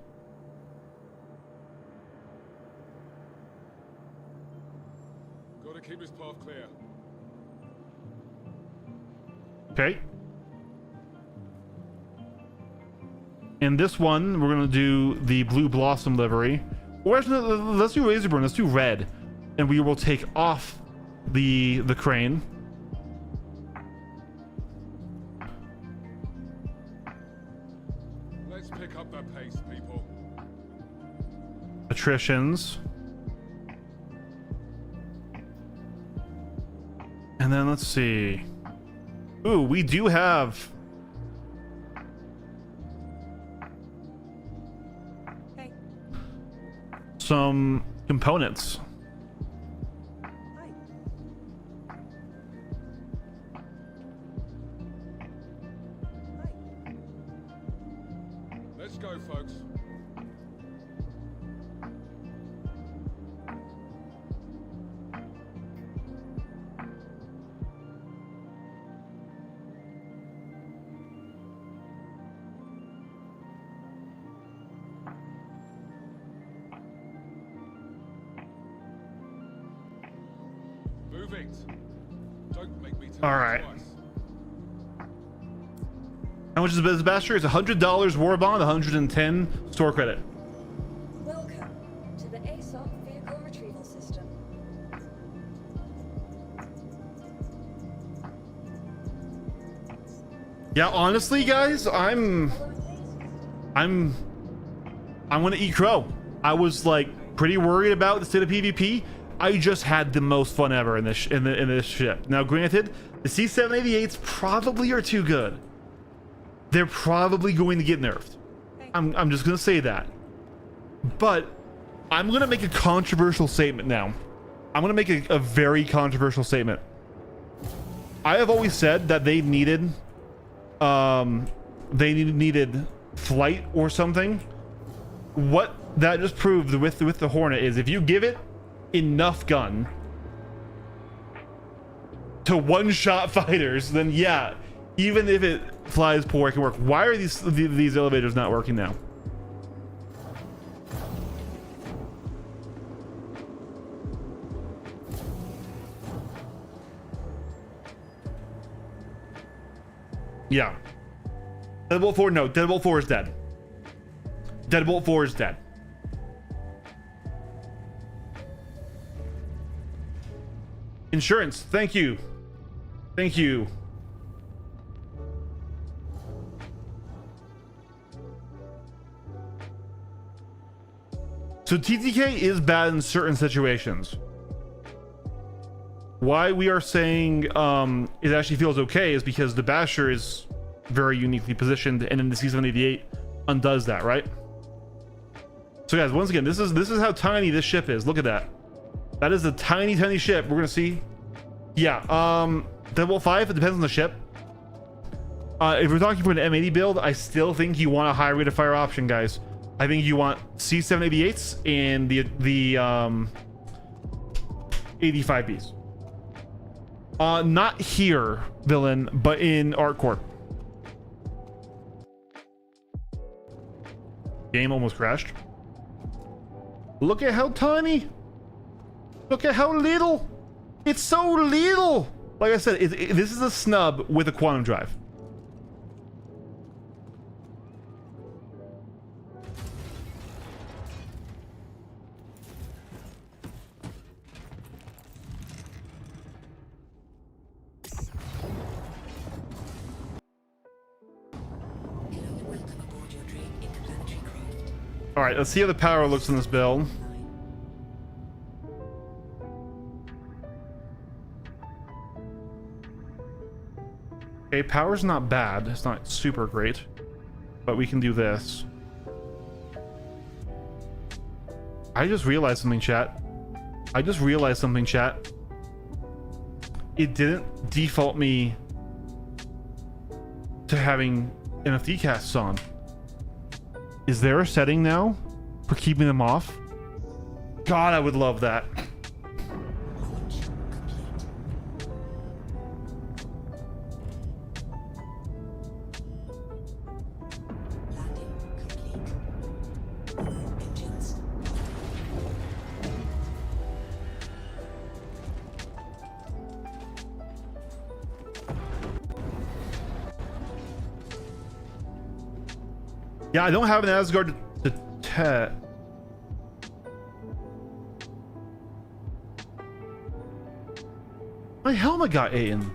Gotta keep this path clear. Okay. In this one, we're going to do the blue blossom livery. Or actually, let's do Razorburn. Let's do red. And we will take off the crane. Let's pick up that pace, people. Attritions. And then let's see. Ooh, we do have... some components. Let's go, folks. Move it. Don't make me tell All right. How much is the Basher? It's $100 war bond, 110 store credit. Welcome to the ASOP vehicle retrieval system. Yeah, honestly, guys, I'm gonna eat crow. I was like pretty worried about the state of PvP. I just had the most fun ever in this in this ship. Now, granted, the C788s probably are too good. They're probably going to get nerfed. I'm just gonna say that. But I'm gonna make a controversial statement now. I'm gonna make a very controversial statement. I have always said that they needed flight or something. What that just proved with the Hornet is if you give it enough gun to one-shot fighters, then yeah, even if it flies poor, it can work. Why are these elevators not working now? Yeah. Deadbolt 4, no. Deadbolt 4 is dead. Deadbolt 4 is dead. Insurance, thank you. Thank you. So TTK is bad in certain situations. Why we are saying it actually feels okay is because the Basher is very uniquely positioned, and then the C788 undoes that, right? So guys, once again, this is how tiny this ship is. Look at that. That is a tiny ship. We're gonna see. Yeah, Deadbolt 5, it depends on the ship. If we're talking for an M80 build, I still think you want a high rate of fire option, guys. I think you want C788s and the 85Bs. Not here, villain, but in Art Corp. Game almost crashed. Look at how tiny. Look at how little. It's so little. Like I said, this is a snub with a quantum drive. All right, let's see how the power looks in this build. Okay, power's not bad. It's not super great, but we can do this. I just realized something, chat. I just realized something, chat. It didn't default me to having MFD casts on. Is there a setting now for keeping them off? God, I would love that. Yeah, I don't have an Asgard to my helmet got eaten.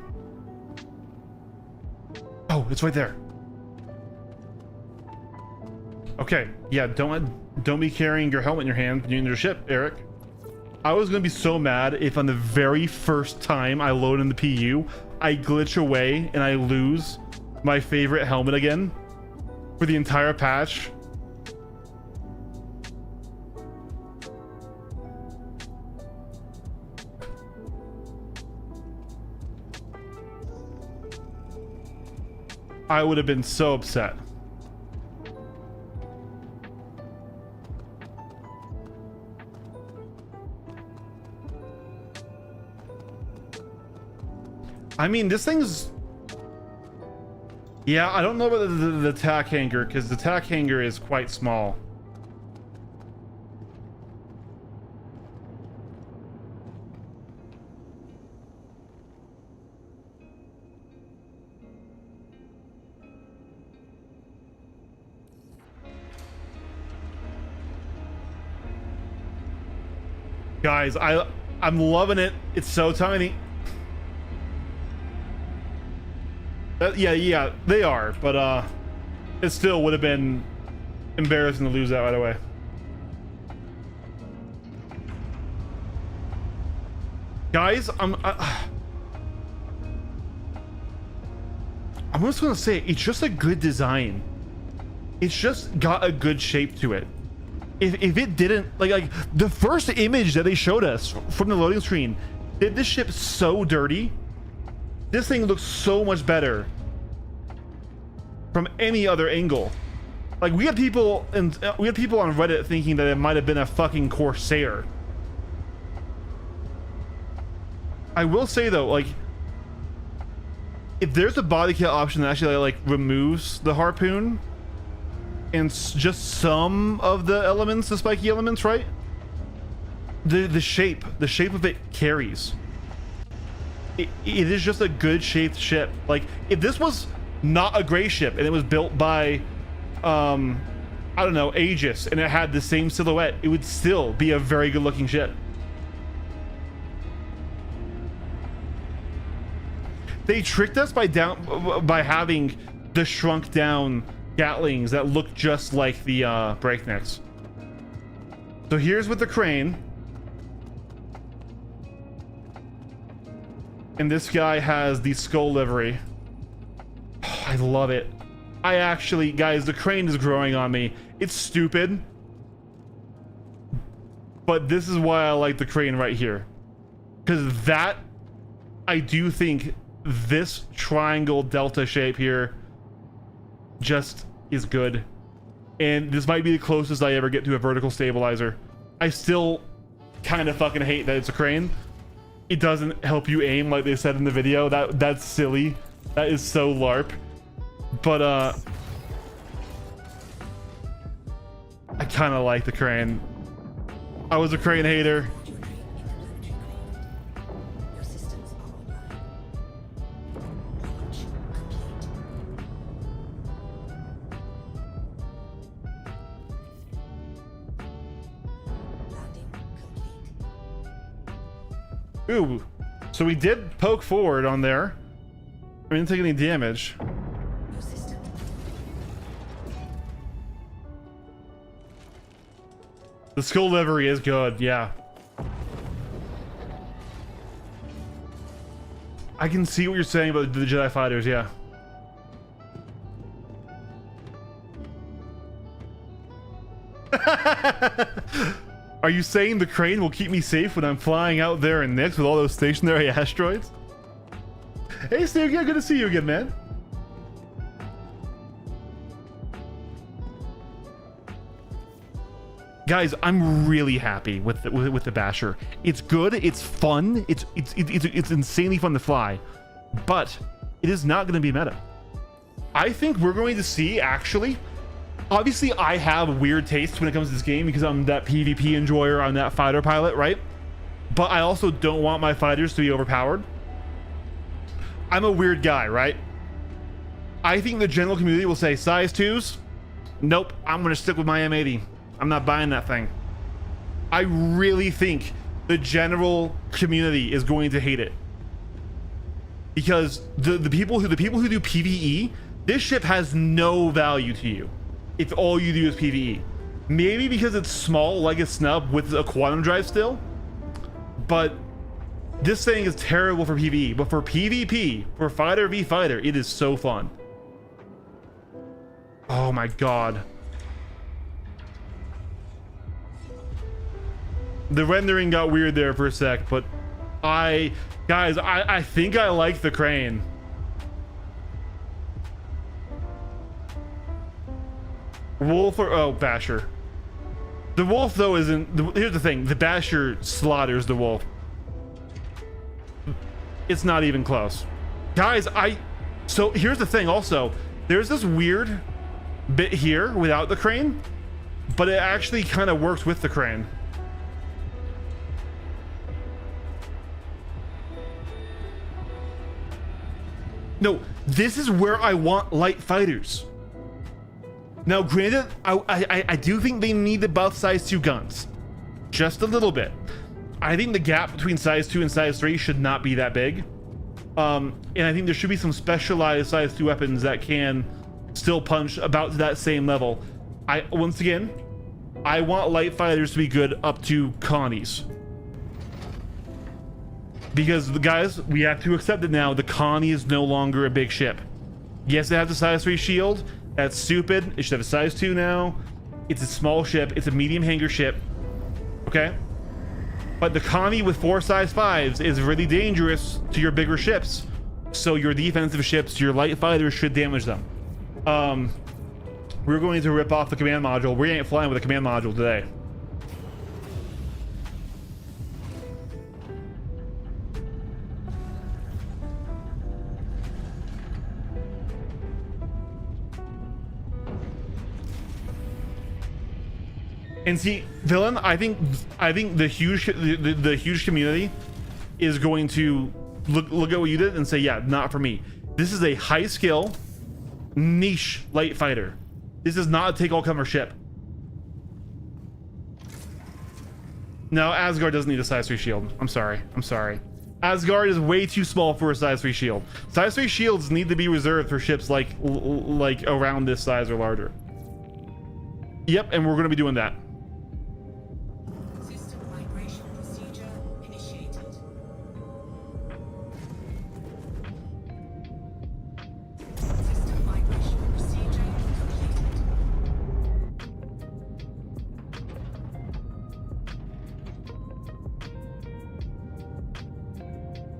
Oh, it's right there. Okay, yeah, don't be carrying your helmet in your hand when you're in your ship, Eric. I was gonna be so mad if on the very first time I load in the PU, I glitch away and I lose my favorite helmet again for the entire patch. I would have been so upset. I mean, this thing's... Yeah, I don't know about the attack hanger, because the attack hanger is quite small. Guys, I'm loving it. It's so tiny. Yeah, they are, but it still would have been embarrassing to lose that right away. Guys, I'm just gonna say it's just a good design. It's just got a good shape to it. If it didn't, like the first image that they showed us from the loading screen did this ship so dirty. This thing looks so much better from any other angle. Like we had people on Reddit thinking that it might have been a fucking Corsair. I will say though, like if there's a body kit option that actually like removes the harpoon and just some of the elements, the spiky elements, right? The shape of it carries. It is just a good shaped ship. Like if this was not a gray ship and it was built by I don't know, Aegis, and it had the same silhouette, it would still be a very good looking ship. They tricked us by having the shrunk down Gatlings that look just like the breaknecks. So here's with the crane. And this guy has the skull livery. Oh, I love it. I actually, guys, the crane is growing on me. It's stupid. But this is why I like the crane right here. Because that, I do think this triangle delta shape here just is good. And this might be the closest I ever get to a vertical stabilizer. I still kind of fucking hate that it's a crane. It doesn't help you aim like they said in the video. That's silly. That is so LARP. But kind of like the crane. I was a crane hater. Your systems are online. Launch complete. Landing complete. Ooh, so we did poke forward on there. We didn't take any damage. Your system. The skull livery is good, yeah. I can see what you're saying about the Jedi fighters, yeah. Are you saying the crane will keep me safe when I'm flying out there in Nyx with all those stationary asteroids? Hey Steve, yeah, good to see you again, man. Guys, I'm really happy with the Basher. It's good, it's fun, it's insanely fun to fly, but it is not going to be meta. I think we're going to see, actually, obviously I have weird tastes when it comes to this game because I'm that PvP enjoyer, I'm that fighter pilot, right? But I also don't want my fighters to be overpowered. I'm a weird guy, right? I think the general community will say size 2s. Nope, I'm going to stick with my M80. I'm not buying that thing. I really think the general community is going to hate it because the people who do PvE, this ship has no value to you if all you do is PvE. Maybe because it's small like a snub with a quantum drive still, but this thing is terrible for PvE. But for PvP, for fighter v fighter, it is so fun. Oh my god. The rendering got weird there for a sec, but I think I like the crane. Wolf or Basher. The Wolf though isn't. Here's the thing: the Basher slaughters the Wolf. It's not even close, guys. So here's the thing. Also, there's this weird bit here without the crane, but it actually kind of works with the crane. No, this is where I want light fighters. Now, granted, I do think they need to buff size 2 guns. Just a little bit. I think the gap between size 2 and size 3 should not be that big. And I think there should be some specialized size 2 weapons that can still punch about to that same level. Once again, I want light fighters to be good up to Connies. Because the guys, we have to accept it now, the Connie is no longer a big ship. Yes, it has a size 3 shield. That's stupid. It should have a size 2 now. It's a small ship. It's a medium hangar ship. Okay? But the Connie with 4 size 5s is really dangerous to your bigger ships. So your defensive ships, your light fighters should damage them. We're going to rip off the command module. We ain't flying with a command module today. And see, Villain, I think the huge community is going to look at what you did and say, yeah, not for me. This is a high skill, niche light fighter. This is not a take all comer ship. No, Asgard doesn't need a size 3 shield. I'm sorry. Asgard is way too small for a size 3 shield. Size 3 shields need to be reserved for ships like around this size or larger. Yep, and we're going to be doing that. System migration procedure initiated. System migration procedure completed.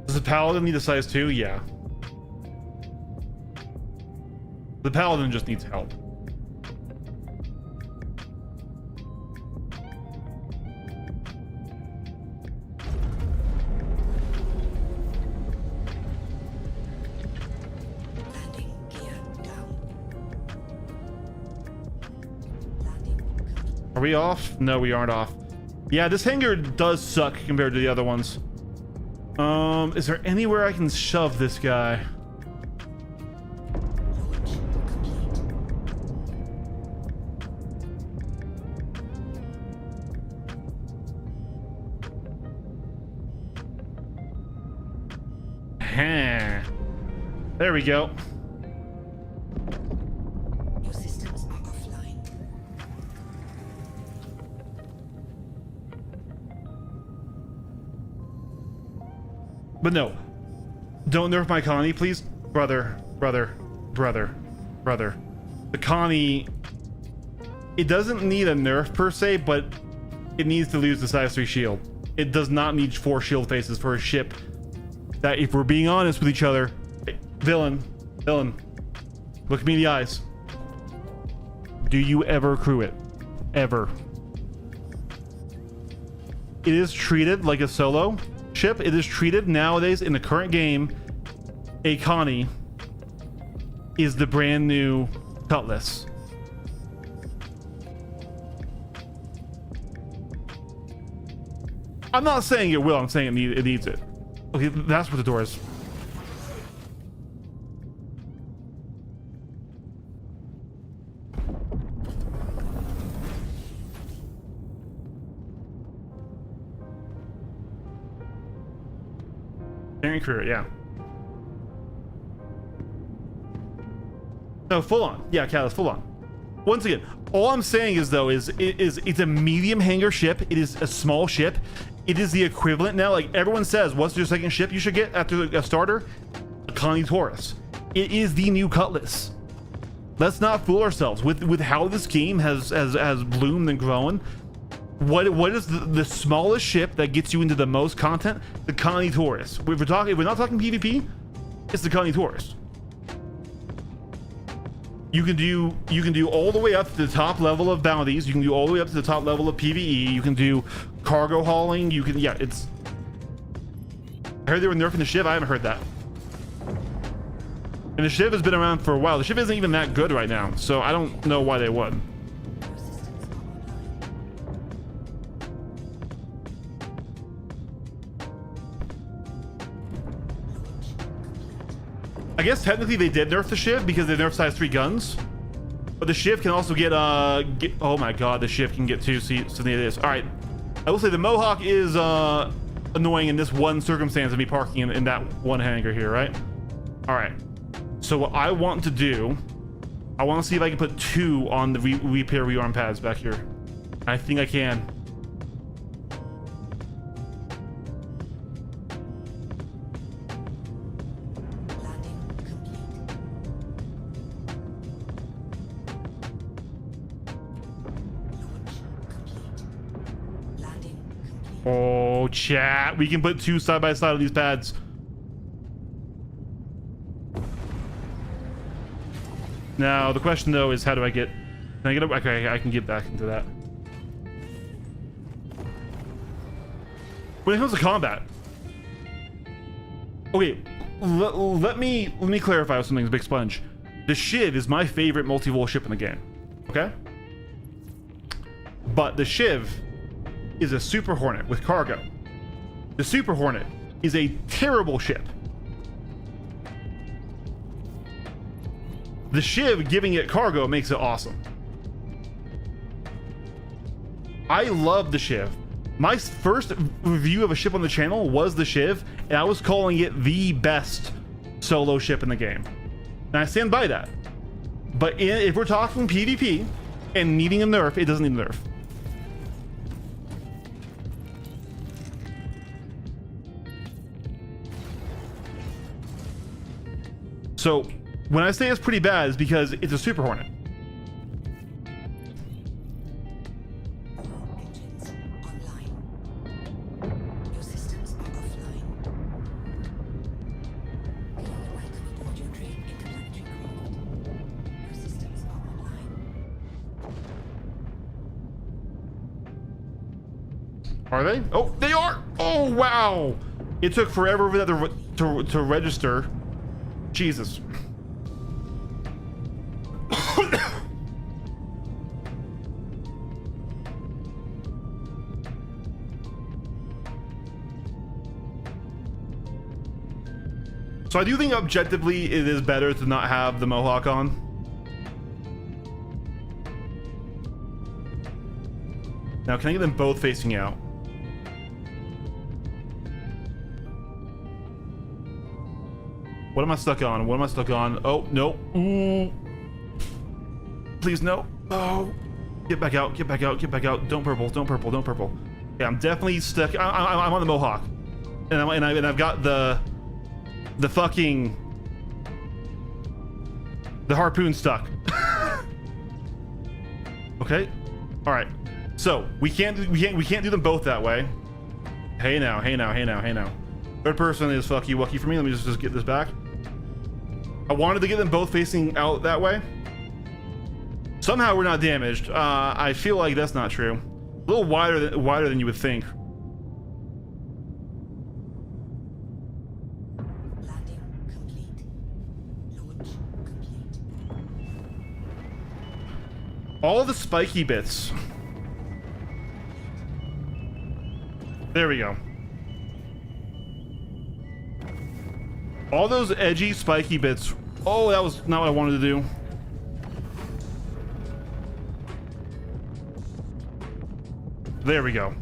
Does the Paladin need a size 2? Yeah. The Paladin just needs help. Landing gear down. Landing complete. Are we off? No, we aren't off. Yeah, this hangar does suck compared to the other ones. Is there anywhere I can shove this guy? There we go. Your systems are offline. But no, don't nerf my Connie, please. Brother. The Connie, it doesn't need a nerf per se, but it needs to lose the size 3 shield. It does not need 4 shield faces for a ship that, if we're being honest with each other, villain, look me in the eyes. Do you ever crew it? Ever? It is treated like a solo ship. It is treated nowadays in the current game. A Connie is the brand new Cutlass. I'm not saying it will. I'm saying it needs it. Okay, that's what the door is. Steering crew, yeah. No, full on. Yeah, Catalyst, full on. Once again, all I'm saying is though is it's a medium hangar ship. It is a small ship. It is the equivalent now. Like everyone says, what's your second ship you should get after a starter? A Connie Taurus. It is the new Cutlass. Let's not fool ourselves with how this game has bloomed and grown. What is the smallest ship that gets you into the most content? The Connie Taurus. If we're not talking PvP, it's the Connie Taurus. You can do all the way up to the top level of bounties. You can do all the way up to the top level of PvE. You can do cargo hauling. You can, yeah, it's. I heard they were nerfing the Shiv. I haven't heard that. And the Shiv has been around for a while. The Shiv isn't even that good right now, so I don't know why they would. I guess technically they did nerf the Shiv because they nerfed size 3 guns, but the Shiv can also get oh my god, the Shiv can get 2 seats. So it is. All right, I will say the Mohawk is annoying in this one circumstance of me parking in that one hangar here, right? All right, so what I want to do, I want to see if I can put 2 on the repair rearm pads back here. I think I can. Oh, chat. We can put 2 side by side of these pads. Now, the question, though, is how do I get... Can I get up? Okay, I can get back into that. When it comes to combat... Okay, let me clarify something, Big Sponge. The Shiv is my favorite multi-vol ship in the game. Okay? But the Shiv is a Super Hornet with cargo. The Super Hornet is a terrible ship. The Shiv giving it cargo makes it awesome. I love the Shiv. My first review of a ship on the channel was the Shiv, and I was calling it the best solo ship in the game. And I stand by that. But if we're talking PvP and needing a nerf, it doesn't need a nerf. So when I say it's pretty bad, it's because it's a Super Hornet. Engines online. Your systems are offline. Welcome aboard your train interplanetary craft. Your systems are online. Are they? Oh, they are! Oh, wow! It took forever for that to register. Jesus. So I do think objectively it is better to not have the Mohawk on. Now, can I get them both facing out? What am I stuck on? What am I stuck on? Oh, no. Ooh. Please, no. Oh. Get back out. Get back out. Get back out. Don't purple. Don't purple. Don't purple. Yeah, I'm definitely stuck. I'm on the Mohawk. And I've got the fucking... the harpoon stuck. Okay. All right. So we can't do them both that way. Hey now. Hey now. Hey now. Hey now. Third person is fucky wucky for me. Let me just get this back. I wanted to get them both facing out that way. Somehow we're not damaged. I feel like that's not true. A little wider than you would think. Landing complete. Launch complete. All the spiky bits. There we go. All those edgy spiky bits. Oh, that was not what I wanted to do. There we go.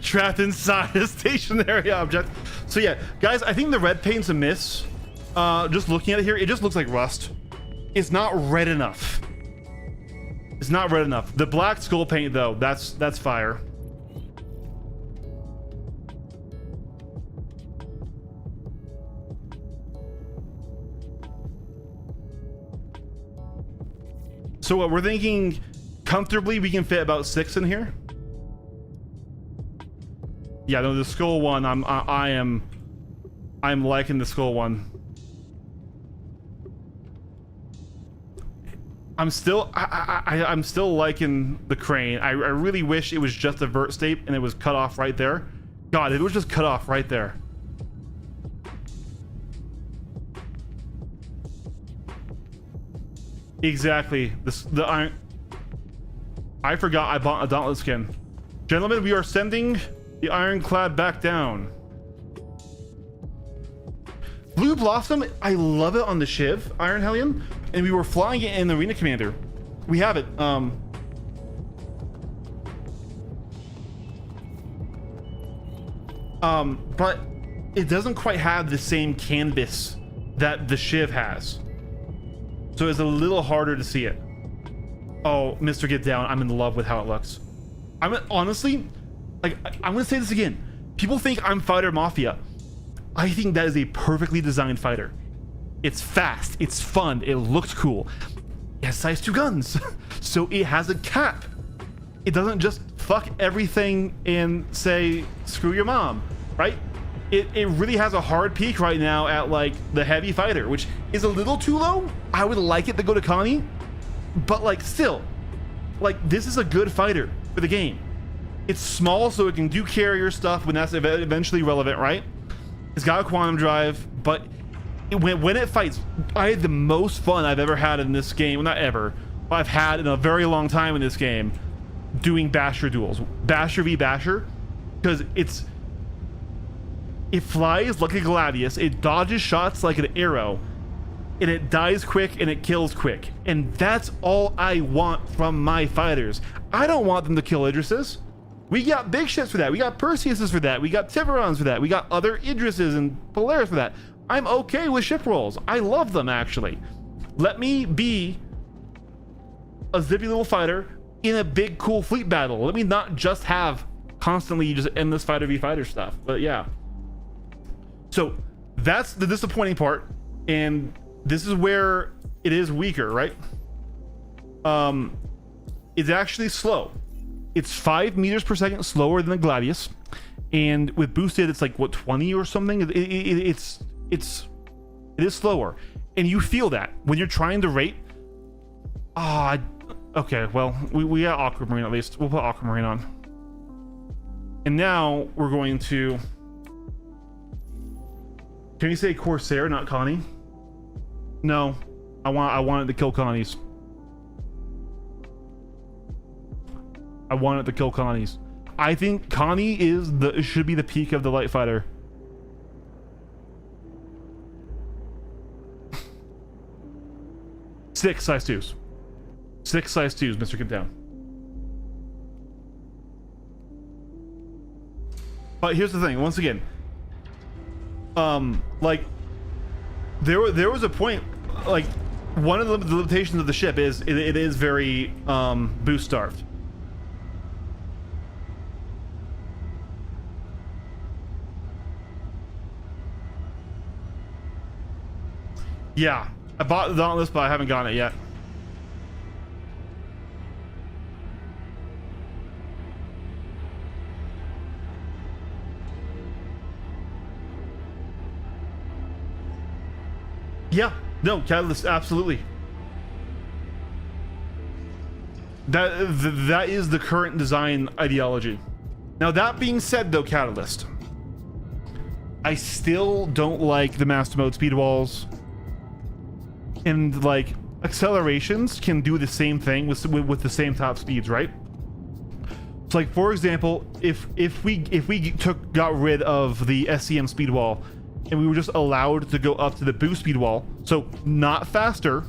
Trapped inside a stationary object. So yeah, guys, I think the red paint's a miss. Just looking at it here, it just looks like rust. It's not red enough. It's not red enough. The black skull paint though, that's fire. So what we're thinking, comfortably we can fit about 6 in here. Yeah, no, the skull one, I'm liking the skull one. I'm still liking the crane. I really wish it was just a vert state and it was cut off right there. God, if it was just cut off right there. Exactly. The iron. I forgot I bought a Dauntless skin. Gentlemen, we are sending the Ironclad back down. Blue Blossom, I love it on the Shiv Iron Hellion, and we were flying it in the Arena Commander. We have it. But it doesn't quite have the same canvas that the Shiv has. So it's a little harder to see it. Oh, Mr. Get Down, I'm in love with how it looks. Honestly, like, I'm gonna say this again. People think I'm Fighter Mafia. I think that is a perfectly designed fighter. It's fast, it's fun, it looks cool. It has size 2 guns, so it has a cap. It doesn't just fuck everything and say, screw your mom, right? It really has a hard peak right now at like the heavy fighter, which is a little too low. I would like it to go to Connie, but like still, like this is a good fighter for the game. It's small, so it can do carrier stuff when that's eventually relevant, right? It's got a quantum drive, but when it fights, I had the most fun I've ever had in this game. Well, not ever, but I've had in a very long time in this game doing Basher duels. Basher v Basher, because it flies like a Gladius, it dodges shots like an arrow, and it dies quick and it kills quick. And that's all I want from my fighters. I don't want them to kill Idrises. We got big ships for that. We got Perseuses for that. We got Tiburons for that. We got other Idrises and Polaris for that. I'm okay with ship rolls. I love them, actually. Let me be a zippy little fighter in a big, cool fleet battle. Let me not just have constantly just endless fighter v fighter stuff. But yeah. So that's the disappointing part, and this is where it is weaker, right? It's actually slow. It's 5 meters per second slower than the Gladius, and with boosted, it's like what, 20 or something. It is slower, and you feel that when you're trying to rate. Okay, well, we got Aquamarine at least. We'll put Aquamarine on, and now we're going to. Can you say Corsair, not Connie? No, I wanted to kill Connie's. I want it to kill Connie's. I think Connie should be the peak of the light fighter. Six size 2s. 6 size 2s, Mr. Countdown. But here's the thing, once again. Like, there was a point, like, one of the limitations of the ship is it is very boost starved. Yeah, I bought the Dauntless, but I haven't gotten it yet. Yeah, no, Catalyst, absolutely. That is the current design ideology. Now, that being said, though, Catalyst, I still don't like the master mode speed walls. And like accelerations can do the same thing with the same top speeds, right? So like, for example, if we got rid of the SCM speed wall and we were just allowed to go up to the boost speed wall, so not faster,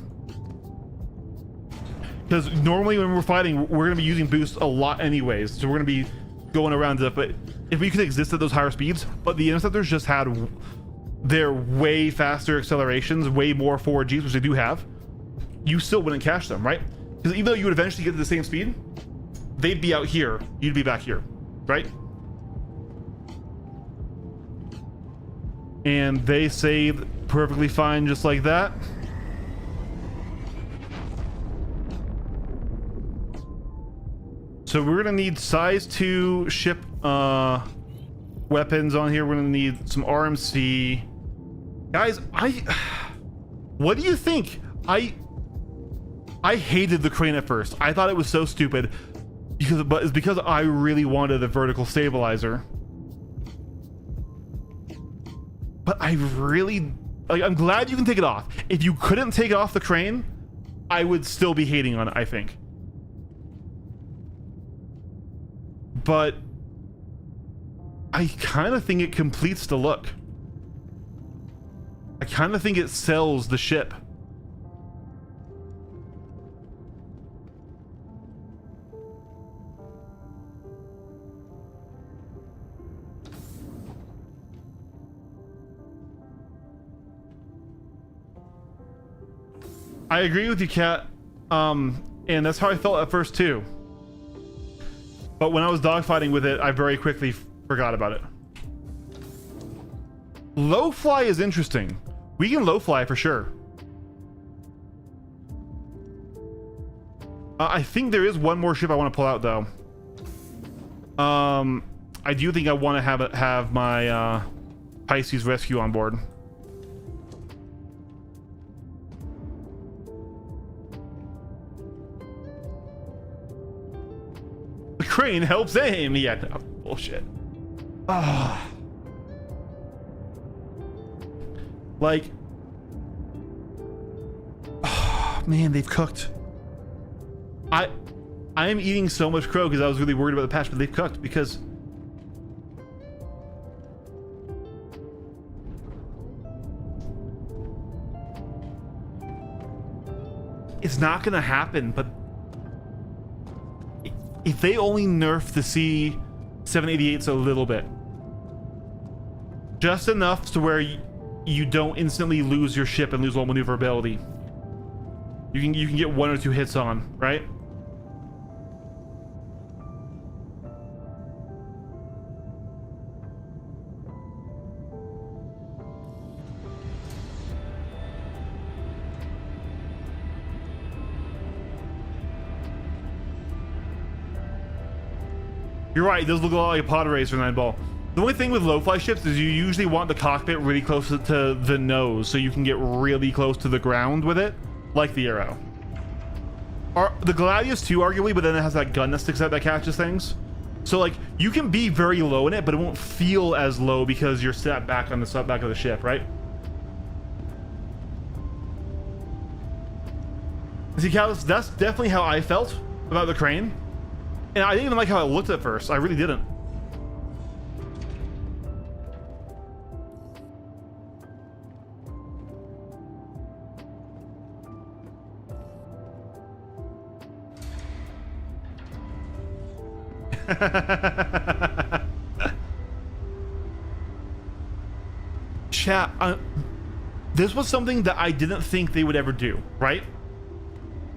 because normally when we're fighting we're going to be using boost a lot anyways, so we're going to be going around it. But if we could exist at those higher speeds, but the interceptors just had their way faster accelerations, way more forward Gs, which they do have, you still wouldn't catch them, right? Because even though you would eventually get to the same speed, they'd be out here, you'd be back here, right? And they save perfectly fine just like that. So we're gonna need size 2 ship weapons on here. We're gonna need some RMC. Guys, what do you think? I hated the crane at first. I thought it was so stupid but it's because I really wanted a vertical stabilizer. But I really, like, I'm glad you can take it off. If you couldn't take off the crane, I would still be hating on it, I think. But I kind of think it completes the look. I kind of think it sells the ship. I agree with you, Kat. And that's how I felt at first too. But when I was dogfighting with it, I very quickly forgot about it. Low fly is interesting. We can low fly for sure. I think there is one more ship I want to pull out though. I do think I want to have my Pisces rescue on board. The crane helps aim. Yeah, no, bullshit. Like, man, they've cooked. I am eating so much crow because I was really worried about the patch, but they've cooked because it's not gonna happen. But if they only nerf the C-788s a little bit, just enough to where you don't instantly lose your ship and lose all maneuverability, you can get 1 or 2 hits on, right? You're right, it does look a lot like a pod racer 9-ball. The only thing with low-fly ships is you usually want the cockpit really close to the nose, so you can get really close to the ground with it, like the Arrow. The Gladius too, arguably, but then it has that gun that sticks out that catches things. So like, you can be very low in it, but it won't feel as low because you're set back on the back of the ship, right? See, Callus, that's definitely how I felt about the crane. And I didn't even like how it looked at first. I really didn't. Chat, this was something that I didn't think they would ever do, right?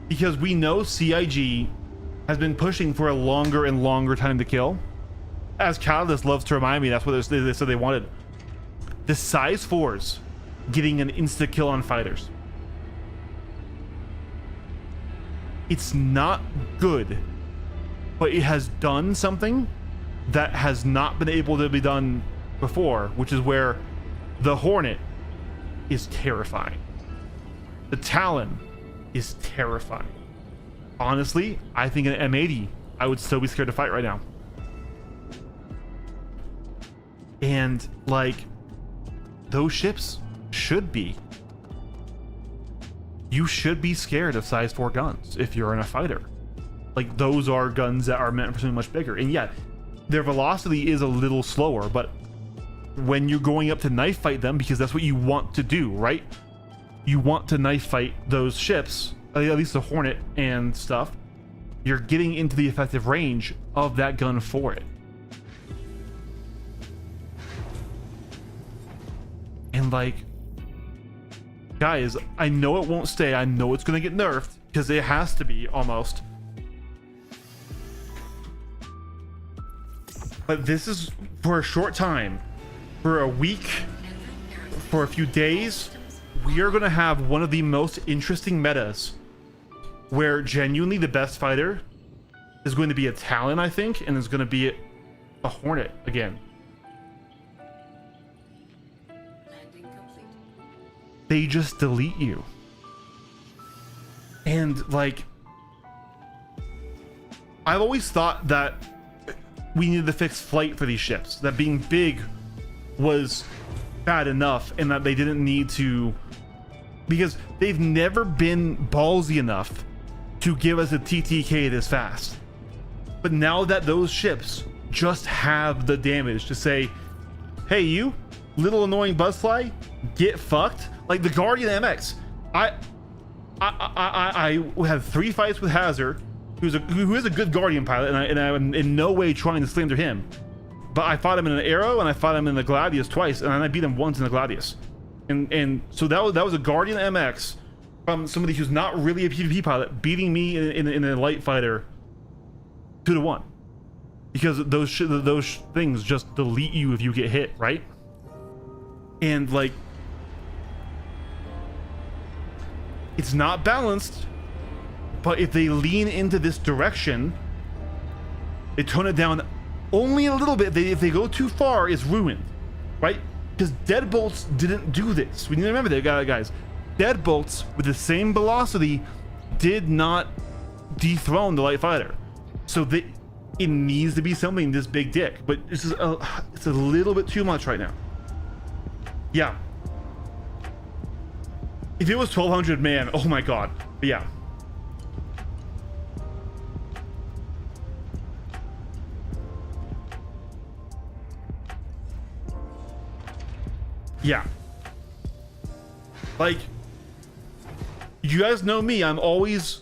Because we know CIG has been pushing for a longer and longer time to kill. As Catalyst loves to remind me, that's what they said they wanted. The size 4s getting an insta kill on fighters. It's not good, but it has done something that has not been able to be done before, which is where the Hornet is terrifying. The Talon is terrifying. Honestly, I think an M80, I would still be scared to fight right now. And like, those ships should be. You should be scared of size 4 guns if you're in a fighter. Like, those are guns that are meant for something much bigger. And yeah, their velocity is a little slower, but when you're going up to knife fight them, because that's what you want to do, right? You want to knife fight those ships, at least the Hornet and stuff. You're getting into the effective range of that gun for it. And like, guys, I know it won't stay. I know it's going to get nerfed because it has to be almost. But this is for a short time, for a week, for a few days. We are going to have one of the most interesting metas where genuinely the best fighter is going to be a Talon, I think, and is going to be a Hornet again. They just delete you. And like, I've always thought that we needed to fix flight for these ships, that being big was bad enough and that they didn't need to, because they've never been ballsy enough to give us a TTK this fast. But now that those ships just have the damage to say, hey, you little annoying buzzfly, get fucked. Like the Guardian MX, I had 3 fights with Hazard, who is a good Guardian pilot, and I'm in no way trying to slander him. But I fought him in an Arrow and I fought him in the Gladius twice, and I beat him once in the Gladius. And so that was a Guardian MX from somebody who's not really a PvP pilot beating me in a light fighter 2-1, because those things just delete you if you get hit, right? And like, it's not balanced, but if they lean into this direction, they tone it down only a little bit. If they go too far, it's ruined, right? Because Deadbolts didn't do this. We need to remember that, guys. Deadbolts with the same velocity did not dethrone the light fighter. So it needs to be something this big dick, but it's a little bit too much right now. Yeah. If it was 1200, man, oh my god. But yeah. Yeah. Like, you guys know me, I'm always...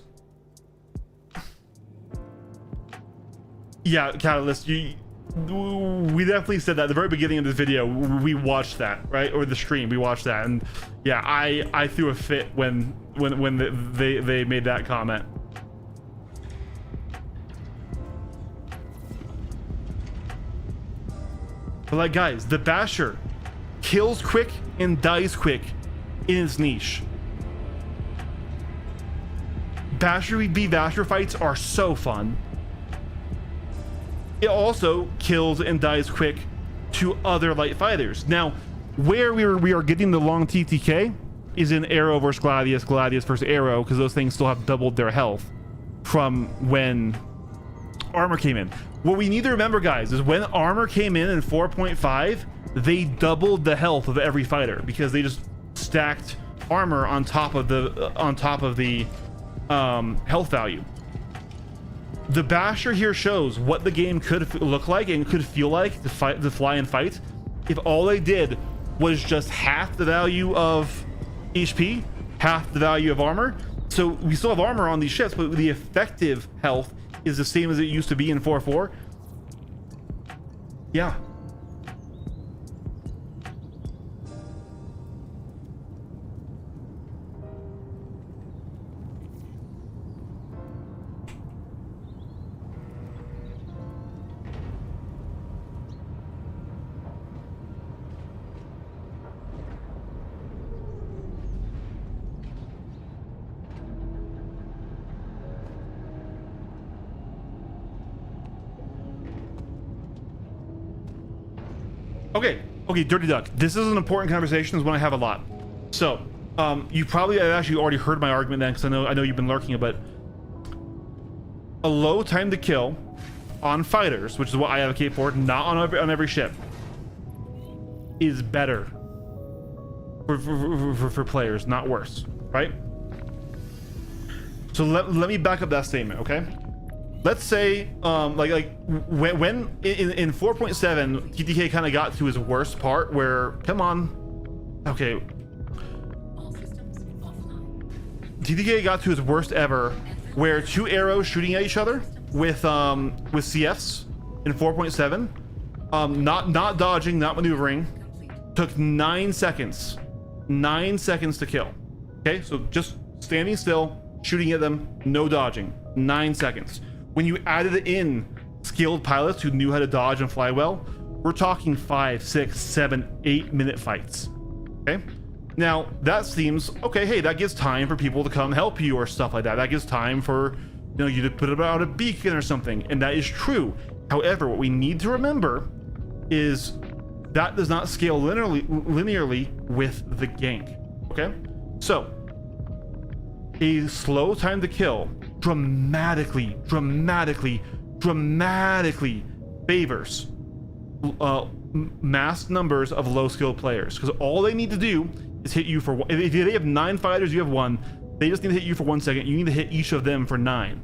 Yeah, Catalyst, we definitely said that at the very beginning of this video. We watched that, right? Or the stream, we watched that, and yeah, I threw a fit when they made that comment. But like, guys, the Basher kills quick and dies quick in its niche. Basher v Basher fights are so fun. It also kills and dies quick to other light fighters. Now, where we are getting the long TTK is in Arrow versus Gladius, Gladius versus Arrow, because those things still have doubled their health from when armor came in. What we need to remember, guys, is when armor came in 4.5, they doubled the health of every fighter because they just stacked armor on top of the health value. the Basher here shows what the game could look like and could feel like to fly and fight if all they did was just half the value of HP, half the value of armor. So we still have armor on these ships, but the effective health is the same as it used to be in 4.4. Yeah. Okay, Dirty Duck. This is an important conversation. It's one I have a lot. So, you probably have actually already heard my argument then, because I know you've been lurking it, but a low time to kill on fighters, which is what I advocate for, not on every ship, is better for players, not worse, right? So let me back up that statement, okay? Let's say, when in 4.7, TTK kind of got to his worst part where, come on, okay. TTK got to his worst ever, where 2 arrows shooting at each other with CFs in 4.7, not dodging, not maneuvering, took 9 seconds. 9 seconds to kill. Okay, so just standing still, shooting at them, no dodging. 9 seconds. When you added in skilled pilots who knew how to dodge and fly well, we're talking 5, 6, 7, 8 minute fights. Okay, now that seems okay. Hey, that gives time for people to come help you or stuff like that. That gives time for you to put out a beacon or something, and that is true. However, what we need to remember is that does not scale linearly with the gank. Okay, so a slow time to kill dramatically favors mass numbers of low skilled players, because all they need to do is hit you for one. If they have 9 fighters, you have 1, they just need to hit you for 1 second. You need to hit each of them for 9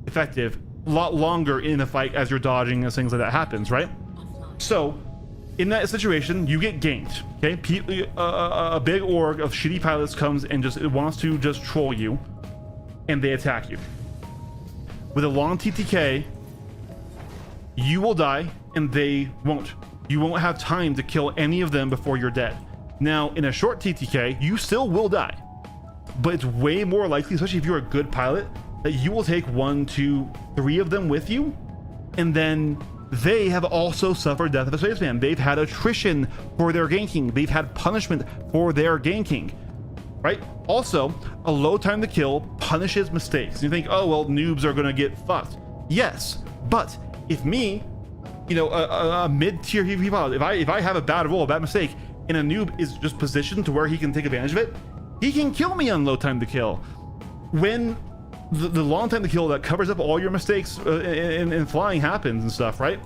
effective, a lot longer in the fight as you're dodging as things like that happens, right? So in that situation, you get ganked. Okay, a big org of shitty pilots comes and it wants to just troll you, and they attack you. With a long TTK, you will die and they won't. You won't have time to kill any of them before you're dead. Now, in a short TTK, you still will die, but it's way more likely, especially if you're a good pilot, that you will take 1, 2, 3 of them with you, and then they have also suffered death of a spaceman. They've had attrition for their ganking. They've had punishment for their ganking, right? Also, a low time to kill punishes mistakes. You think, oh, well, noobs are going to get fucked. Yes, but if me, a mid-tier PvP pilot, if I have a bad roll, a bad mistake, and a noob is just positioned to where he can take advantage of it, he can kill me on low time to kill. When the long time to kill that covers up all your mistakes in flying happens and stuff, right?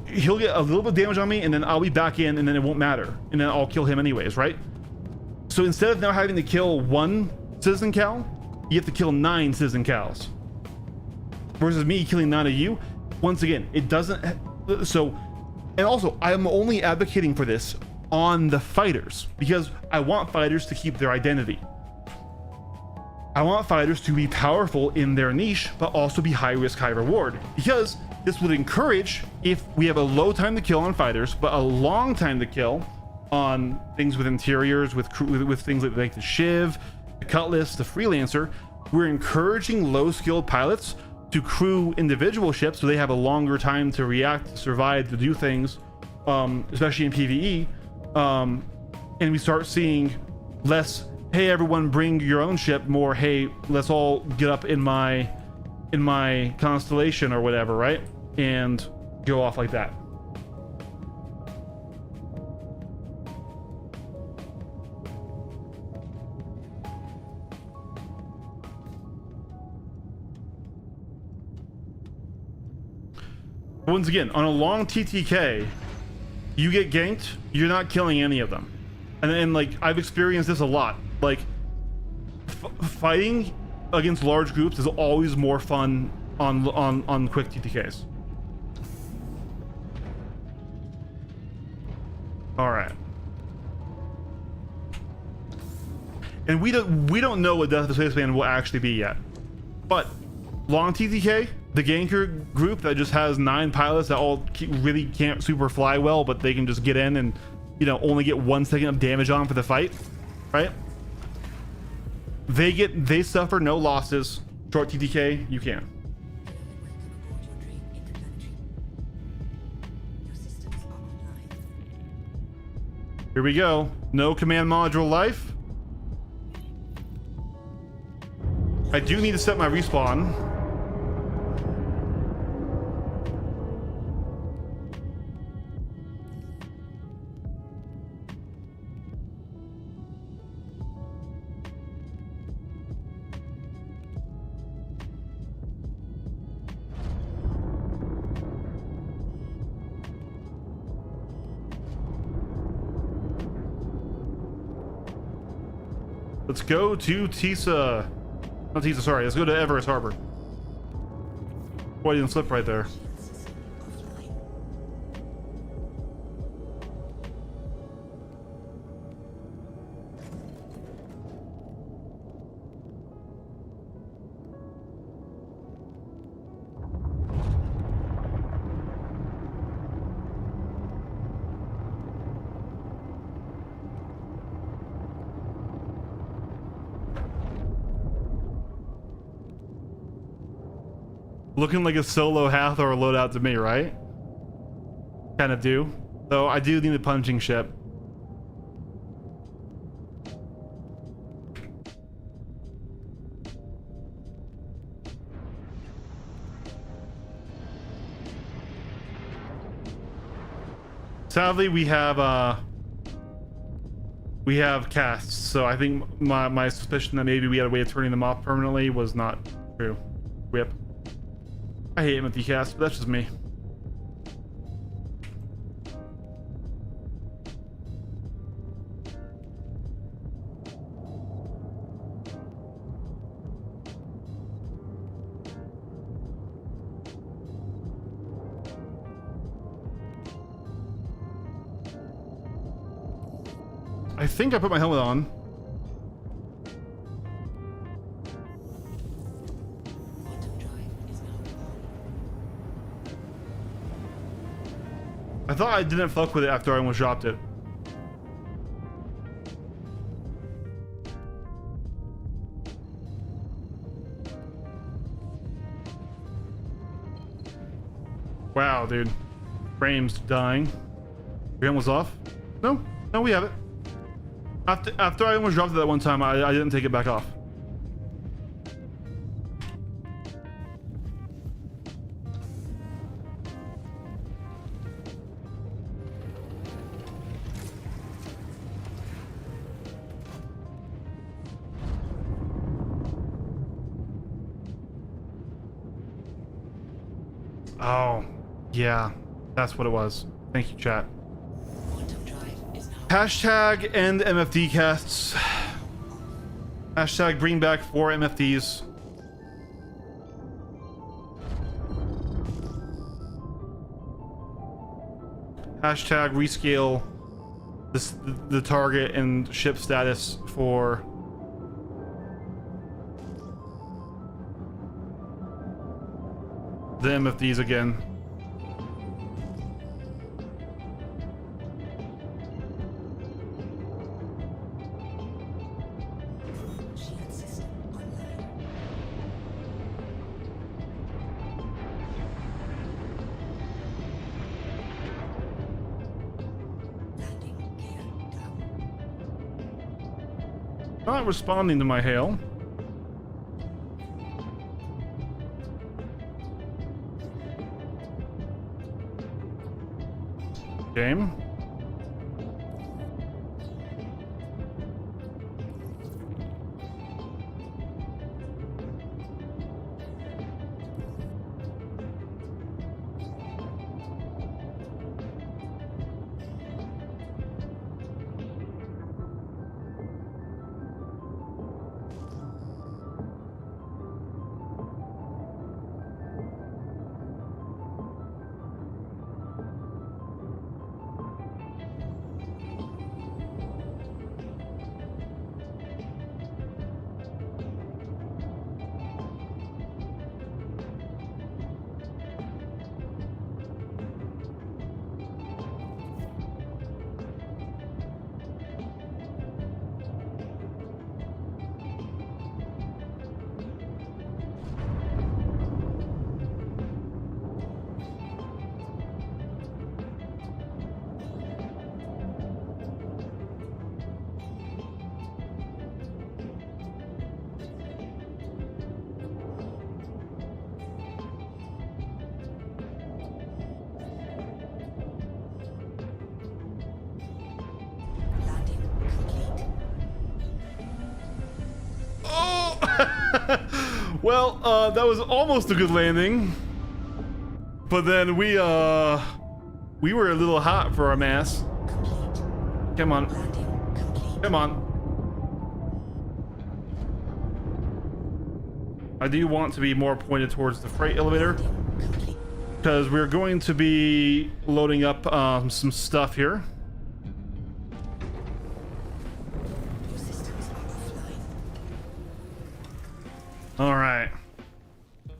He'll get a little bit of damage on me, and then I'll be back in, and then it won't matter, and then I'll kill him anyways, right? So instead of now having to kill 1 citizen cal, you have to kill 9 citizen cals, versus me killing 9 of you. Once again, it doesn't. So, and also, I'm only advocating for this on the fighters because I want fighters to keep their identity. I want fighters to be powerful in their niche, but also be high risk, high reward, because this would encourage, if we have a low time to kill on fighters, but a long time to kill on things with interiors, with things like the Shiv, the Cutlass, the Freelancer, we're encouraging low skilled pilots to crew individual ships so they have a longer time to react, to survive, to do things, especially in PvE. And we start seeing less, hey, everyone bring your own ship, more, hey, let's all get up in my constellation or whatever, right? And go off like that. Once again, on a long TTK, you get ganked, you're not killing any of them. And like, I've experienced this a lot. Like, fighting against large groups is always more fun on quick TTKs. All right. And we don't know what Death of the Spaceman will actually be yet. But long TTK, the ganker group that just has 9 pilots that all really can't super fly well, but they can just get in and, you know, only get 1 second of damage on for the fight, right? They suffer no losses. Short TTK, you can. Here we go. No command module life. I do need to set my respawn. Let's go to Tisa. Not Tisa, sorry. Let's go to Everest Harbor. Boy, you didn't slip right there. Looking like a solo Hathor loadout to me, right? Kind of do. Though I do need a punching ship. Sadly, we have casts, so I think my suspicion that maybe we had a way of turning them off permanently was not true. Whip. I hate empty casts, but that's just me. I think I put my helmet on. I thought I didn't fuck with it after I almost dropped it. Wow, dude. Frames dying. Your helmet was off? No, we have it. After I almost dropped it that one time, I didn't take it back off. Oh, yeah, that's what it was. Thank you, chat. Hashtag end MFD casts. Hashtag bring back 4 MFDs. Hashtag rescale the target and ship status for the MFDs again. Not responding to my hail. Game. Well, that was almost a good landing, but then we were a little hot for our mass. Come on, come on. I do want to be more pointed towards the freight elevator because we're going to be loading up some stuff here. All right.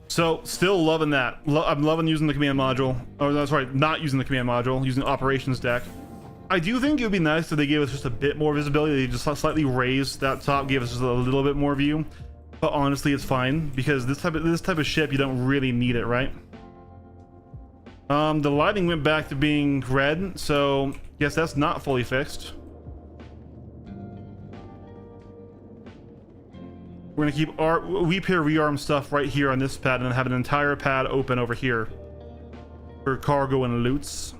So still loving that. I'm loving using the command module. Oh, no, sorry, not using the command module, using the operations deck. I do think it would be nice if they gave us just a bit more visibility. They just slightly raised that top, gave us just a little bit more view. But honestly, it's fine because this type of ship, you don't really need it, right? The lighting went back to being red, so yes, that's not fully fixed. We're gonna keep our rearm stuff right here on this pad, and then have an entire pad open over here for cargo and loots.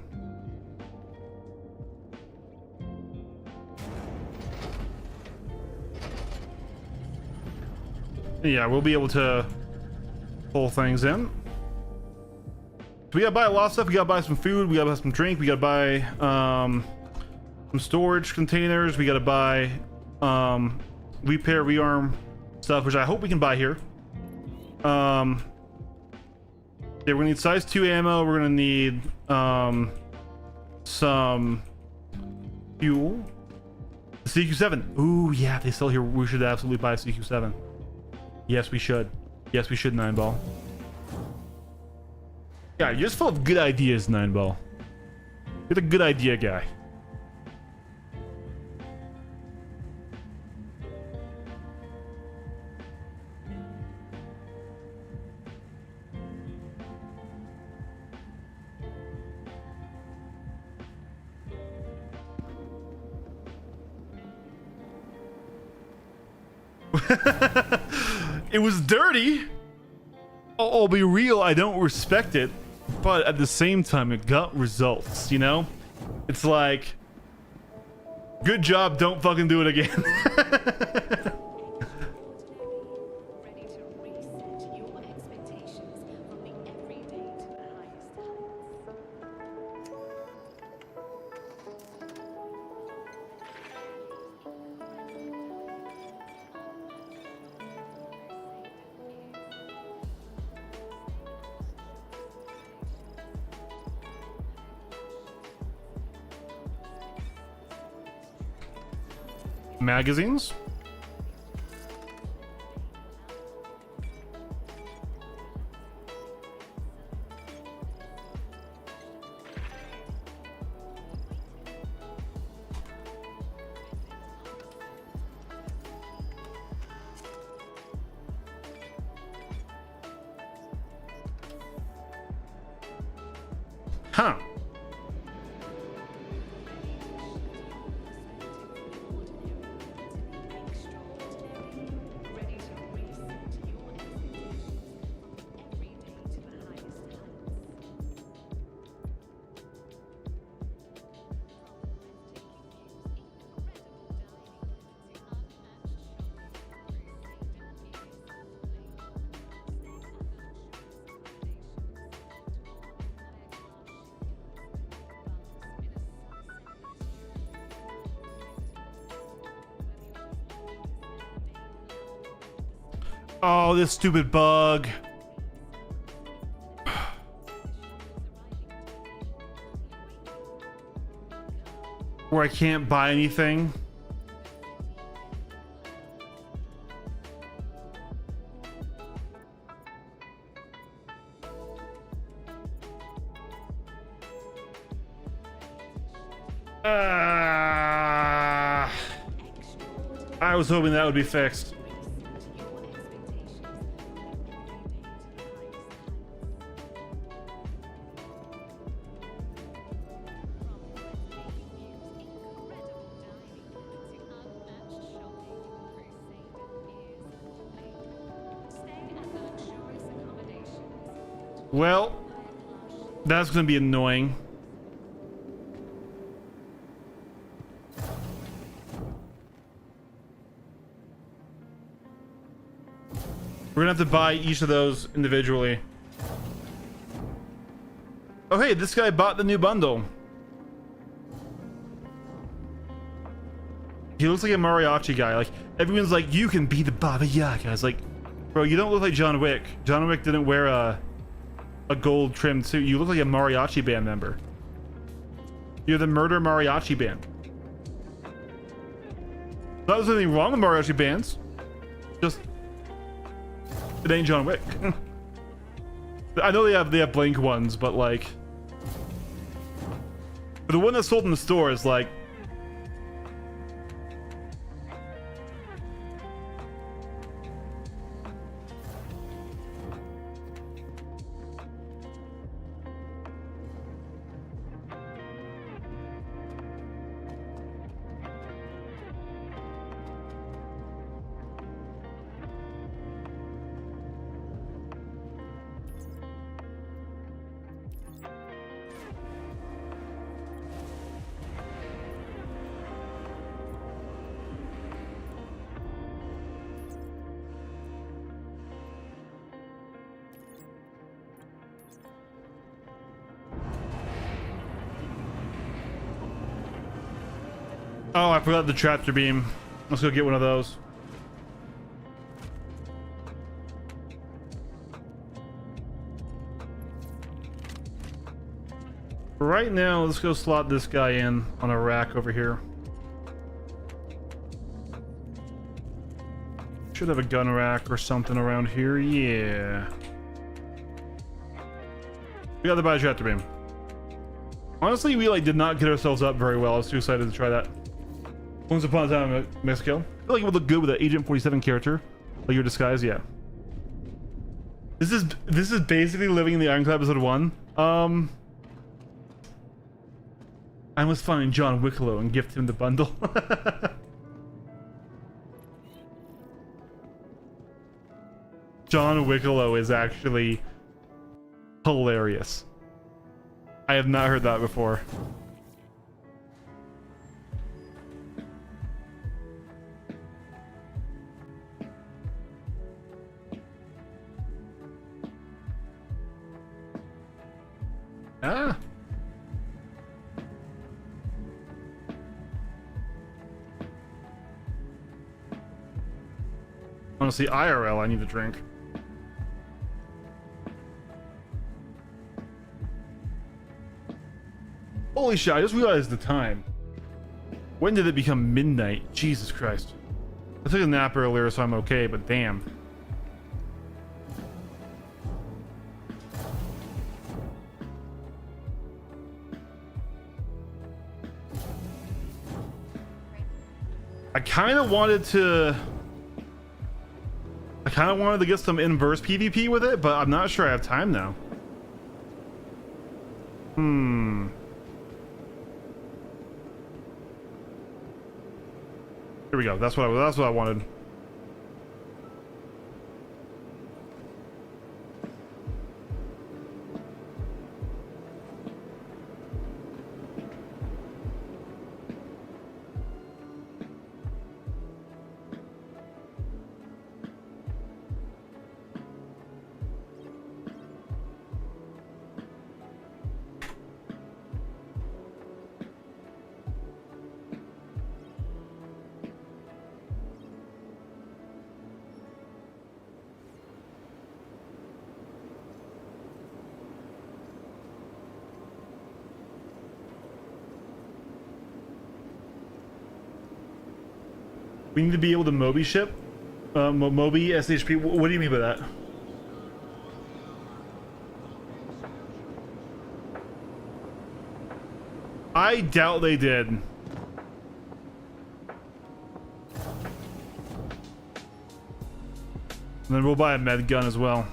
Yeah, we'll be able to pull things in. So we gotta buy a lot of stuff. We gotta buy some food. We gotta buy some drink. We gotta buy some storage containers. We gotta buy repair, rearm stuff, which I hope we can buy here. Yeah, we're gonna need size 2 ammo. We're gonna need some fuel. CQ7. Ooh, yeah, they still here. We should absolutely buy a CQ7. Yes, we should. Yes, we should, 9-ball. Yeah, you're just full of good ideas, 9-ball. You're the good idea guy. It was dirty. I'll be real, I don't respect it, but at the same time it got results, you know? It's like, good job, don't fucking do it again. Magazines? Huh. Oh, this stupid bug. Where I can't buy anything. I was hoping that would be fixed. Well, that's going to be annoying. We're gonna have to buy each of those individually. Oh hey, this guy bought the new bundle. He looks like a mariachi guy. Like everyone's like, you can be the Baba Yaga. It's like, bro, you don't look like John Wick. John Wick didn't wear a gold trimmed suit. You look like a mariachi band member. You're the murder mariachi band. Not there's anything wrong with mariachi bands. Just it ain't John Wick. I know they have blank ones, but like the one that's sold in the store is like oh, I forgot the tractor beam. Let's go get one of those. Right now, let's go slot this guy in on a rack over here. Should have a gun rack or something around here. Yeah. We got the bio tractor beam. Honestly, we like did not get ourselves up very well. I was too excited to try that. Once upon a time in Mexico. I feel like it would look good with an Agent 47 character. Like your disguise, yeah. This is basically living in the Ironclad episode 1. I must find John Wicklow and gift him the bundle. John Wicklow is actually hilarious. I have not heard that before. Ah. Honestly, IRL, I need a drink. Holy shit, I just realized the time. When did it become midnight? Jesus Christ. I took a nap earlier, so I'm okay, but damn. I kind of wanted to get some inverse PvP with it, but I'm not sure I have time now. Here we go. That's what I wanted. We need to be able to Moby ship. Moby SHP. What do you mean by that? I doubt they did. And then we'll buy a med gun as well.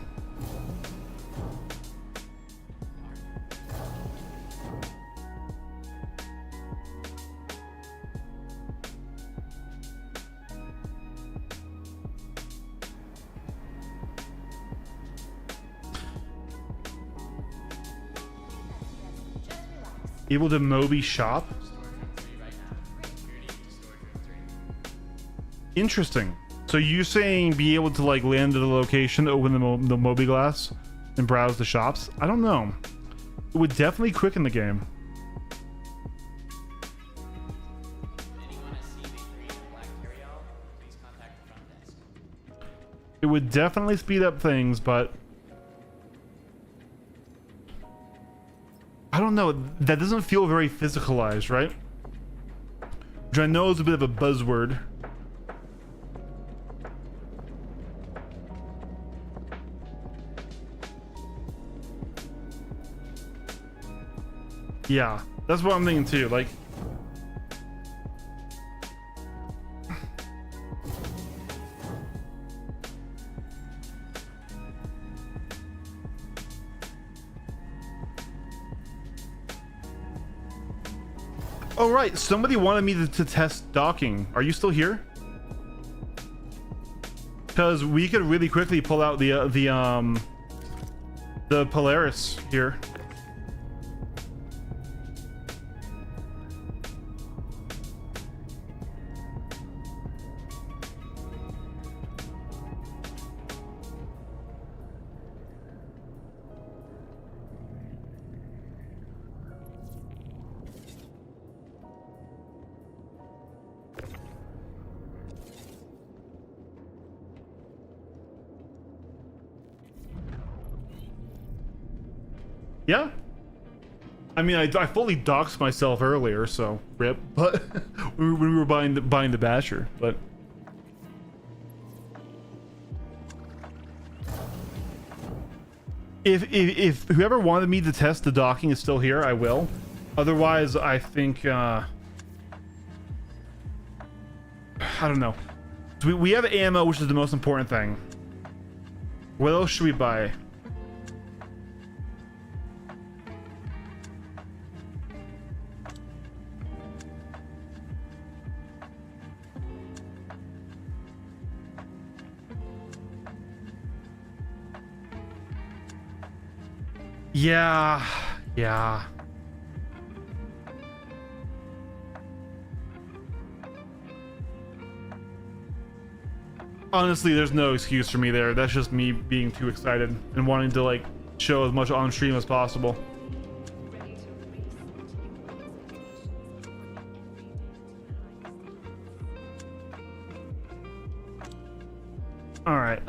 Able to Moby shop? Interesting. So you're saying be able to like land at a location, open the Moby glass, and browse the shops? I don't know. It would definitely quicken the game. It would definitely speed up things, but I don't know. That doesn't feel very physicalized, right? Which I know is a bit of a buzzword. Yeah, that's what I'm thinking too. Like, oh right, somebody wanted me to test docking. Are you still here? Because we could really quickly pull out the Polaris here. Yeah, I mean, I fully doxed myself earlier, so rip. But when we were buying the Basher, but if whoever wanted me to test the docking is still here, I will. Otherwise, I think I don't know. So we have ammo, which is the most important thing. What else should we buy? Yeah. Honestly, there's no excuse for me there. That's just me being too excited and wanting to like show as much on stream as possible. All right.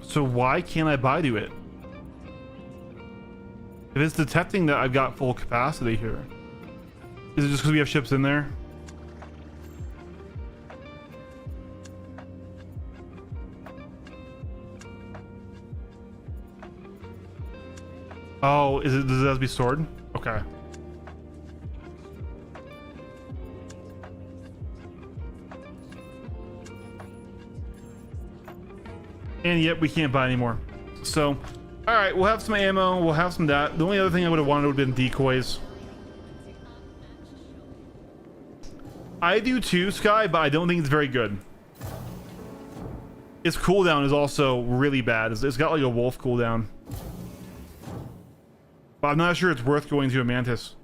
So why can't I buy to it? If it's detecting that I've got full capacity here. Is it just because we have ships in there? Oh, does it have to be stored? Okay. And yet we can't buy anymore. So, all right, we'll have some ammo. We'll have some that. The only other thing I would have wanted would have been decoys. I do too, Sky, but I don't think it's very good. Its cooldown is also really bad. It's got like a wolf cooldown. But I'm not sure it's worth going to a Mantis.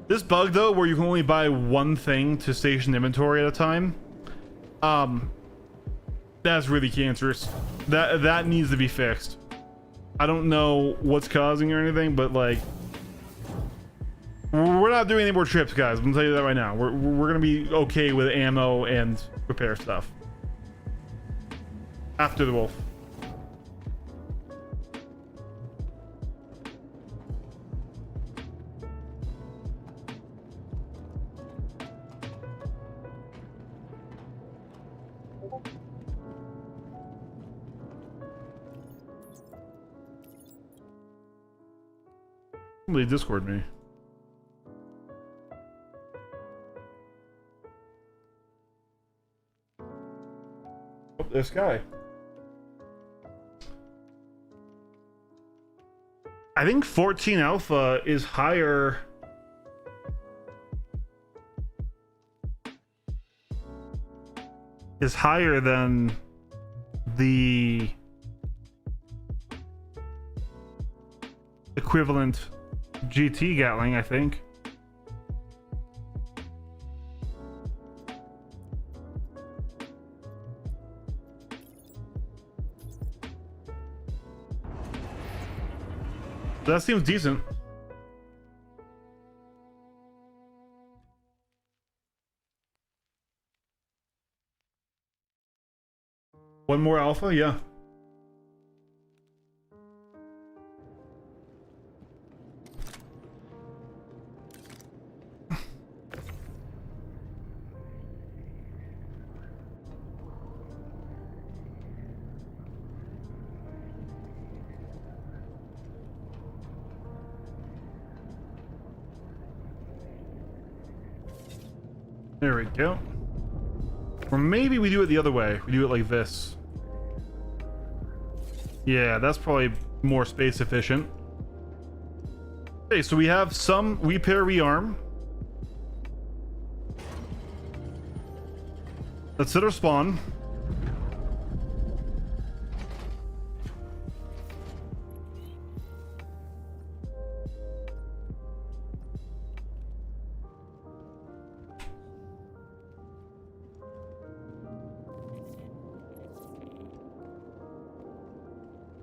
This bug though, where you can only buy one thing to station inventory at a time, that's really cancerous. That needs to be fixed. I don't know what's causing or anything, but like, we're not doing any more trips, guys. I'm gonna tell you that right now. We're gonna be okay with ammo and repair stuff after the wolf. Somebody Discord me. This guy. I think 14 alpha is higher. Is higher than the equivalent GT Gatling, I think. That seems decent. One more alpha, yeah. There we go. Or maybe we do it the other way. We do it like this. Yeah, that's probably more space efficient. Okay, so we have some repair rearm. Let's hit our spawn.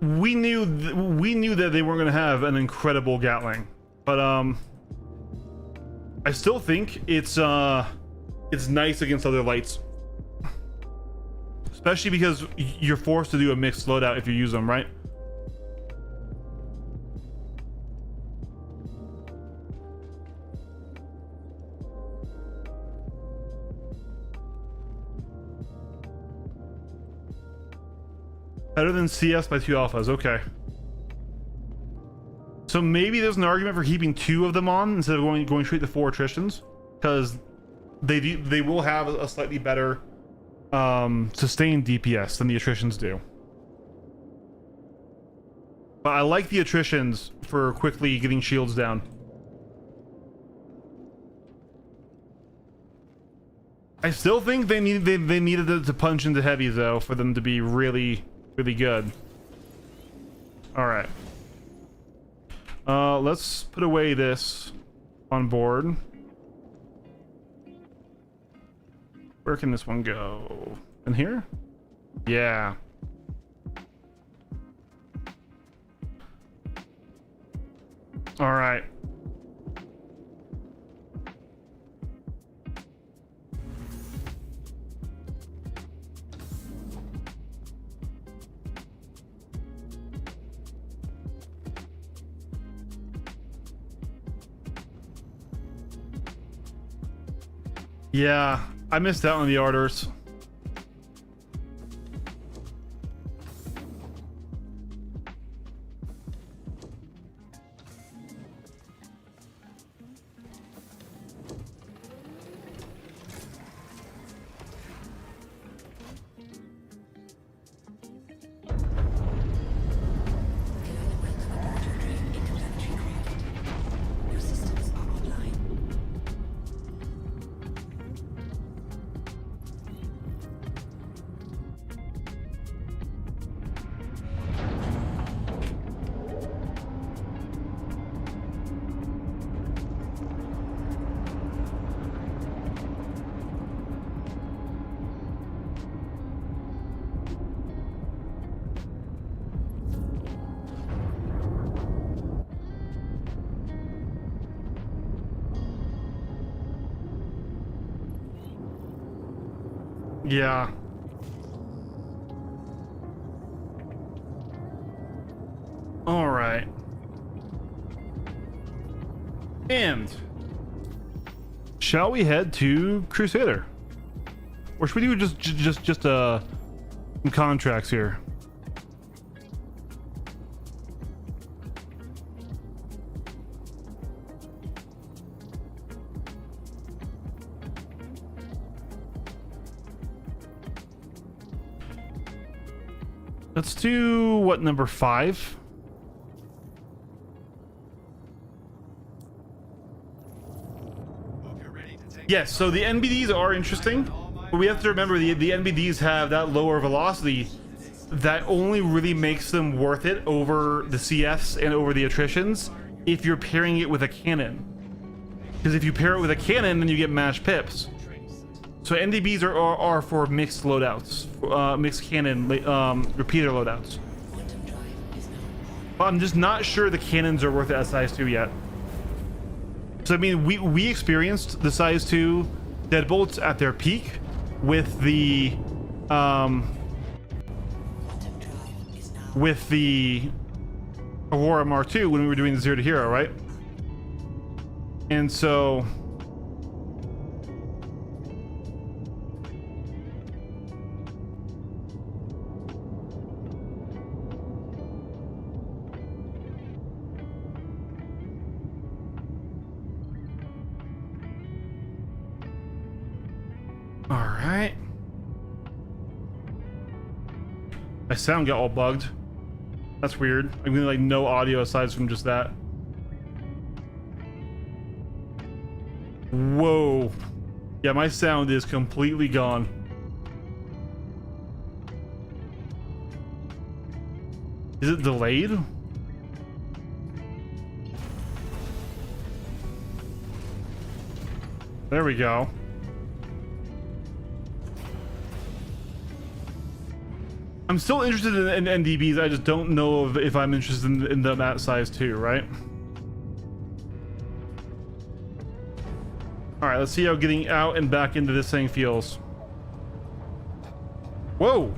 We knew that they weren't going to have an incredible Gatling, but I still think it's nice against other lights, especially because you're forced to do a mixed loadout if you use them, right? Better than CS by 2 alphas, okay. So maybe there's an argument for keeping 2 of them on instead of going straight to 4 attritions, because they will have a slightly better sustained DPS than the attritions do. But I like the attritions for quickly getting shields down. I still think they needed to punch into heavy though for them to be really good. All right. Let's put away this on board. Where can this one go? In here? Yeah. All right. Yeah, I missed out on the orders. Yeah. All right. And shall we head to Crusader? Or should we do just some contracts here? Let's do what, number 5? Yes, so the NBDs are interesting, but we have to remember the NBDs have that lower velocity that only really makes them worth it over the CFs and over the attritions if you're pairing it with a cannon. Because if you pair it with a cannon, then you get mashed pips. So NDBs are for mixed loadouts, mixed cannon repeater loadouts. But I'm just not sure the cannons are worth it at size 2 yet. So I mean, we experienced the size 2 deadbolts at their peak with the Aurora Mark II when we were doing the 0 to hero, right? And so all right, my sound got all bugged. That's weird. I'm getting like no audio aside from just that. Whoa. Yeah, my sound is completely gone. Is it delayed? There we go. I'm still interested in NDBs. I just don't know if I'm interested in them at size 2, right? All right, let's see how getting out and back into this thing feels. Whoa.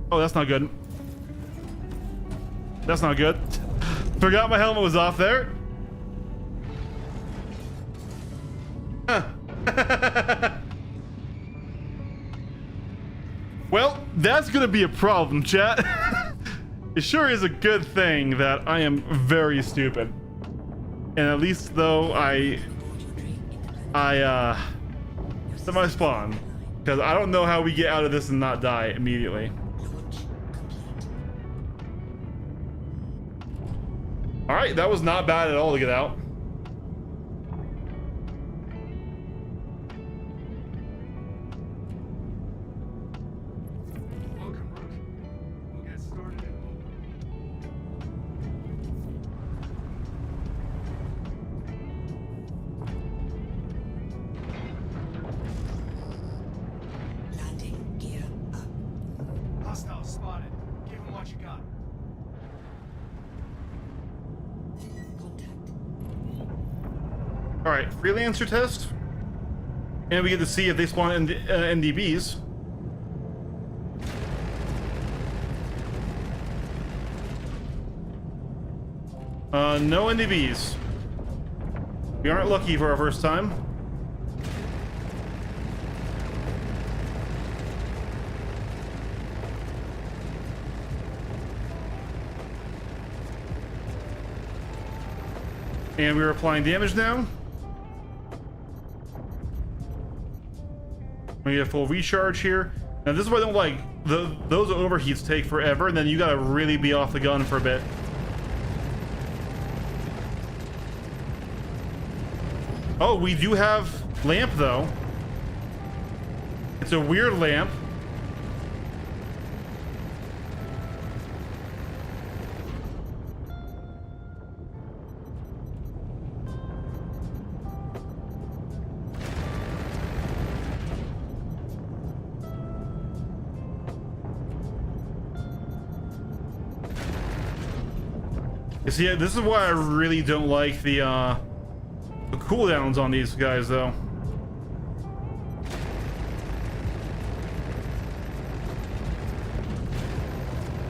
Oh, that's not good. That's not good. Forgot my helmet was off there. Huh. Well, that's gonna be a problem, chat. It sure is a good thing that I am very stupid. And at least though I semi-spawn. Because I don't know how we get out of this and not die immediately. Alright, that was not bad at all to get out. Alright, freelancer test. And we get to see if they spawn NDBs. No NDBs. We aren't lucky for our first time. And we're applying damage now. We get a full recharge here. Now this is what I don't like. Those overheats take forever, and then you gotta really be off the gun for a bit. Oh, we do have lamp though. It's a weird lamp. See, this is why I really don't like the cooldowns on these guys, though.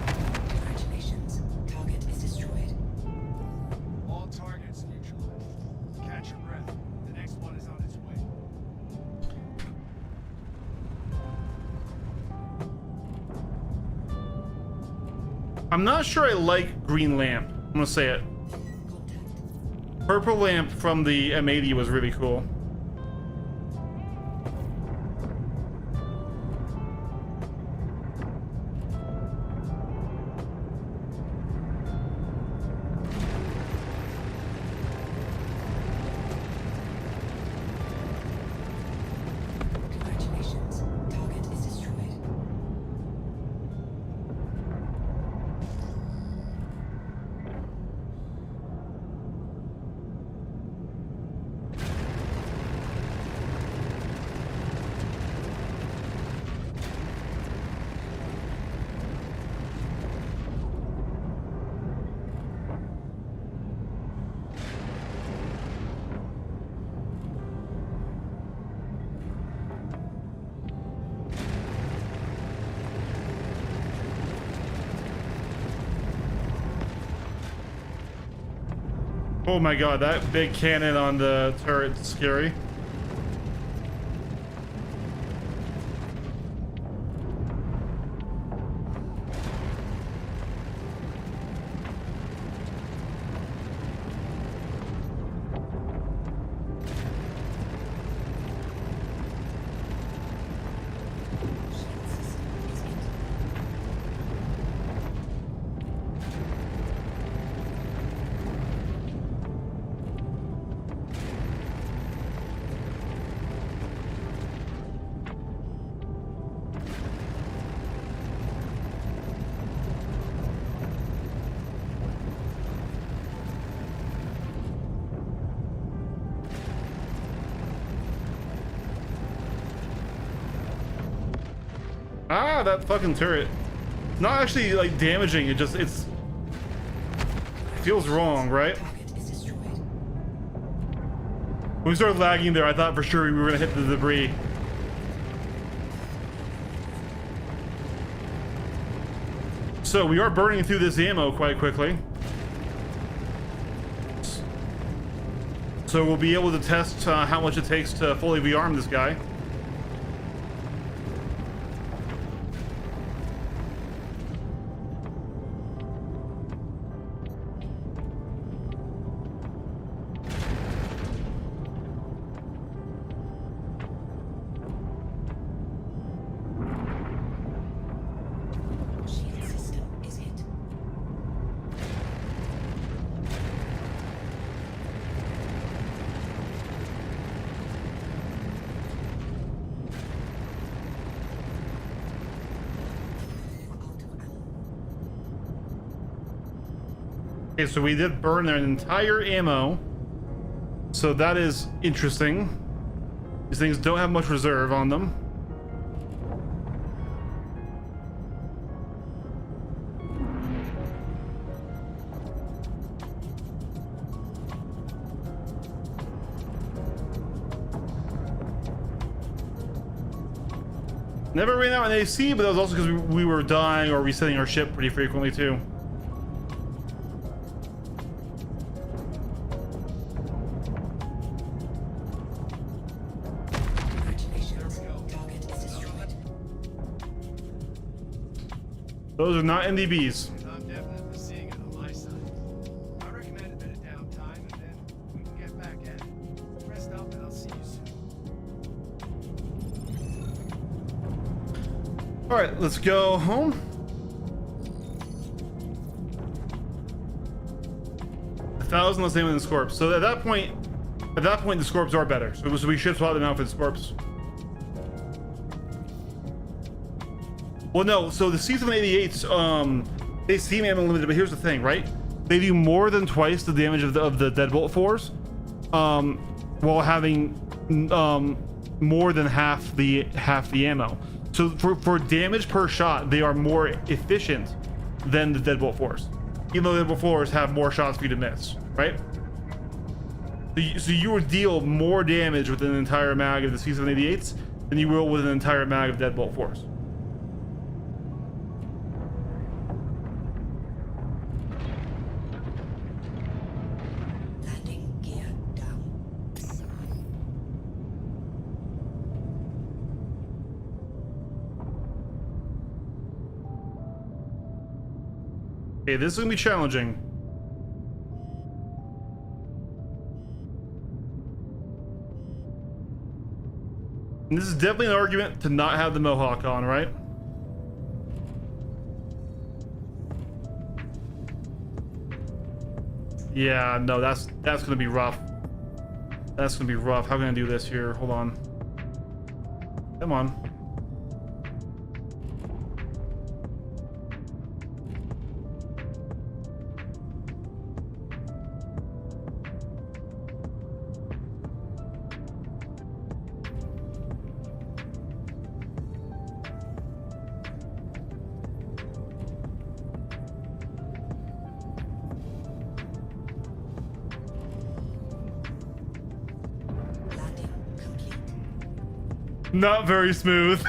Congratulations. Target is destroyed. All targets neutralized. Catch your breath. The next one is on its way. I'm not sure I like green lamp. I'm gonna say it. Purple lamp from the M80 was really cool. Oh my god, that big cannon on the turret's scary. Ah, that fucking turret. Not actually like damaging, it feels wrong, right? When we started lagging there, I thought for sure we were gonna hit the debris. So we are burning through this ammo quite quickly. So we'll be able to test how much it takes to fully rearm this guy. Okay, so we did burn their entire ammo. So that is interesting. These things don't have much reserve on them. Never ran out in AC, but that was also because we were dying or resetting our ship pretty frequently too. Those are not NDBs. I'm definitely seeing it on my side. I recommend a bit of downtime and then we can get back at it. Rest up and I'll see you soon. All right, let's go home. $1,000 less ammo than the Scorps. So at that point, the Scorps are better. So we should swap them out for the Scorps. Well, no. So the C-788s, they seem ammo limited, but here's the thing, right? They do more than twice the damage of the Deadbolt 4s, while having more than half the ammo. So for damage per shot, they are more efficient than the Deadbolt 4s, even though the Deadbolt 4s have more shots for you to miss, right? So you would deal more damage with an entire mag of the C-788s than you will with an entire mag of Deadbolt 4s. Okay, this is gonna be challenging. And this is definitely an argument to not have the Mohawk on, right? Yeah, no, that's gonna be rough. That's gonna be rough. How can I do this here? Hold on. Come on. Not very smooth.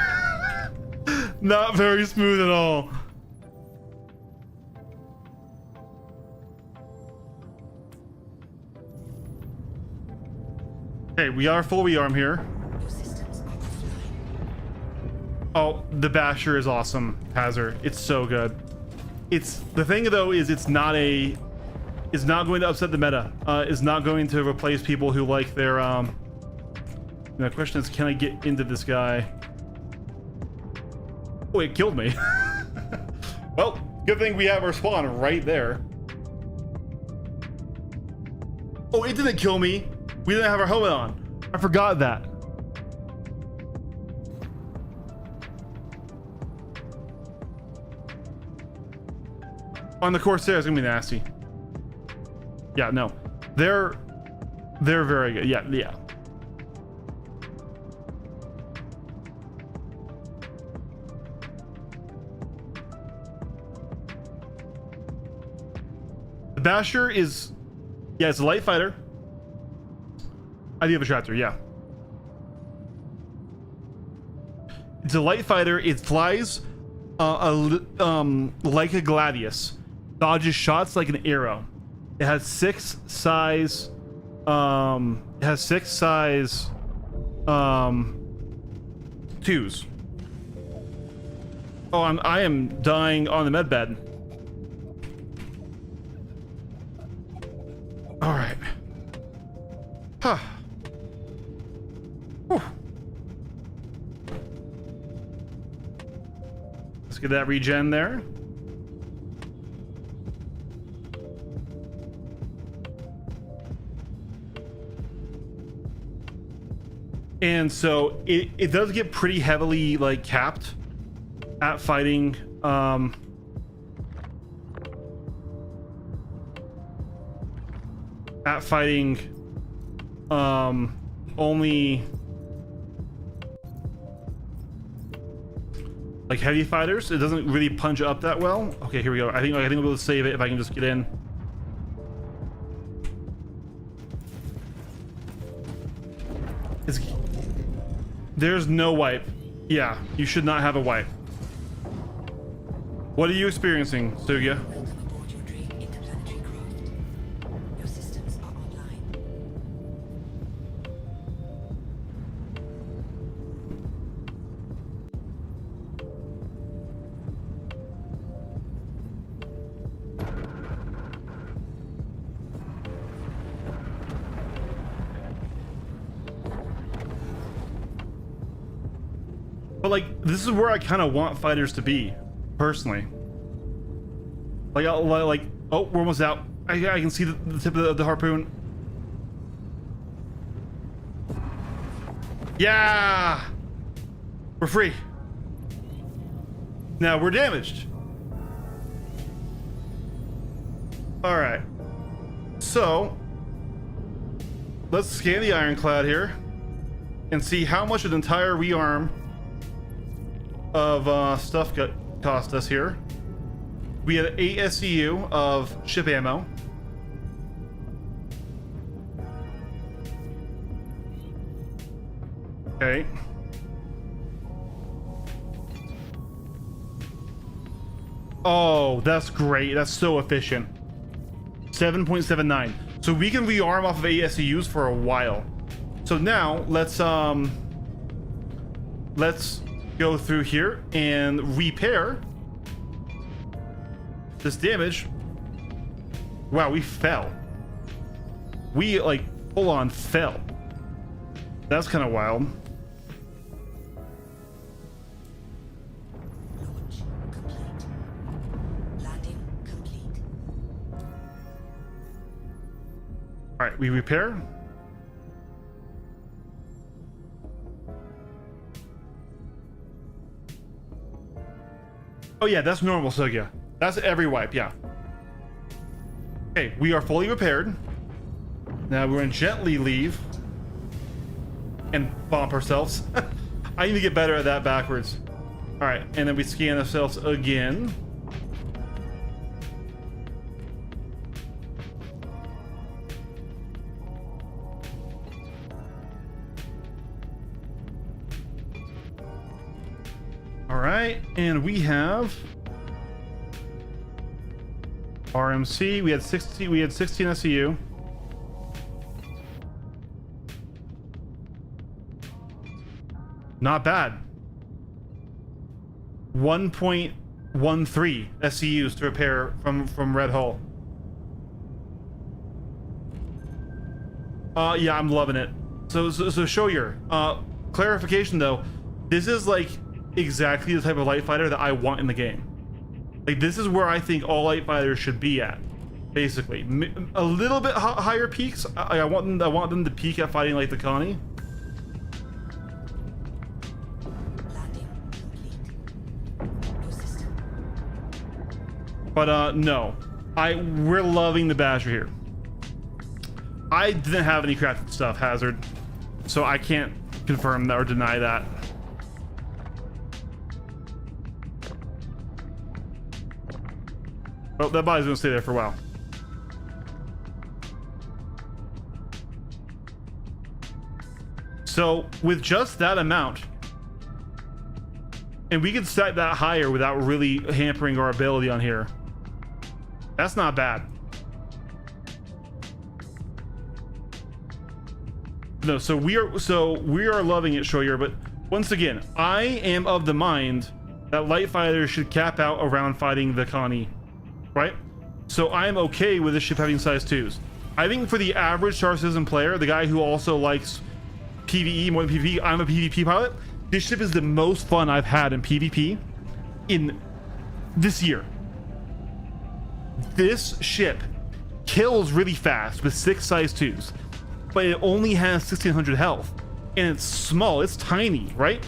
Not very smooth at all. Okay, we got our full rearm here. Oh, the Basher is awesome, Hazard. It's so good. It's the thing though is it's not going to upset the meta. It's not going to replace people who like their the question is, can I get into this guy? Oh, it killed me. Well, good thing we have our spawn right there. Oh, it didn't kill me. We didn't have our helmet on. I forgot that. On the Corsair is gonna be nasty. Yeah, no. They're very good. Yeah, yeah. The Basher is, yeah, it's a light fighter. I do have a tractor, yeah. It's a light fighter. It flies like a gladius, dodges shots like an arrow. It has 6 size twos. Oh, I am dying on the med bed. All right. Huh. Whew. Let's get that regen there. And so it does get pretty heavily like capped at fighting only like heavy fighters. It doesn't really punch up that well. Okay, here we go. I think we'll be able to save it if I can just get in. There's no wipe. Yeah, you should not have a wipe. What are you experiencing, Sugya? But like, this is where I kind of want fighters to be, personally. Like, oh, we're almost out. I can see the tip of the harpoon. Yeah, we're free. Now we're damaged. All right. So let's scan the Ironclad here and see how much an entire rearm of stuff cost us here. We had 8 SCU of ship ammo. Okay. Oh, that's great. That's so efficient. 7.79. So we can rearm off of 8 SCUs for a while. So now let's go through here and repair this damage. Wow, we fell. We like full on fell. That's kind of wild. Launch complete. Landing complete. All right, we repair. Oh yeah, that's normal, so yeah. That's every wipe, yeah. Okay, we are fully repaired. Now we're gonna gently leave and bump ourselves. I need to get better at that backwards. All right, and then we scan ourselves again. All right, and we have RMC. We had 16 SCU. Not bad. 1.13 SCUs to repair from Red Hull. Yeah, I'm loving it. So Shoyer, clarification though, this is like exactly the type of light fighter that I want in the game. Like, this is where I think all light fighters should be at, basically. A little bit higher peaks. I want them to peak at fighting like the Connie. But no, we're loving the Basher here. I didn't have any crafted stuff, Hazard, so I can't confirm that or deny that. Oh, that body's gonna stay there for a while. So with just that amount, and we could set that higher without really hampering our ability on here. That's not bad. No, so we are loving it, Shoyer, but once again, I am of the mind that light fighters should cap out around fighting the Connie, right? So I am okay with this ship having size 2s. I think for the average Star Citizen player, the guy who also likes PvE more than PvP, I'm a PvP pilot. This ship is the most fun I've had in PvP in this year. This ship kills really fast with 6 size 2s, but it only has 1600 health, and it's small, it's tiny, right?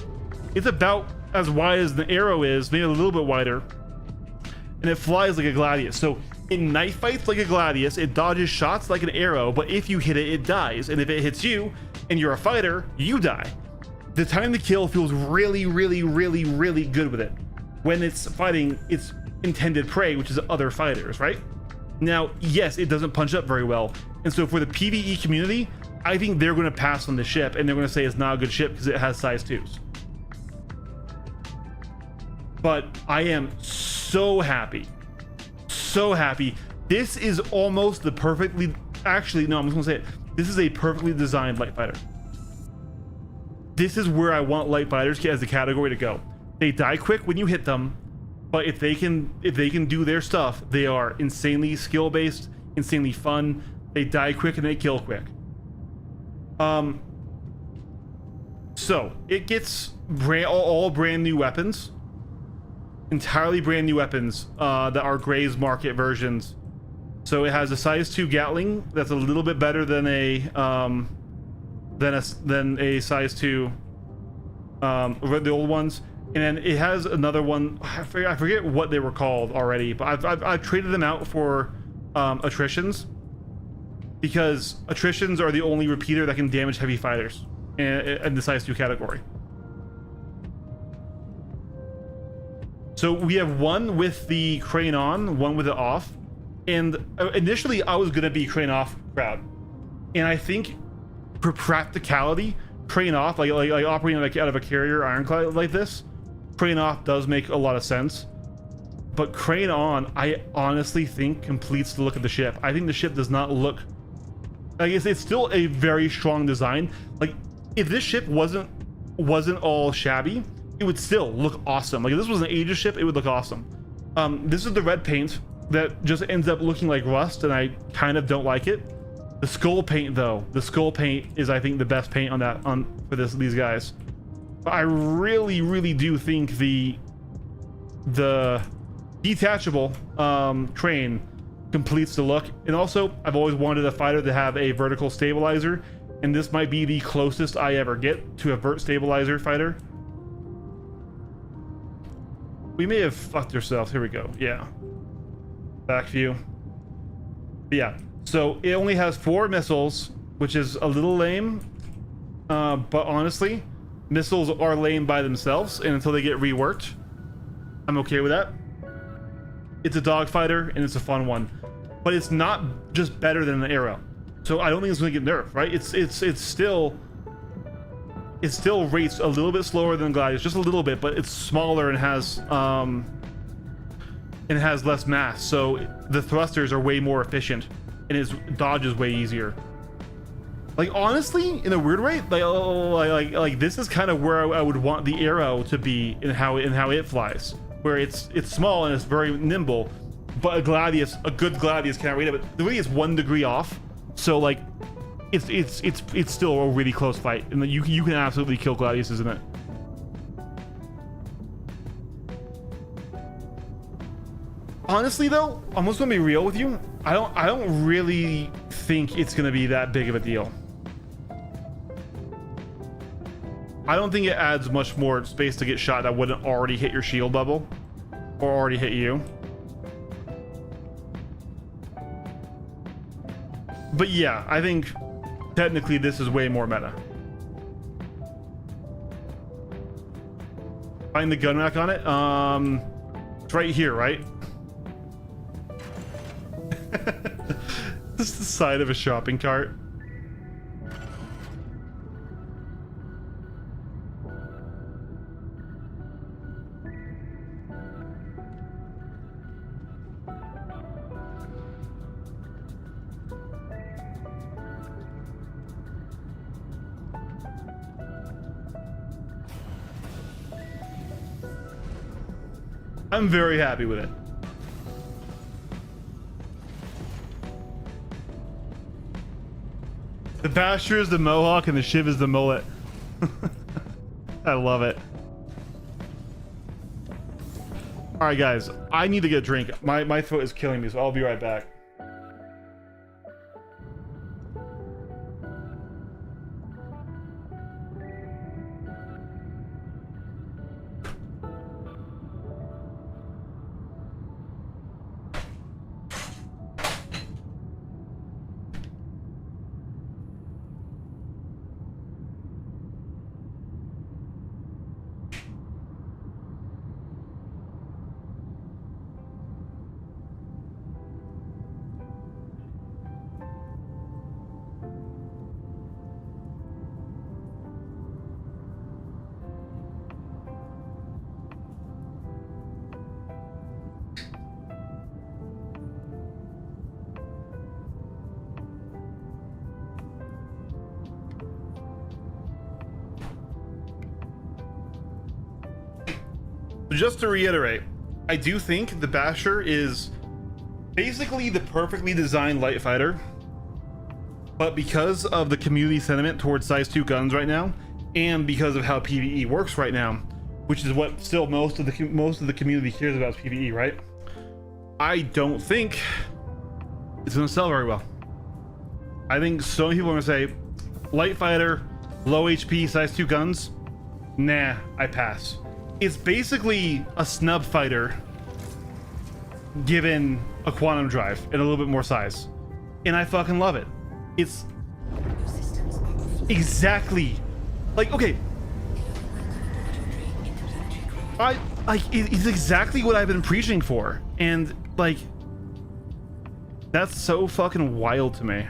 It's about as wide as the arrow is, maybe a little bit wider, and it flies like a Gladius. So in knife fights like a Gladius, it dodges shots like an arrow, but if you hit it, it dies, and if it hits you and you're a fighter, you die. The time to kill feels really, really, really, really good with it when it's fighting its intended prey, which is other fighters, right? Now, yes, it doesn't punch up very well, and so for the PvE community, I think they're going to pass on the ship, and they're going to say it's not a good ship because it has size 2s. But I am so happy. So happy. This is almost the perfectly... Actually, no, I'm just going to say it. This is a perfectly designed light fighter. This is where I want light fighters as a category to go. They die quick when you hit them, but if they can do their stuff, they are insanely skill-based, insanely fun. They die quick and they kill quick. So it gets all brand new weapons, entirely brand new weapons that are Gray's Market versions. So it has a size 2 Gatling that's a little bit better than a size 2 the old ones, and then it has another one. I forget what they were called already, but I've traded them out for attritions, because attritions are the only repeater that can damage heavy fighters in the size 2 category. So we have one with the crane on, one with it off, and initially I was gonna be crane off crowd, and I think for practicality, crane off, like operating like out of a carrier Ironclad like this, crane off does make a lot of sense. But crane on, I honestly think completes the look of the ship. I think the ship does not look like it's still a very strong design. Like, if this ship wasn't all shabby, it would still look awesome. Like, if this was an Aegis ship, it would look awesome. This is the red paint that just ends up looking like rust, and I kind of don't like it. The skull paint, though, the skull paint is, I think, the best paint for these guys. But I really, really do think the detachable crane completes the look. And also, I've always wanted a fighter to have a vertical stabilizer, and this might be the closest I ever get to a vert stabilizer fighter. We may have fucked ourselves. Here we go. Yeah. Back view. But yeah. So it only has 4 missiles, which is a little lame. But honestly, missiles are lame by themselves, and until they get reworked, I'm okay with that. It's a dogfighter, and it's a fun one. But it's not just better than the Arrow. So I don't think it's going to get nerfed, right? It still rates a little bit slower than Gladius, just a little bit, but it's smaller and has less mass, so the thrusters are way more efficient, and its dodge is way easier. Like honestly, in a weird way, like this is kind of where I would want the arrow to be in how it flies, where it's small and it's very nimble, but a good Gladius can't read it. But the way it's 1 degree off, so like it's still a really close fight, and you can absolutely kill Gladiuses in it. Honestly though, I'm just gonna be real with you. I don't really think it's gonna be that big of a deal. I don't think it adds much more space to get shot that wouldn't already hit your shield bubble or already hit you. But yeah, I think technically this is way more meta. Find the gun rack on it. It's right here, right? This is the side of a shopping cart. I'm very happy with it. The Basher is the mohawk and the Shiv is the mullet. I love it. All right, guys, I need to get a drink. My throat is killing me, so I'll be right back. Just to reiterate, I do think the Basher is basically the perfectly designed light fighter, but because of the community sentiment towards size 2 guns right now, and because of how PvE works right now, which is what still most of the community cares about is PvE, right? I don't think it's going to sell very well. I think so many people are going to say light fighter, low HP, size 2 guns. Nah, I pass. It's basically a snub fighter given a quantum drive and a little bit more size, and I fucking love it. It's exactly like, okay, it's exactly what I've been preaching for, and like that's so fucking wild to me.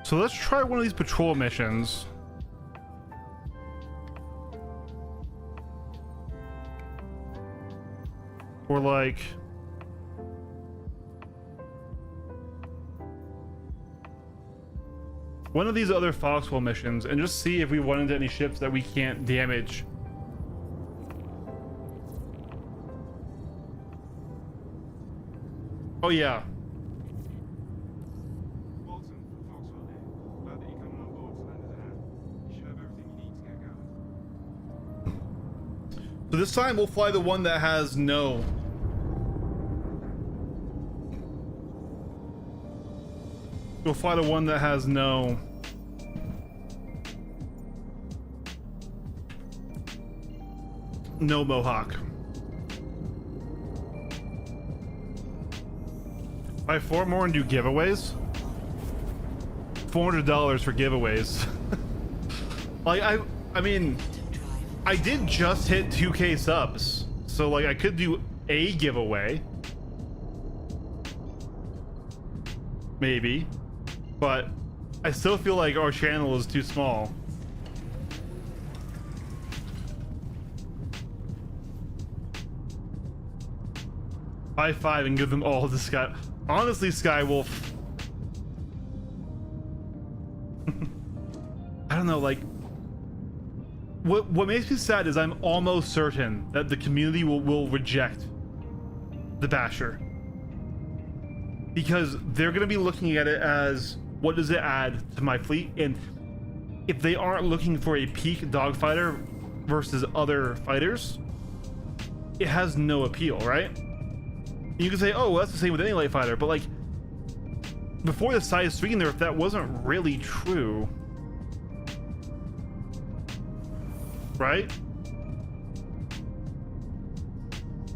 So let's try one of these patrol missions. Or like one of these other Foxwell missions, and just see if we run into any ships that we can't damage. Oh yeah. So this time we'll fly the one that has no. We'll fly the one that has no. No Mohawk. Buy 4 more and do giveaways. $400 for giveaways. Like I mean, I did just hit 2K subs, so like I could do a giveaway. Maybe. But I still feel like our channel is too small. Buy 5 and give them all to Sky. Honestly, Skywolf. I don't know, like what makes me sad is I'm almost certain that the community will reject the Basher. Because they're gonna be looking at it as, what does it add to my fleet? And if they aren't looking for a peak dogfighter versus other fighters, it has no appeal, right? You can say, oh, well, that's the same with any light fighter, but like before the size 3 in there, if that wasn't really true, right?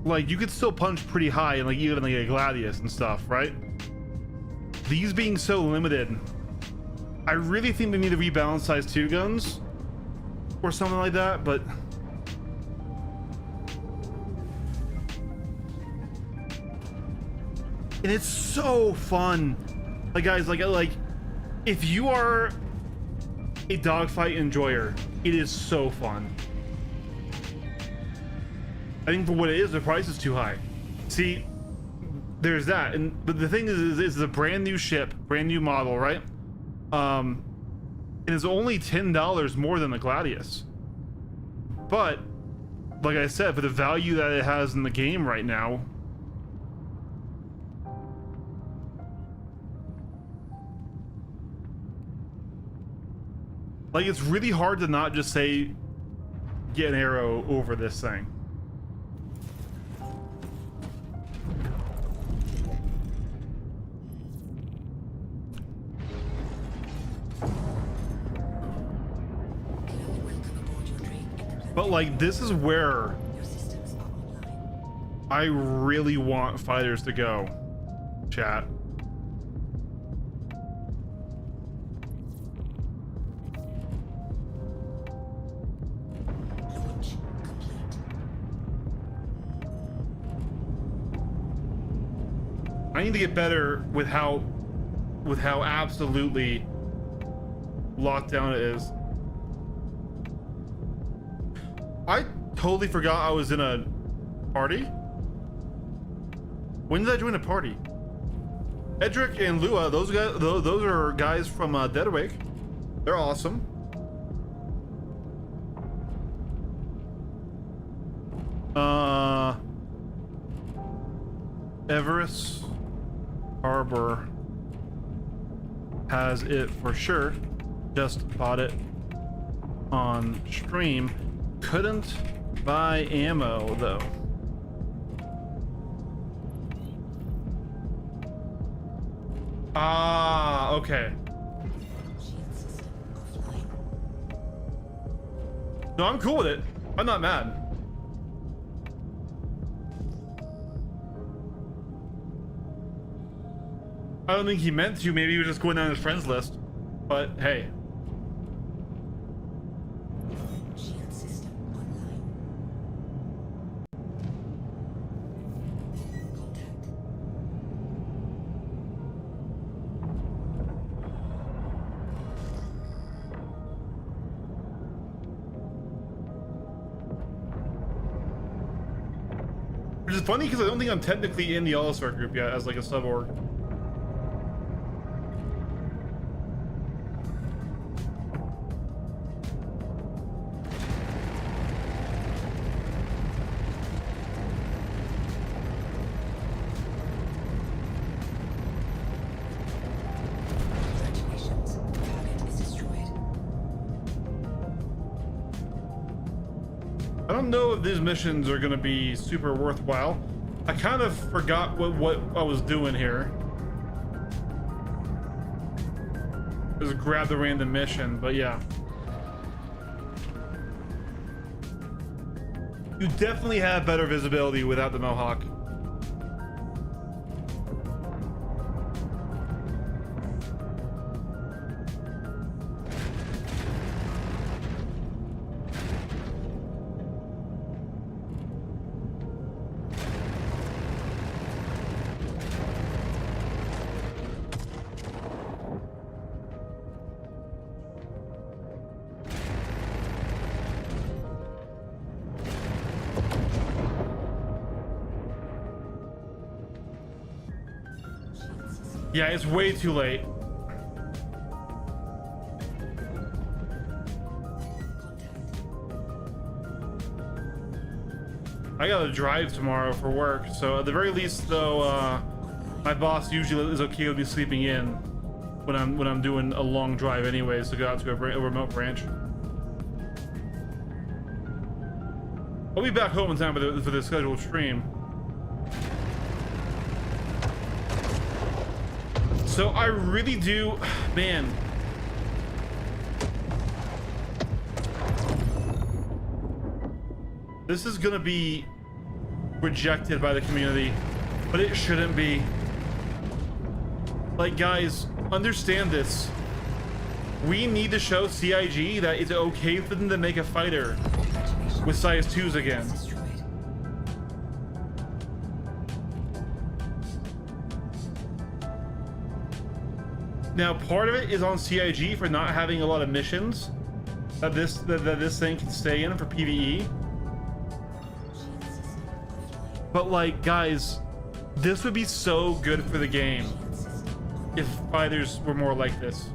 Like you could still punch pretty high and like even like a Gladius and stuff, right? These being so limited, I really think they need to rebalance size 2 guns or something like that, but and it's so fun. Like guys, like if you are a dogfight enjoyer, it is so fun. I think for what it is, the price is too high. See, there's that, but the thing is it's a brand new ship, brand new model, right? And it's only $10 more than the Gladius. But like I said, for the value that it has in the game right now, like it's really hard to not just say get an arrow over this thing. But like this is where I really want fighters to go, chat. I need to get better with how absolutely locked down it is. I totally forgot I was in a party. When did I join a party? Edric and Lua, those guys, those are guys from Dead Awake. They're awesome. Everest Harbor has it for sure. Just bought it on stream. Couldn't buy ammo though. Ah, okay. No, I'm cool with it. I'm not mad. I don't think he meant to. Maybe he was just going down his friends list. But hey. Which is funny because I don't think I'm technically in the All-Star group yet as like a sub-org. I don't know if these missions are gonna be super worthwhile. I kind of forgot what I was doing here. Just grab the random mission, but yeah. You definitely have better visibility without the Mohawk. Yeah, it's way too late. I gotta drive tomorrow for work, so at the very least, though, my boss usually is okay with me sleeping in when I'm doing a long drive, anyways, to go out to a remote branch. I'll be back home in time for the scheduled stream. So I really do, man. This is gonna be rejected by the community, but it shouldn't be. Like, guys, understand this. We need to show CIG that it's okay for them to make a fighter with size 2s again. Now, part of it is on CIG for not having a lot of missions that this thing can stay in for PvE. But like, guys, this would be so good for the game if fighters were more like this.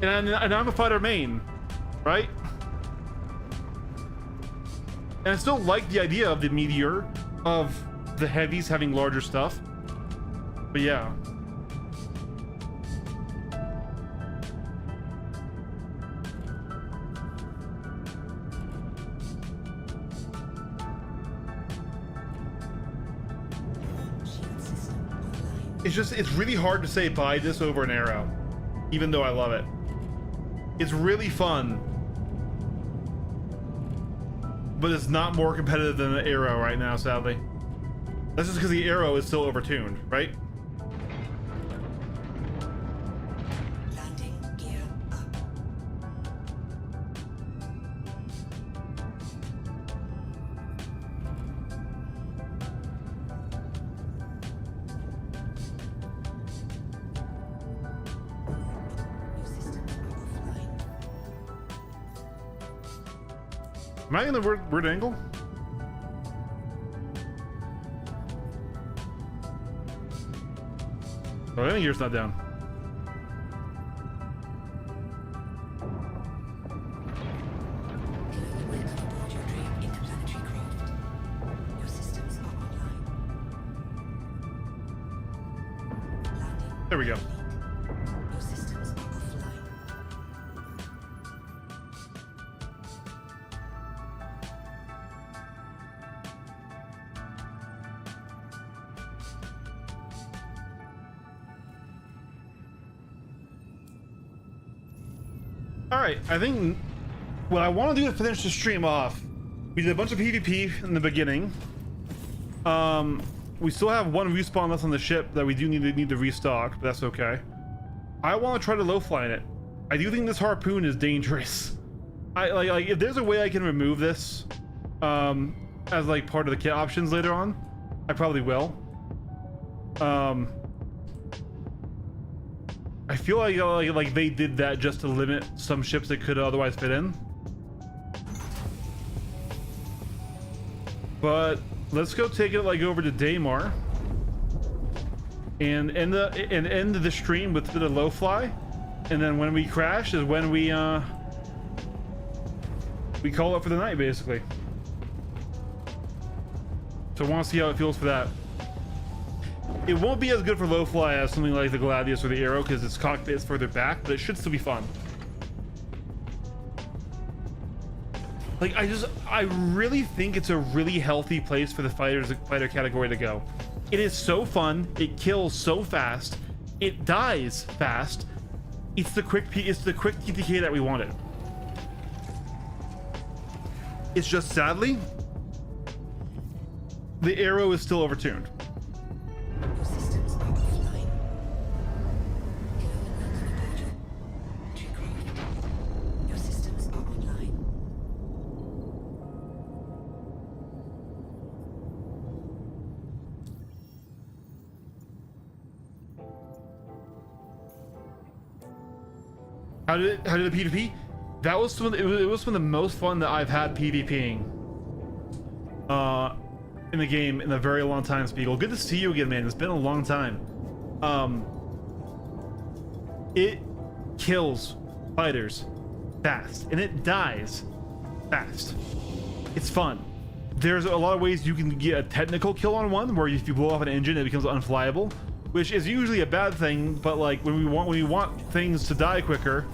And I'm a fighter main, right? And I still like the idea of the meteor, of the heavies having larger stuff. But yeah. It's really hard to say buy this over an arrow, even though I love it. It's really fun, but it's not more competitive than an arrow right now, sadly. That's just because the arrow is still overtuned, right? Landing gear up. Your systems are offline. Am I in the weird angle? Oh, I think yours not down. Welcome aboard your dream interplanetary craft. Your systems are online. Landing. There we go. Your systems are offline. All right, I think what I want to do to finish the stream off, we did a bunch of PvP in the beginning. We still have one respawn left on the ship that we do need to restock, but that's okay. I want to try to low fly in it. I do think this harpoon is dangerous. I like if there's a way I can remove this as like part of the kit options later on, I probably will. I feel like they did that just to limit some ships that could otherwise fit in. But let's go take it like over to Daymar and end the stream with the low fly, and then when we crash is when we call it for the night, basically. So I want to see how it feels for that. It won't be as good for low fly as something like the Gladius or the Arrow because its cockpit is further back, but it should still be fun. Like, I really think it's a really healthy place for the fighter category to go. It is so fun. It kills so fast. It dies fast. It's the quick TTK that we wanted. It's just, sadly, the Arrow is still overtuned. Your systems are offline. Hello and welcome aboard your craft. Your systems are online. How did the PvP? That was it was some of the most fun that I've had PvPing. in the game in a very long time, Spiegel. Good to see you again, man. It's been a long time. It kills fighters fast, and it dies fast. It's fun. There's a lot of ways you can get a technical kill on one, where if you blow off an engine, it becomes unflyable, which is usually a bad thing. But like when we want things to die quicker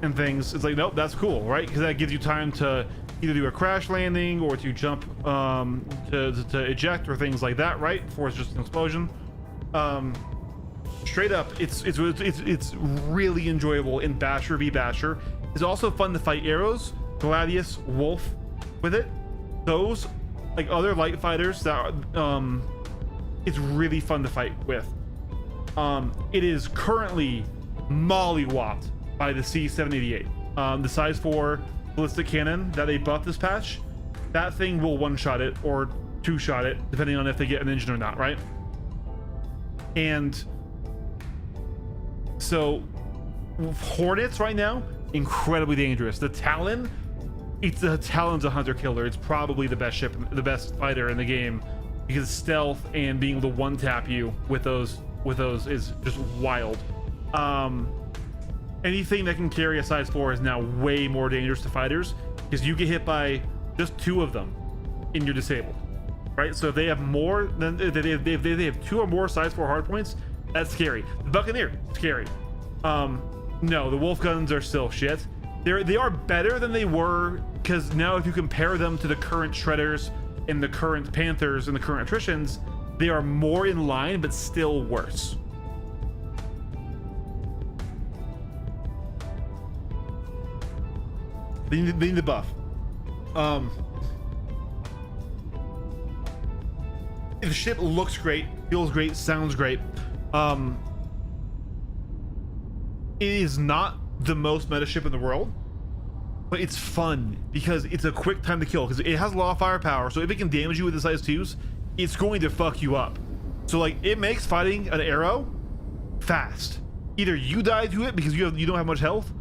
and things, it's like, nope, that's cool, right? Because that gives you time to either do a crash landing or to jump to eject or things like that, right? Before it's just an explosion. Straight up, it's really enjoyable in Basher v Basher. It's also fun to fight arrows, Gladius, Wolf with it. Those, like other light fighters that it's really fun to fight with. It is currently mollywopped by the C788, the size 4 ballistic cannon that they buffed this patch. That thing will one-shot it or two-shot it, depending on if they get an engine or not, right? And so Hornets right now, incredibly dangerous. The Talon, the Talon's a hunter killer. It's probably the best ship, the best fighter in the game, because stealth and being able to one-tap you with those is just wild. Anything that can carry a size 4 is now way more dangerous to fighters, because you get hit by just 2 of them and you're disabled, right? So if they have more than they have 2 or more size 4 hard points, that's scary. The Buccaneer, scary. No, the Wolf guns are still shit. They are better than they were, because now if you compare them to the current Shredders and the current Panthers and the current Attritions, they are more in line, but still worse. They need the buff. The ship looks great, feels great, sounds great. It is not the most meta ship in the world, but it's fun because it's a quick time to kill, because it has a lot of firepower. So if it can damage you with the size 2s, it's going to fuck you up. So like, it makes fighting an arrow fast. Either you die to it because you don't have much health,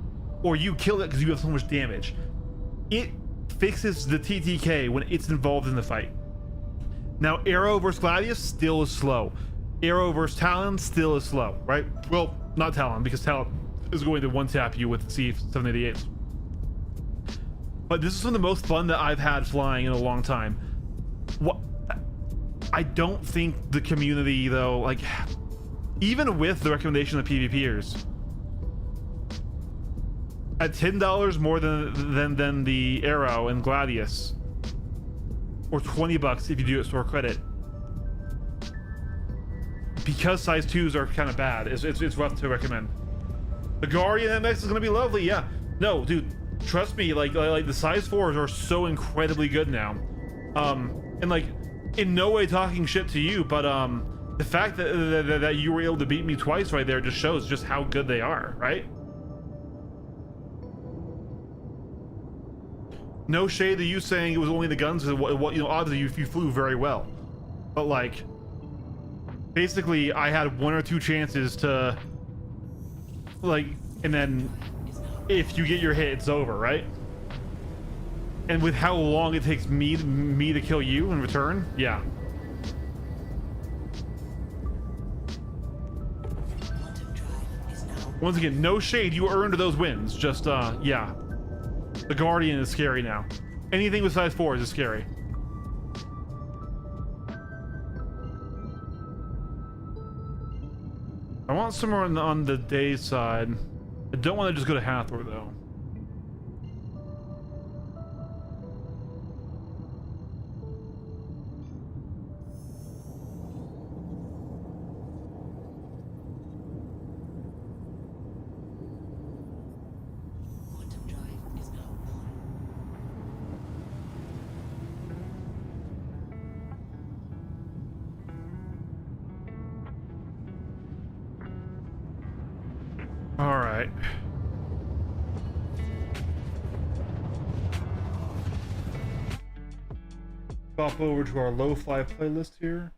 or you kill it because you have so much damage. It fixes the TTK when it's involved in the fight. Now, Arrow versus Gladius still is slow. Arrow versus Talon still is slow, right? Well, not Talon, because Talon is going to one-tap you with C788s. But this is some of the most fun that I've had flying in a long time. What? I don't think the community, though, like, even with the recommendation of PvPers, at $10 more than the Arrow and Gladius, or $20 if you do it store credit, because size 2s are kind of bad, it's rough to recommend. The Guardian MX is gonna be lovely, yeah. No, dude, trust me, like the size 4s are so incredibly good now. And like, in no way talking shit to you, but the fact that you were able to beat me twice right there just shows just how good they are, right? No shade to you saying it was only the guns, what you know, obviously you flew very well, but like, basically I had 1 or 2 chances to, like, and then if you get your hit, it's over, right? And with how long it takes me to kill you in return, yeah. Once again, no shade, you earned those wins, just yeah. The Guardian is scary now. Anything with size 4s is scary. I want somewhere on the day side. I don't want to just go to Hathor though. All right. Pop over to our low fly playlist here.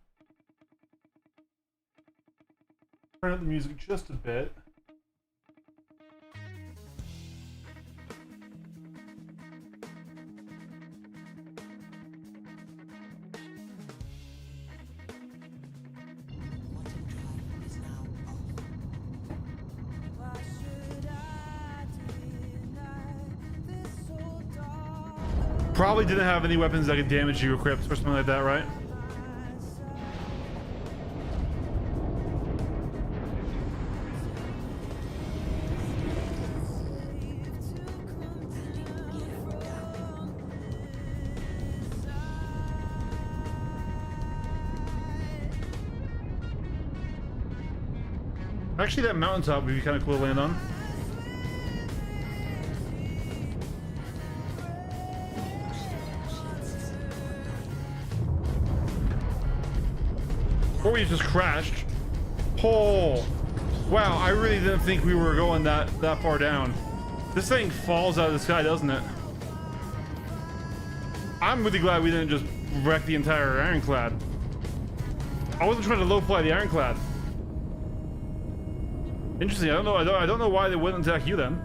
Turn up the music just a bit. probably didn't have any weapons that could damage you equipped or something like that, right? Actually, that mountaintop would be kind of cool to land on. Or we just crashed. Oh, wow! I really didn't think we were going that far down. This thing falls out of the sky, doesn't it? I'm really glad we didn't just wreck the entire Ironclad. I wasn't trying to low fly the Ironclad. Interesting. I don't know why they wouldn't attack you then.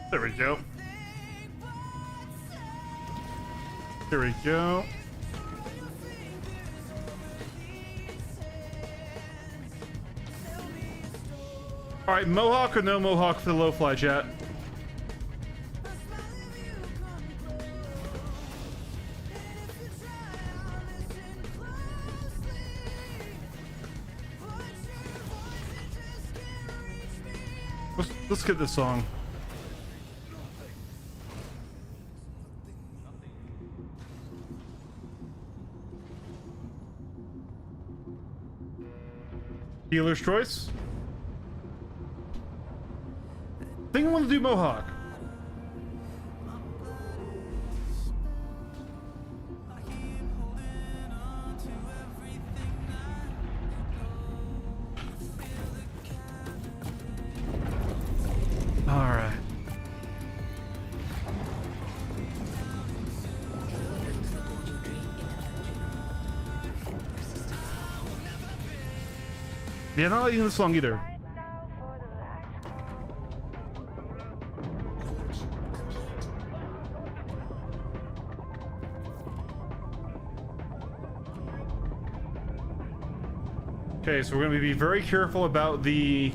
There we go. There we go. All right, Mohawk or no Mohawk for the low fly, chat? Let's get this song. Dealer's choice. I think I want to do Mohawk. All right. Yeah, not liking this song either. Okay, so we're going to be very careful about the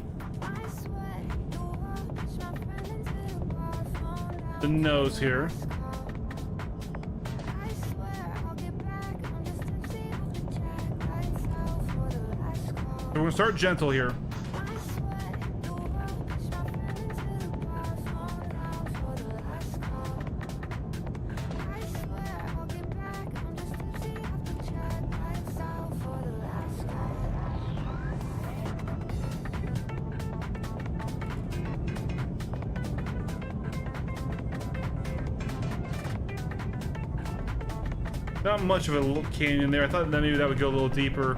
nose here. We're gonna start gentle here. Not much of a little canyon there. I thought that maybe that would go a little deeper.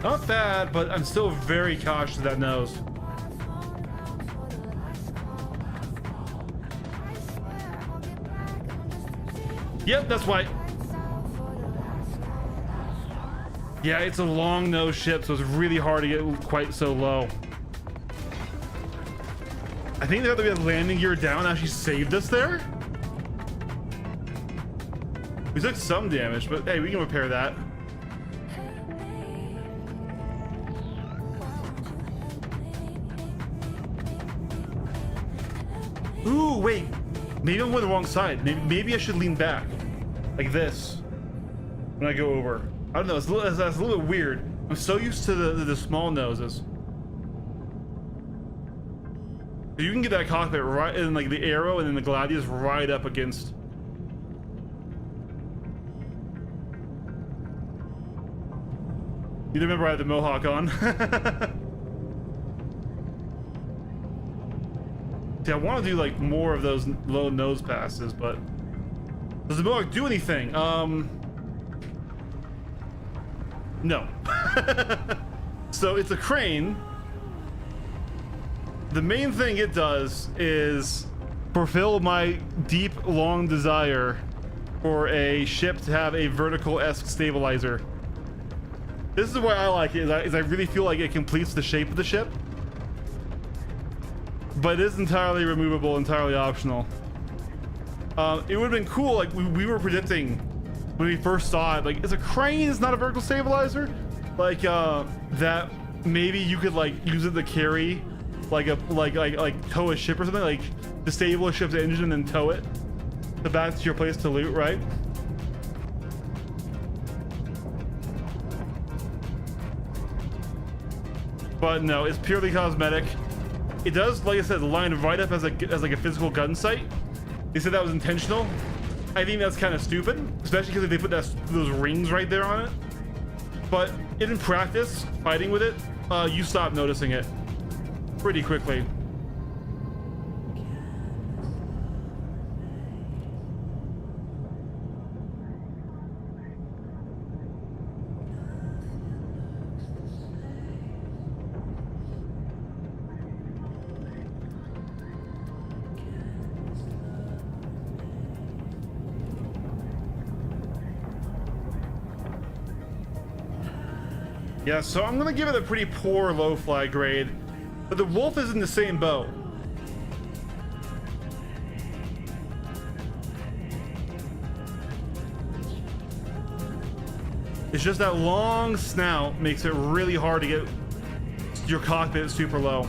Not bad, but I'm still very cautious of that nose. Yep, that's why. Yeah, it's a long nose ship, so it's really hard to get quite so low. I think they have to be a landing gear down actually saved us there. We took some damage, but hey, we can repair that. Ooh, wait. Maybe I'm on the wrong side. Maybe I should lean back. Like this. When I go over. I don't know. That's a little bit weird. I'm so used to the small noses. You can get that cockpit right, and like the arrow and then the gladius right up against. You remember I had the mohawk on. See, I want to do like more of those low nose passes, but does the mohawk do anything? No. So it's a crane. The main thing it does is fulfill my deep, long desire for a ship to have a vertical-esque stabilizer. This is why I like it, is I really feel like it completes the shape of the ship. But it is entirely removable, entirely optional. It would have been cool, like we were predicting when we first saw it, like, is a crane is not a vertical stabilizer? Like, that maybe you could like use it to carry like tow a ship or something, like disable a ship's engine and then tow it to back to your place to loot, right? But no, it's purely cosmetic. It does, like I said, line right up as like a physical gun sight. They said that was intentional. I think that's kind of stupid, especially because they put those rings right there on it. But in practice, fighting with it, you stop noticing it pretty quickly. Yeah, so I'm gonna give it a pretty poor low fly grade, but the wolf is in the same boat. It's just that long snout makes it really hard to get your cockpit super low.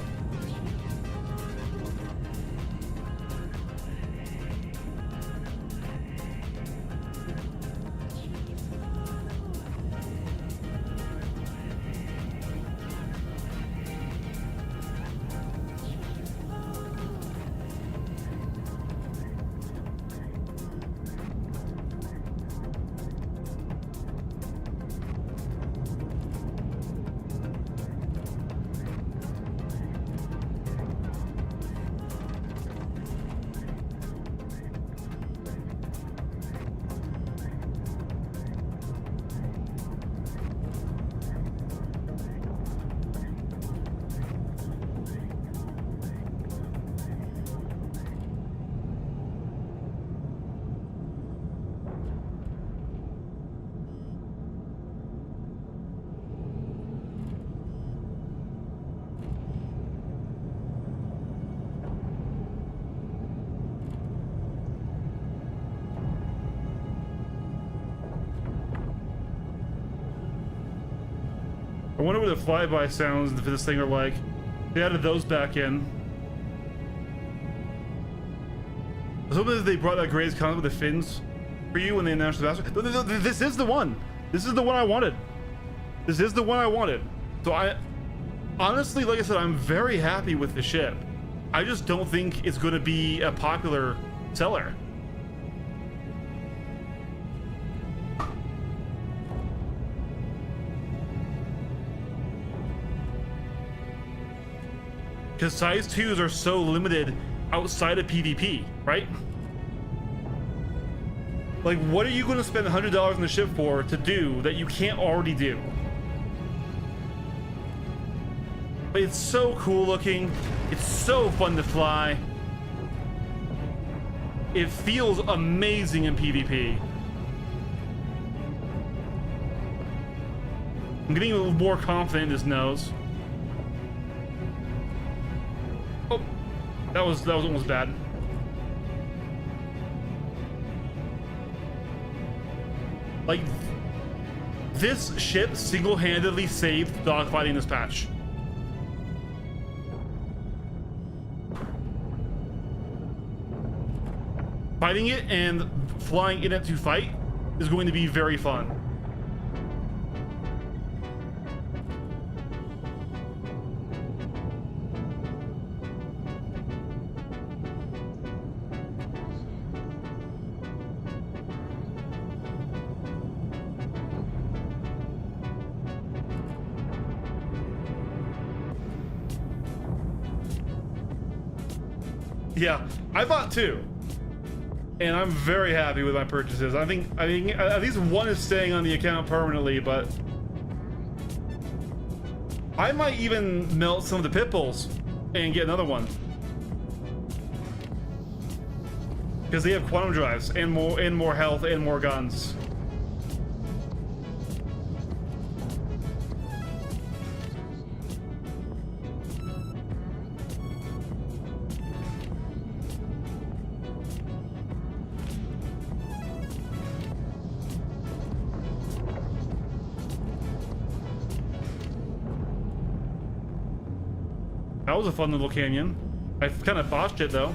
I wonder what the flyby sounds for this thing are like. They added those back in. I was hoping that they brought that Gray's concept with the fins for you when they announced the Basher. This is the one. This is the one I wanted. This is the one I wanted. So I, honestly, like I said, I'm very happy with the ship. I just don't think it's going to be a popular seller. Because size 2s are so limited outside of PvP, right? Like, what are you going to spend $100 on the ship for to do that you can't already do? But it's so cool looking. It's so fun to fly. It feels amazing in PvP. I'm getting a little more confident in this nose. Oh, that was almost bad. Like, this ship single-handedly saved dogfighting this patch. fighting it and flying in it to fight is going to be very fun. Yeah, I bought 2, and I'm very happy with my purchases. I think at least one is staying on the account permanently, but I might even melt some of the pit bulls and get another one because they have quantum drives and more health and more guns. That was a fun little canyon. I kind of botched it though.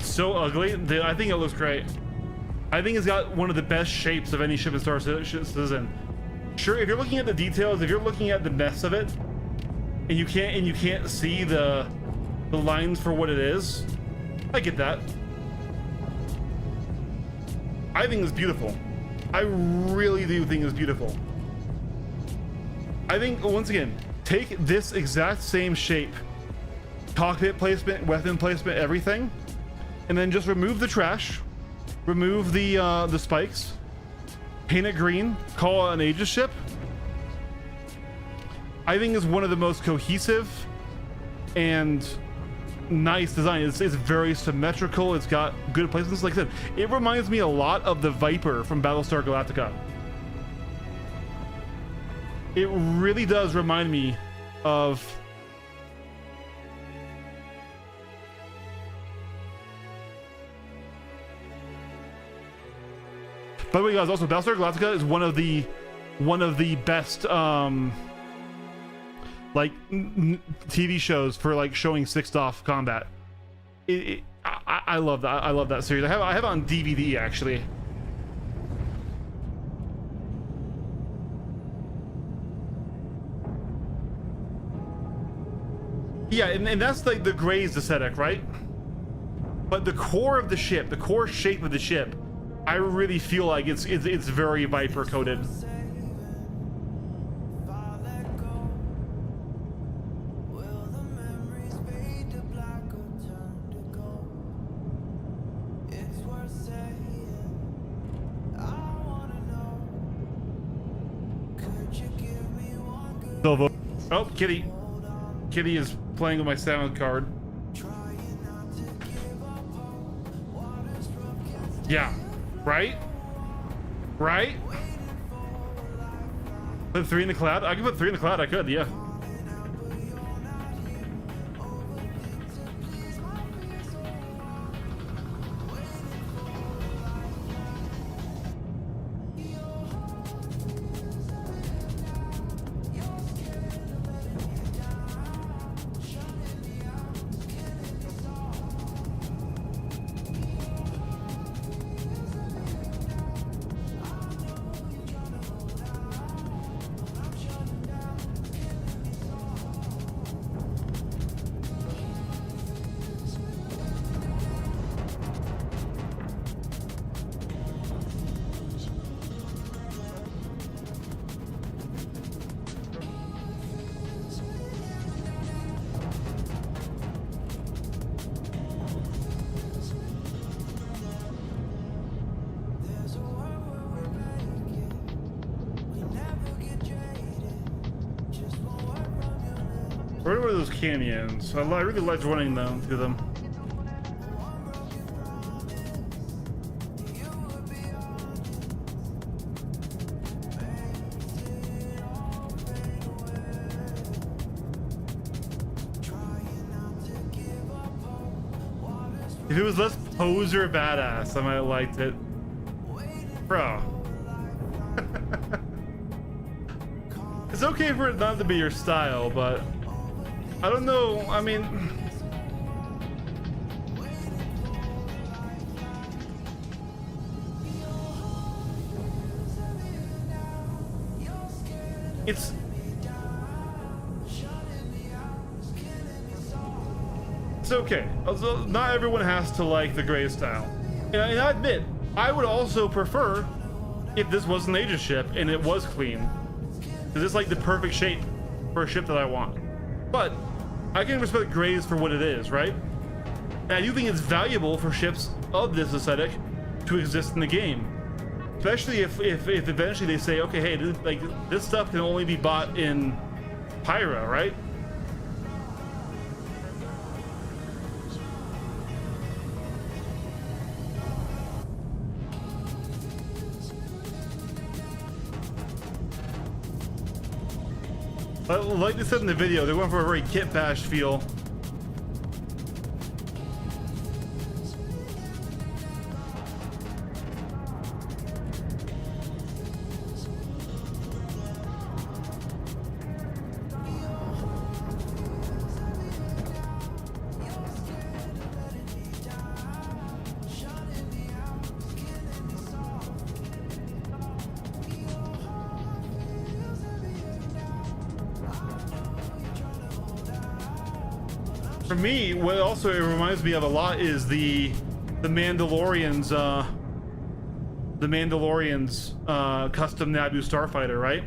So ugly. I think it looks great. I think it's got one of the best shapes of any ship in Star Citizen. Sure, if you're looking at the details, if you're looking at the mess of it, and you can't see the lines for what it is, I get that. I think it's beautiful. I really do think it's beautiful. I think, once again, take this exact same shape, cockpit placement, weapon placement, everything, and then just remove the trash, remove the spikes, paint it green, call it an Aegis ship. I think it's one of the most cohesive and nice design. It's very symmetrical. It's got good placements. Like I said, it reminds me a lot of the Viper from Battlestar Galactica. It really does remind me of By the way, guys, also Battlestar Galactica is one of the best like TV shows for like showing sixed off combat. I love that. I love that series. I have it on DVD actually. Yeah, and that's like the grazed aesthetic, right? But the core of the ship, the core shape of the ship, I really feel like it's very Viper coded. Oh, Kitty. Kitty is playing with my sound card. Yeah. Right? Right? Put 3 in the cloud? I could put 3 in the cloud, I could, yeah. Where are those canyons? I really liked running down through them. If it was less poser badass, I might have liked it. Bro. It's okay for it not to be your style, but I don't know, I mean... It's okay. Also, not everyone has to like the gray style. And I admit, I would also prefer if this was an Aegis ship and it was clean. Because it's like the perfect shape for a ship that I want. But I can respect grays for what it is, right? And I do think it's valuable for ships of this aesthetic to exist in the game. Especially if eventually they say, okay, hey, this stuff can only be bought in Pyra, right? Like they said in the video, they're going for a very kit bash feel. For me, what also it reminds me of a lot is the Mandalorian's custom Naboo starfighter, right?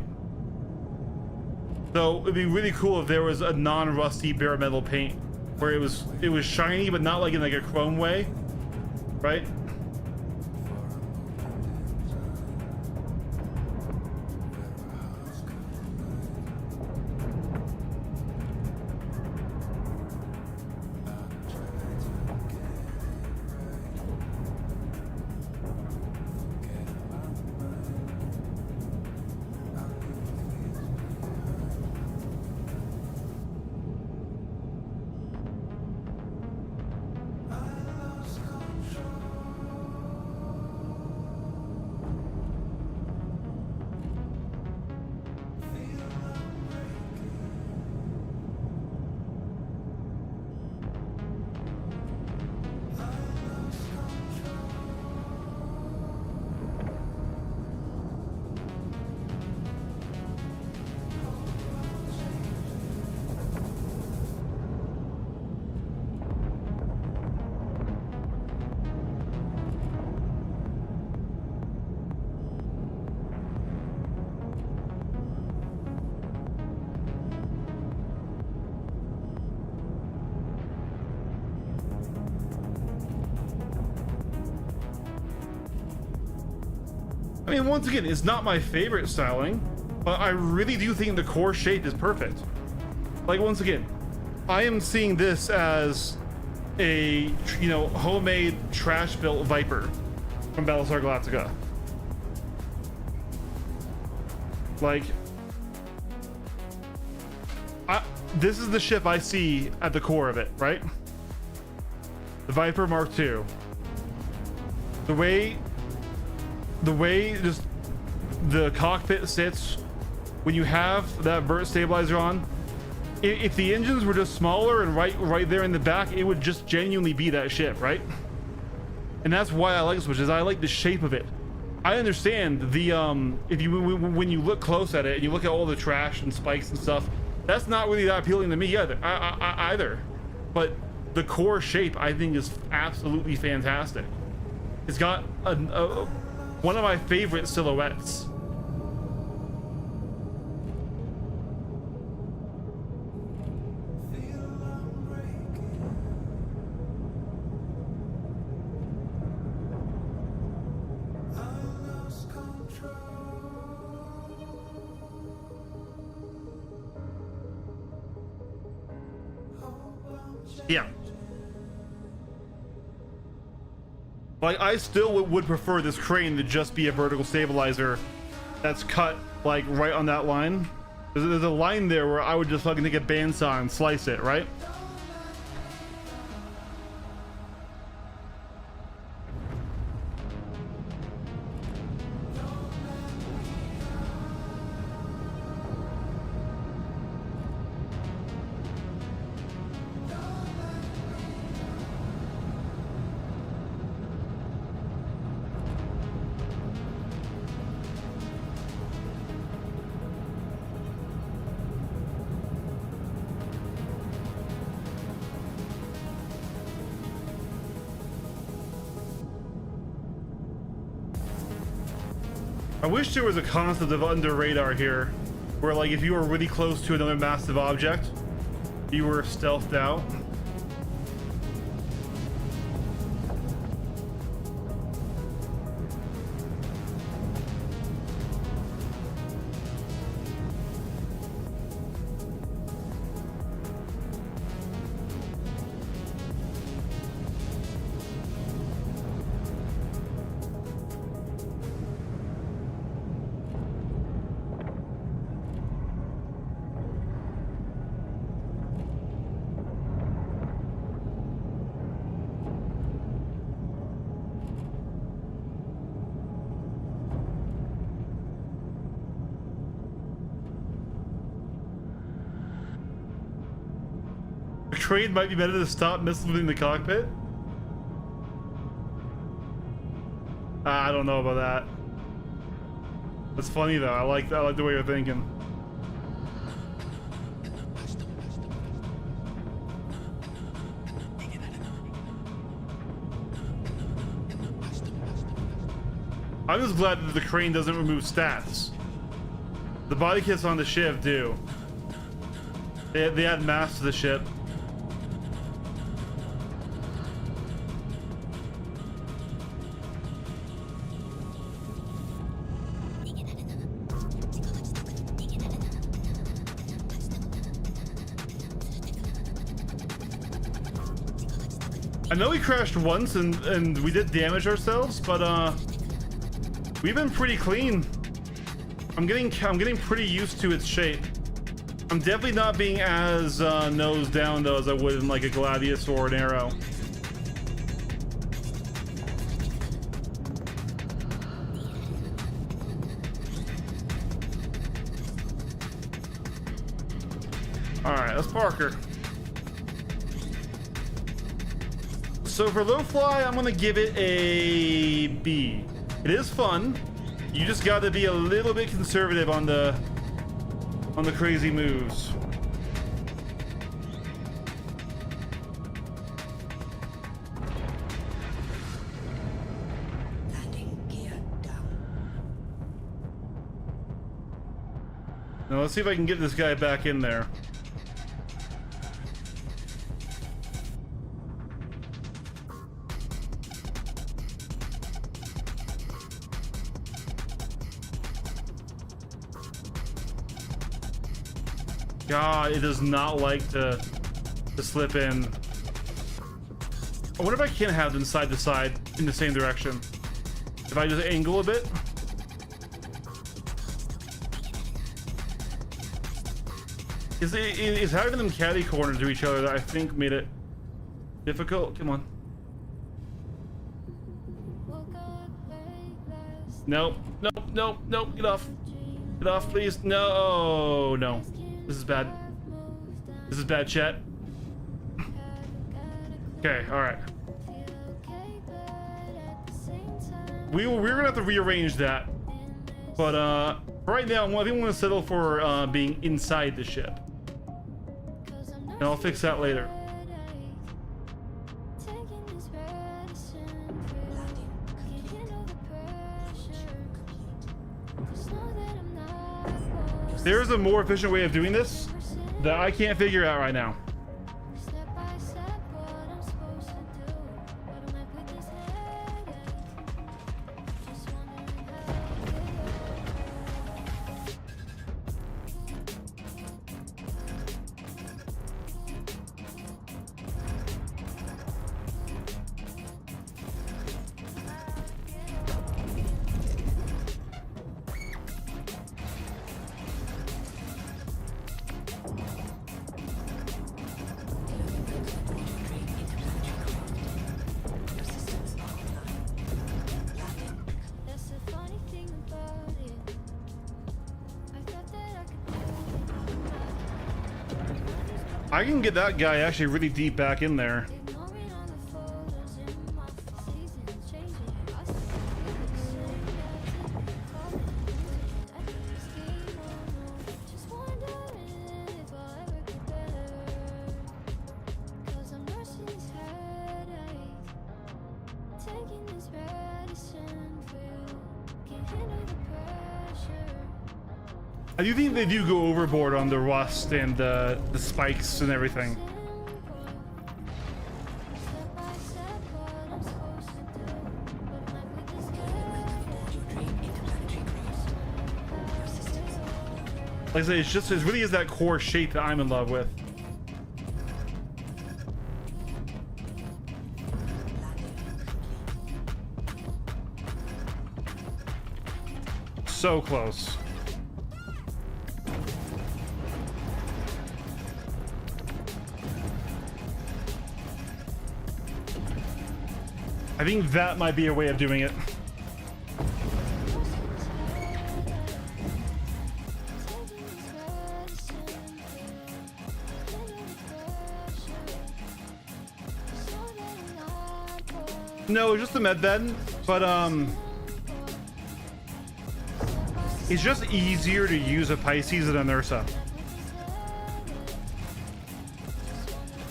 So it'd be really cool if there was a non-rusty bare metal paint where it was shiny but not like in like a chrome way, right? I mean, once again, it's not my favorite styling, but I really do think the core shape is perfect. Like, once again, I am seeing this as a, you know, homemade trash-built Viper from Battlestar Galactica. Like, this is the ship I see at the core of it, right? The Viper Mark II. The way just the cockpit sits when you have that vert stabilizer on, if the engines were just smaller and right there in the back, it would just genuinely be that ship, right? And that's why I like this, which is I like the shape of it. I understand the when you look close at it and you look at all the trash and spikes and stuff, that's not really that appealing to me either. But the core shape I think is absolutely fantastic. It's got one of my favorite silhouettes. Yeah. Like, I still would prefer this crane to just be a vertical stabilizer that's cut, like, right on that line. There's a line there where I would just fucking take a bandsaw and slice it, right? I wish there was a concept of under radar here, where like if you were really close to another massive object, you were stealthed out. Trade might be better to stop missiles within the cockpit. I don't know about that. That's funny though. I like the way you're thinking. I'm just glad that the crane doesn't remove stats. The body kits on the ship do. They add mass to the ship. I know we crashed once and we did damage ourselves, but we've been pretty clean. I'm getting pretty used to its shape. I'm definitely not being as nose down though as I would in like a Gladius or an Arrow. All right, let's park her. So for low fly, I'm gonna give it a B. It is fun. You just got to be a little bit conservative on the crazy moves. Landing gear down. Now let's see if I can get this guy back in there. God, it does not like to slip in. I wonder if I can have them side to side in the same direction. If I just angle a bit. Is having them catty corner to each other that I think made it difficult. Come on. Nope, nope, nope, nope. Get off. Get off, please. No, oh, no. This is bad. This is bad, chat. Okay, all right. We're gonna have to rearrange that, but right now I think I'm gonna settle for being inside the ship, and I'll fix that later. There's a more efficient way of doing this that I can't figure out right now. I can get that guy actually really deep back in there. I do think they do go overboard on the rust and the spikes and everything. Like I say, it really is that core shape that I'm in love with. So close. I think that might be a way of doing it. No, just the med bed, but it's just easier to use a Pisces than a Nursa.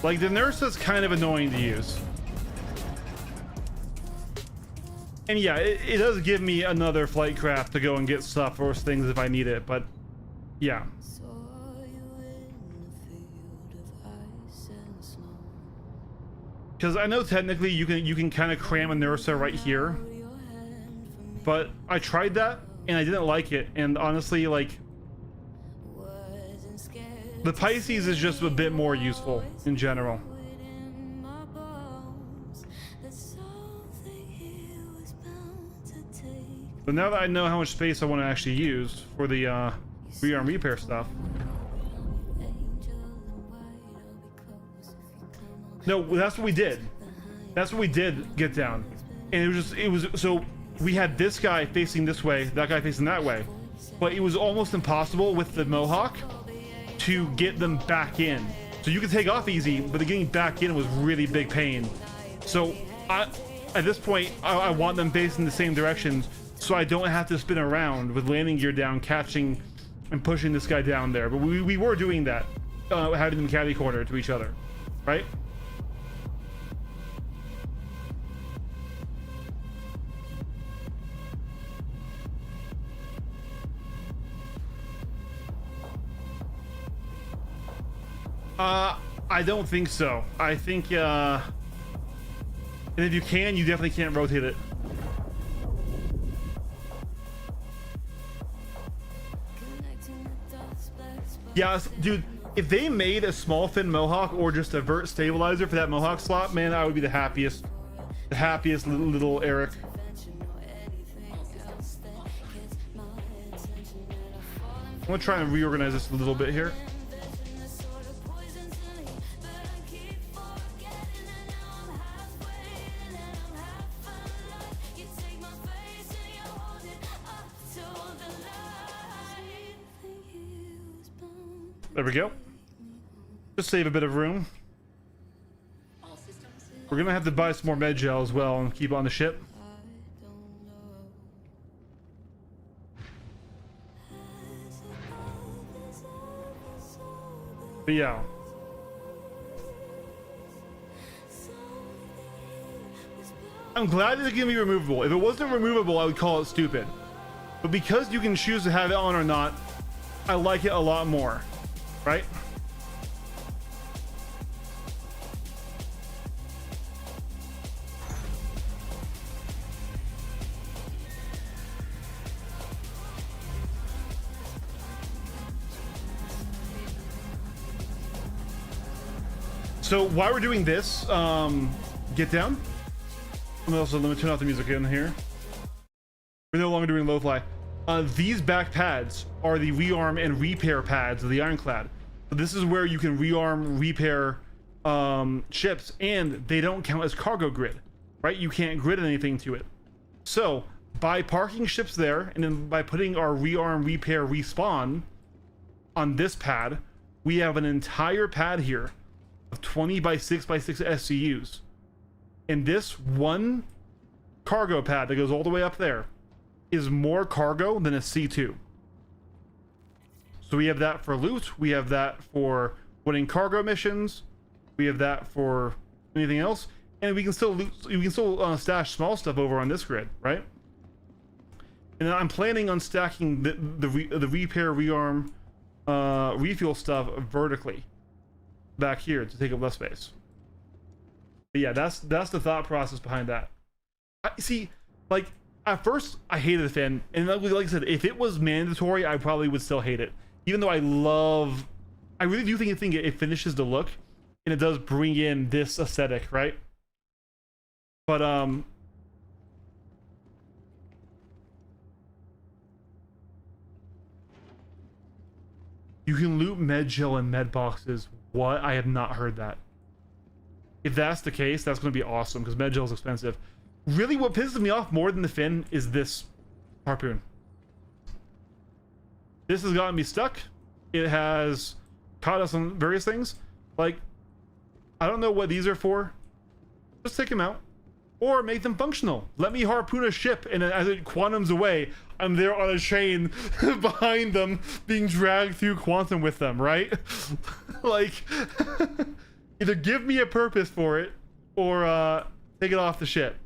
Like the Nursa's kind of annoying to use. And yeah, it does give me another flight craft to go and get stuff or things if I need it, but yeah. Because I know technically you can kind of cram a Nursa right here, but I tried that and I didn't like it. And honestly, like the Pisces is just a bit more useful in general. But now that I know how much space I want to actually use for the rearm repair stuff. No, that's what we did. That's what we did get down. And it was so we had this guy facing this way, that guy facing that way. But it was almost impossible with the Mohawk to get them back in. So you could take off easy, but the getting back in was really big pain. So at this point, I want them facing the same directions, so I don't have to spin around with landing gear down, catching and pushing this guy down there. But we were doing that, having them catty corner to each other, right? I don't think so. I think, and if you can, you definitely can't rotate it. Yeah, dude, if they made a small fin Mohawk or just a vert stabilizer for that Mohawk slot, man, I would be the happiest little Eric. I'm gonna try and reorganize this a little bit here. There we go. Just save a bit of room. We're gonna have to buy some more med gel as well and keep on the ship. But yeah. I'm glad it's gonna be removable. If it wasn't removable, I would call it stupid. But because you can choose to have it on or not, I like it a lot more. Right? So while we're doing this, get down. I'm also let me turn off the music in here. We're no longer doing low fly. These back pads are the rearm and repair pads of the Ironclad. So this is where you can rearm, repair ships, and they don't count as cargo grid, right? You can't grid anything to it. So by parking ships there, and then by putting our rearm, repair, respawn on this pad, we have an entire pad here of 20 by 6 by 6 SCUs. And this one cargo pad that goes all the way up there is more cargo than a C2. So we have that for loot, we have that for winning cargo missions, we have that for anything else, and we can still loot, we can still stash small stuff over on this grid, right? And then I'm planning on stacking the repair, rearm, refuel stuff vertically back here to take up less space. But yeah, that's the thought process behind that. See, like at first I hated the fan, and like I said, if it was mandatory, I probably would still hate it. Even though I really do think it finishes the look, and it does bring in this aesthetic, right? But you can loot med gel and med boxes. What? I have not heard that. If that's the case, that's going to be awesome, because med gel is expensive. Really, what pisses me off more than the fin is this harpoon. This has gotten me stuck. It has caught us on various things. Like, I don't know what these are for. Just take them out. Or make them functional. Let me harpoon a ship, and as it quantums away, I'm there on a chain behind them, being dragged through quantum with them, right? Like, either give me a purpose for it, or take it off the ship.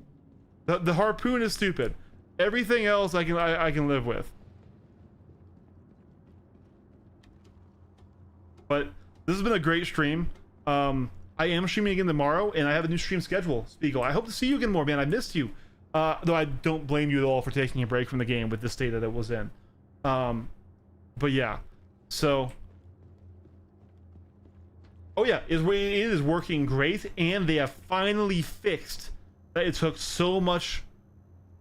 The harpoon is stupid. Everything else I can live with. But this has been a great stream. I am streaming again tomorrow, and I have a new stream schedule, Spiegel. I hope to see you again more, man. I missed you. Though I don't blame you at all for taking a break from the game with the state that it was in. But yeah, so... Oh yeah, it is working great, and they have finally fixed that it took so much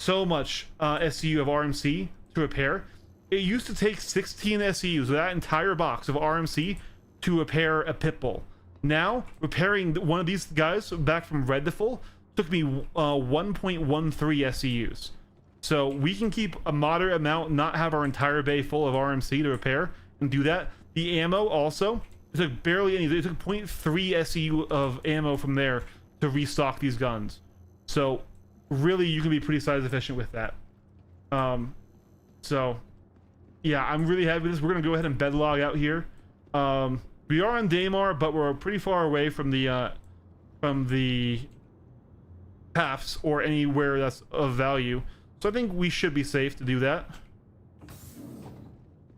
SCU of RMC to repair. It used to take 16 SCUs, that entire box of RMC, to repair a pit bull. Now, repairing one of these guys back from red to full took me 1.13 SCUs. So we can keep a moderate amount, not have our entire bay full of RMC to repair, and do that. The ammo also, it took barely any, it took 0.3 SCU of ammo from there to restock these guns. So really, you can be pretty size efficient with that. So yeah, I'm really happy with this. We're gonna go ahead and bed log out here. We are on Daymar, but we're pretty far away from the paths or anywhere that's of value. So I think we should be safe to do that.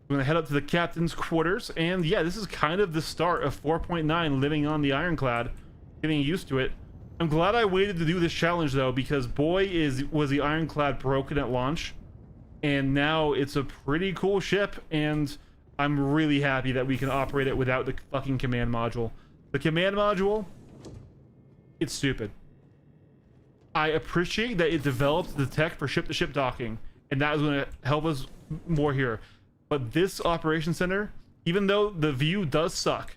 We're gonna head up to the captain's quarters, and yeah, this is kind of the start of 4.9 living on the Ironclad, getting used to it. I'm glad I waited to do this challenge though, because boy was the Ironclad broken at launch, and now it's a pretty cool ship, and I'm really happy that we can operate it without the fucking command module. The command module, it's stupid. I appreciate that it developed the tech for ship-to-ship docking, and that is going to help us more here. But this operation center, even though the view does suck,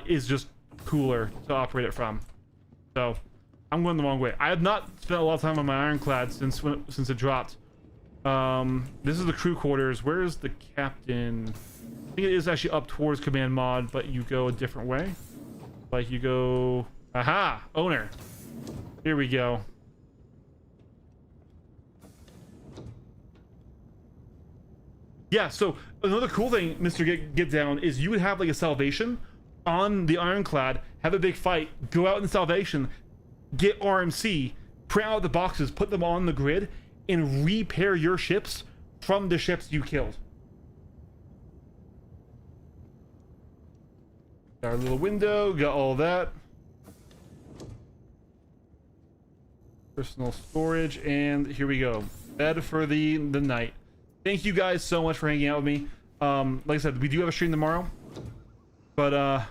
is just cooler to operate it from. So I'm going the wrong way. I have not spent a lot of time on my Ironclad since it dropped. This is the crew quarters. Where is the captain? I think it is actually up towards command mod, but you go a different way. Like you go, aha, owner. Here we go. Yeah, so another cool thing, Mr. Get Down, is you would have like a salvation on the Ironclad, have a big fight, go out in salvation, get RMC, print out the boxes, put them on the grid, and repair your ships from the ships you killed. Got our little window, got all that. Personal storage, and here we go. Bed for the night. Thank you guys so much for hanging out with me. Like I said, we do have a stream tomorrow, but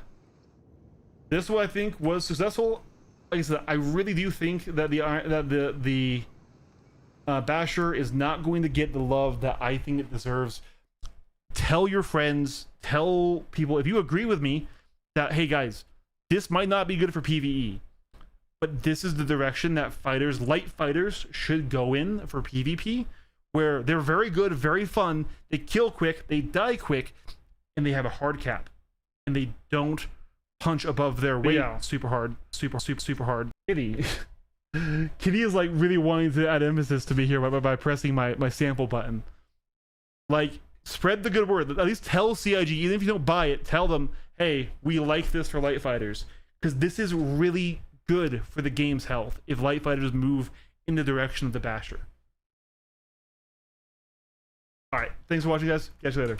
this one I think was successful. Like I said, I really do think that the Basher is not going to get the love that I think it deserves. Tell your friends, tell people if you agree with me that, hey guys, this might not be good for PvE, but this is the direction that fighters, light fighters, should go in for PvP, where they're very good, very fun, they kill quick, they die quick, and they have a hard cap. and they don't punch above their weight. Yeah. Super hard. Super hard. Kitty. Kitty is like really wanting to add emphasis to me here by pressing my sample button. Like, spread the good word. At least tell CIG, even if you don't buy it, tell them, hey, we like this for light fighters. Because this is really good for the game's health if light fighters move in the direction of the Basher. Alright, thanks for watching, guys. Catch you later.